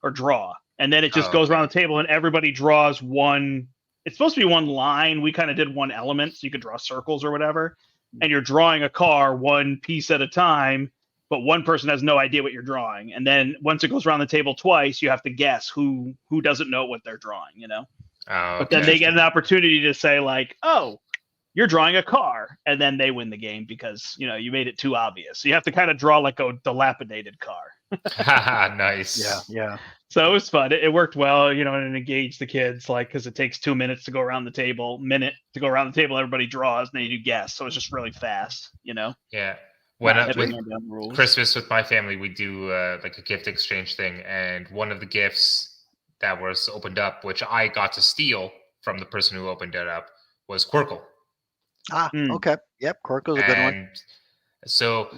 or draw. And then it just goes around the table and everybody draws one. It's supposed to be one line. We kind of did one element, so you could draw circles or whatever. and you're drawing a car one piece at a time, but one person has no idea what you're drawing. And then once it goes around the table twice, you have to guess who doesn't know what they're drawing, you know? Oh, but then they get an opportunity to say like, oh, you're drawing a car, and then they win the game because, you know, you made it too obvious. So you have to kind of draw like a dilapidated car. Nice. Yeah. So it was fun. It worked well, you know, and it engaged the kids, like, because it takes 2 minutes to go around the table, everybody draws, and then you guess. So it's just really fast, you know? Yeah. When with Christmas with my family, we do like a gift exchange thing, and one of the gifts that was opened up, which I got to steal from the person who opened it up, was Quirkle. Okay. Yep, Quirkle's a good one. So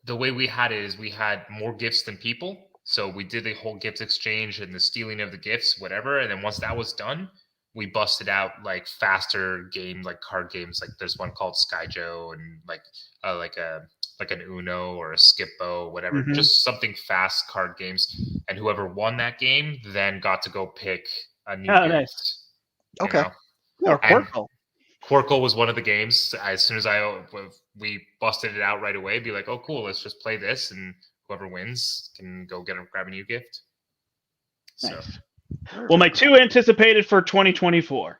the way we had it is we had more gifts than people. So we did the whole gift exchange and the stealing of the gifts, whatever. And then once that was done, we busted out like faster game, like card games. Like there's one called Sky Joe and like an Uno or a Skippo, whatever. Mm-hmm. Just something fast card games. And whoever won that game then got to go pick a new gift. Nice. Okay. Or Quirkle. Quirkle was one of the games. As soon as we busted it out right away, be like, oh, cool, let's just play this, and whoever wins can go grab a new gift. Nice. Well, my two anticipated for 2024.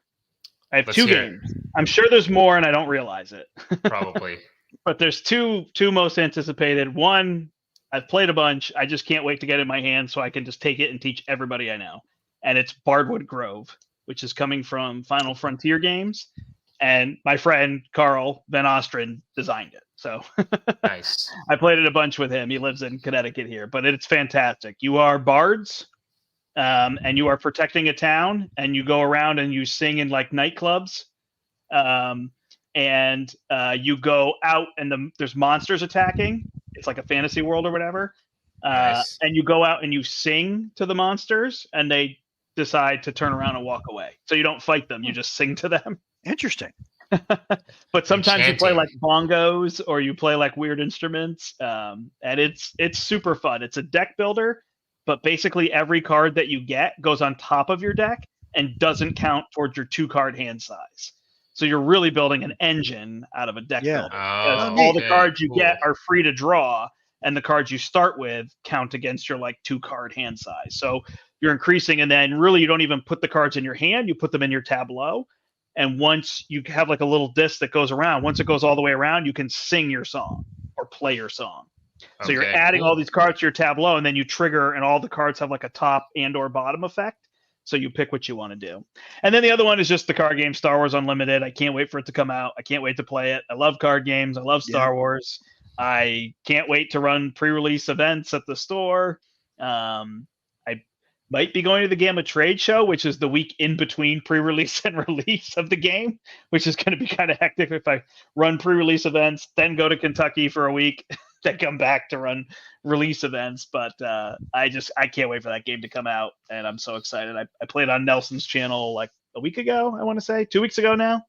I have two games. I'm sure there's more, and I don't realize it. Probably. But there's two most anticipated. One, I've played a bunch. I just can't wait to get it in my hands so I can just take it and teach everybody I know. And it's Bardwood Grove, which is coming from Final Frontier Games. And my friend Carl Van Ostrin designed it. So nice. I played it a bunch with him. He lives in Connecticut here, but it's fantastic. You are bards, and you are protecting a town, and you go around and you sing in like nightclubs. And you go out and there's monsters attacking. It's like a fantasy world or whatever. Nice. And you go out and you sing to the monsters, and they decide to turn around and walk away. So you don't fight them. You just sing to them. Interesting. But sometimes you play like bongos or you play like weird instruments. And it's super fun. It's a deck builder, but basically every card that you get goes on top of your deck and doesn't count towards your 2-card hand size. So you're really building an engine out of a deck builder. All the cards you get are free to draw, and the cards you start with count against your like 2-card hand size. So you're increasing, and then really you don't even put the cards in your hand, you put them in your tableau. And once you have like a little disc that goes around, once it goes all the way around, you can sing your song or play your song. So you're adding all these cards to your tableau, and then you trigger, and all the cards have like a top and or bottom effect. So you pick what you want to do. And then the other one is just the card game Star Wars Unlimited. I can't wait for it to come out. I can't wait to play it. I love card games. I love Star Wars. I can't wait to run pre-release events at the store. I might be going to the Gamma Trade Show, which is the week in between pre-release and release of the game, which is going to be kind of hectic if I run pre-release events, then go to Kentucky for a week, then come back to run release events. But I can't wait for that game to come out, and I'm so excited. I played on Nelson's channel like a week ago, I want to say 2 weeks ago now.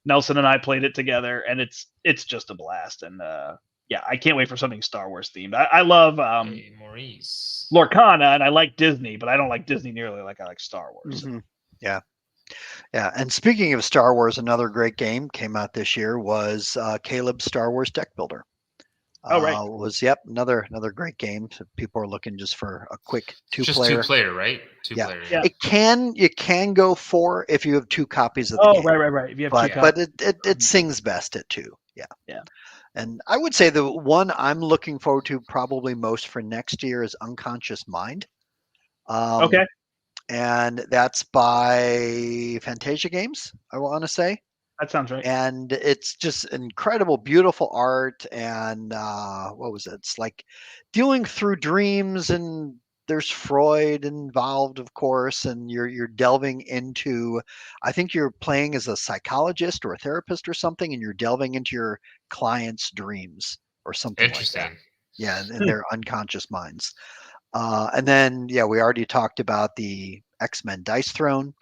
Nelson and I played it together, and it's just a blast. And yeah, I can't wait for something Star Wars themed. I love Maurice Lorcana, and I like Disney, but I don't like Disney nearly like I like Star Wars. Mm-hmm. Yeah. And speaking of Star Wars, another great game came out this year was Caleb's Star Wars Deck Builder. Another great game. So people are looking just for a quick two-player. Just 2-player, right? 2-player. Yeah. You can go 4 if you have 2 copies of the game. Right. If you have but it sings best at 2. Yeah. And I would say the one I'm looking forward to probably most for next year is Unconscious Mind. Okay. And that's by Fantasia Games, I want to say. That sounds right. And it's just incredible, beautiful art. And what was it? It's like dealing through dreams, and there's Freud involved, of course. And you're delving into, I think you're playing as a psychologist or a therapist or something, and you're delving into your client's dreams or something like that. Yeah, in their unconscious minds. And then, we already talked about the X-Men Dice Throne.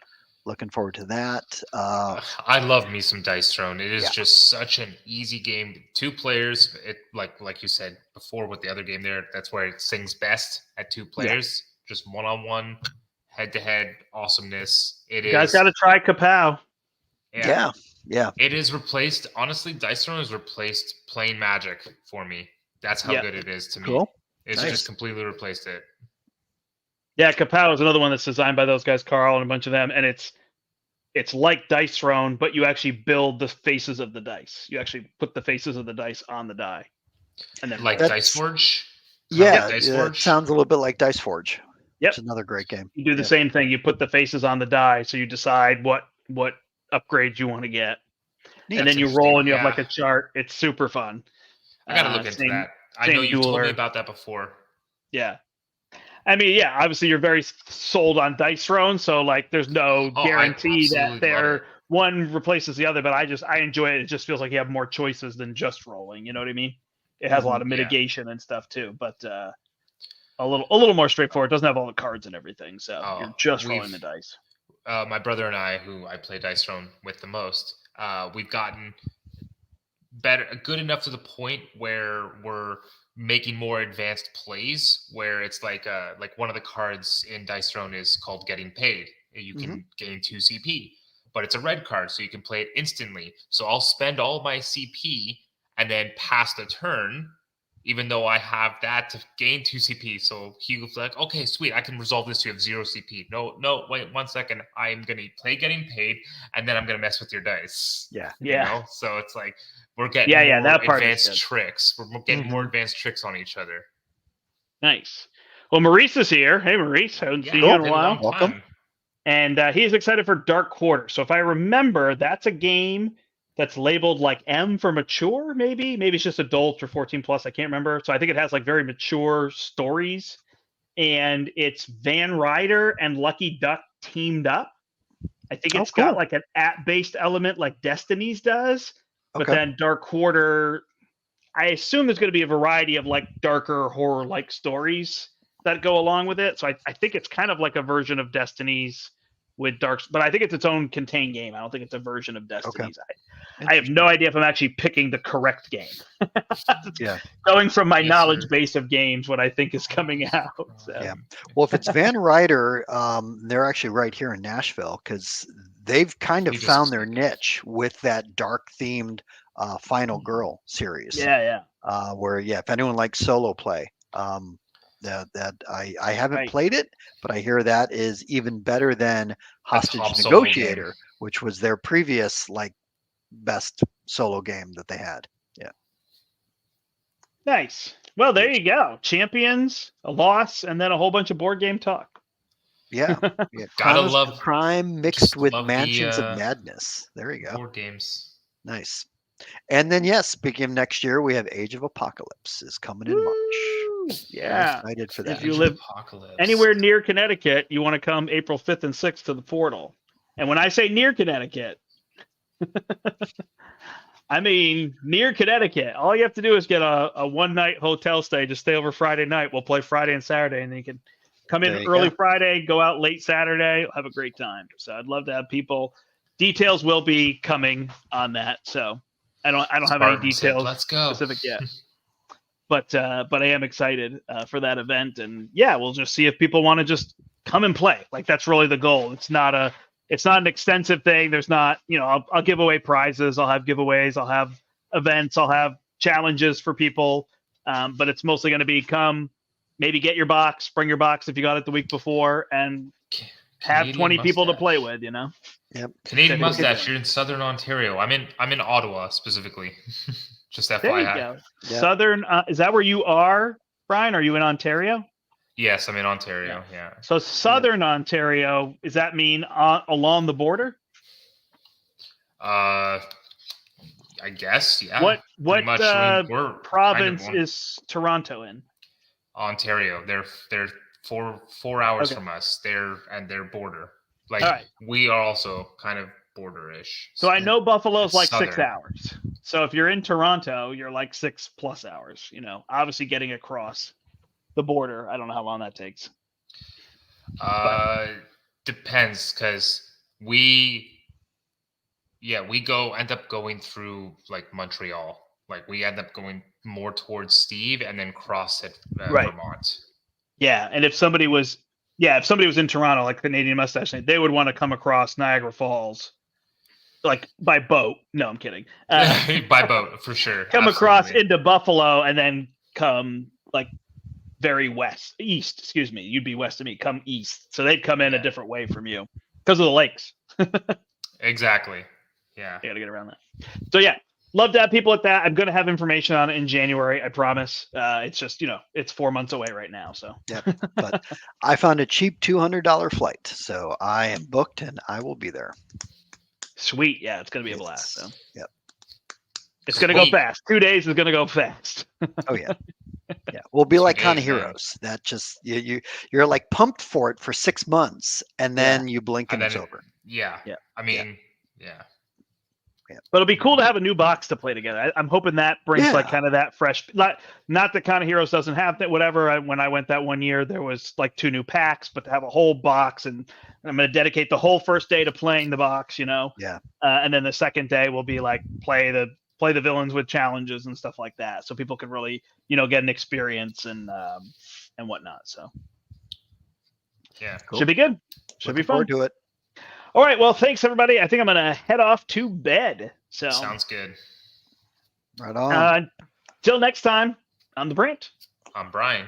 Looking forward to that. I love me some Dice Throne. It is just such an easy game. 2 players. It like you said before with the other game there. That's where it sings best at 2 players. Just 1-on-1, head-to-head awesomeness. You guys got to try Kapow. Yeah. It is replaced. Honestly, Dice Throne has replaced plain Magic for me. That's how good it is to me. Cool. It's just completely replaced it. Yeah, Kapow is another one that's designed by those guys, Carl and a bunch of them, and it's like Dice Throne, but you actually build the faces of the dice. You actually put the faces of the dice on the die, and then like Dice Forge. It sounds a little bit like Dice Forge. Yep, it's another great game. You do the same thing. You put the faces on the die, so you decide what upgrades you want to get, and then you roll, and you have like a chart. It's super fun. I gotta look into that. I know you told me about that before. Yeah. I mean, obviously you're very sold on Dice Throne, so like there's no guarantee that one replaces the other, but I enjoy it. It just feels like you have more choices than just rolling. You know what I mean? It has a lot of mitigation and stuff too, but a little more straightforward. It doesn't have all the cards and everything, so you're just rolling the dice. My brother and I, who I play Dice Throne with the most, we've gotten good enough to the point where we're making more advanced plays, where it's like one of the cards in Dice Throne is called Getting Paid. You can gain 2 CP, but it's a red card, so you can play it instantly. So I'll spend all my CP and then pass the turn, even though I have that to gain 2 CP. So he was like, okay, sweet, I can resolve this. You have 0 CP. No, wait 1 second. I'm going to play Getting Paid, and then I'm going to mess with your dice. Yeah. You know? So it's like, we're getting more advanced tricks. We're getting more advanced tricks on each other. Nice. Well, Maurice is here. Hey, Maurice. I haven't seen you in a while. Welcome. And he's excited for Dark Quarter. So if I remember, that's a game that's labeled like M for mature, maybe. Maybe it's just adult or 14 plus. I can't remember. So I think it has like very mature stories. And it's Van Ryder and Lucky Duck teamed up. I think it's got like an app-based element like Destiny's does. But then Dark Quarter, I assume there's going to be a variety of like darker horror-like stories that go along with it. So I think it's kind of like a version of Destiny's with dark, but I think it's its own contained game. I don't think it's a version of Destiny's. I have no idea if I'm actually picking the correct game. Going from my knowledge base of games, what I think is coming out. So. Yeah. Well, if it's Van Ryder, they're actually right here in Nashville because they've kind of found their niche with that dark themed Final Girl series. Where if anyone likes solo play, that I haven't played it, but I hear that is even better than Hostage Negotiator, which was their previous like best solo game that they had. Yeah. Nice. Well, there you go. Champions, a loss, and then a whole bunch of board game talk. Yeah. Gotta love crime mixed with Mansions of Madness. There you go. Board games. Nice. And then speaking of next year, we have Age of Apocalypse is coming in March. Yeah. I'm excited for that. If you live anywhere near Connecticut, you want to come April 5th and 6th to the portal. And when I say near Connecticut, I mean near Connecticut. All you have to do is get a one-night hotel stay. Just stay over Friday night. We'll play Friday and Saturday, and then you can come in early Friday, go out late Saturday. Have a great time. So I'd love to have people. Details will be coming on that. So I don't have any details specific yet. But I am excited for that event, and we'll just see if people want to just come and play. Like that's really the goal. It's not an extensive thing. There's not, I'll give away prizes. I'll have giveaways. I'll have events. I'll have challenges for people. But it's mostly going to be come, maybe get your box, bring your box if you got it the week before, and have 20 people to play with. Yep. Canadian Mustache. You're in Southern Ontario. I'm in Ottawa specifically. Just FYI. There you go. Yep. Southern. Is that where you are, Brian? Are you in Ontario? Yes, I'm in Ontario. Yeah. So Southern Ontario. Does that mean along the border? I guess. Yeah. What province is Toronto in? Ontario. They're 4 hours from us. They're border. Like we are also kind of border-ish. So I know Buffalo's like Southern. 6 hours. So if you're in Toronto, you're like 6+ hours. Obviously getting across the border. I don't know how long that takes. Depends, because we end up going through like Montreal. Like we end up going more towards Steve and then cross at Vermont. Yeah, and if somebody was in Toronto, like Canadian Mustache, they would want to come across Niagara Falls like by boat. No, I'm kidding. By boat for sure. Come across into Buffalo and then come like very east. Excuse me. You'd be west of me. Come east. So they'd come in a different way from you because of the lakes. Exactly. Yeah. You got to get around that. So yeah, love to have people like that. I'm going to have information on it in January. I promise. It's just, it's 4 months away right now. So yeah, but I found a cheap $200 flight. So I am booked and I will be there. Sweet. Yeah. It's going to be a blast. So yep. It's going to go fast. 2 days is going to go fast. Oh yeah. Yeah. We'll be like Con Heroes. That just, you're like pumped for it for 6 months and then you blink and it's over. Yeah. Yeah. I mean, yeah. But it'll be cool to have a new box to play together. I'm hoping that brings like kind of that fresh. Not that Con Heroes doesn't have that. Whatever. When I went that one year, there was like 2 new packs, but to have a whole box, and I'm going to dedicate the whole first day to playing the box. Yeah. And then the second day will be like play the villains with challenges and stuff like that, so people can really get an experience and whatnot. So yeah, cool. Should be good. Should be fun. Do it. All right. Well, thanks everybody. I think I'm going to head off to bed. So sounds good. Right on. Till next time, I'm the Brant. I'm Brian.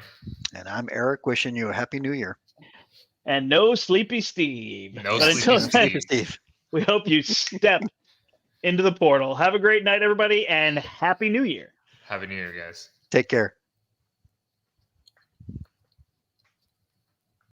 And I'm Eric, wishing you a happy new year. And no Sleepy Steve. But until then, Steve. We hope you step into the portal. Have a great night, everybody, and happy new year. Happy new year, guys. Take care.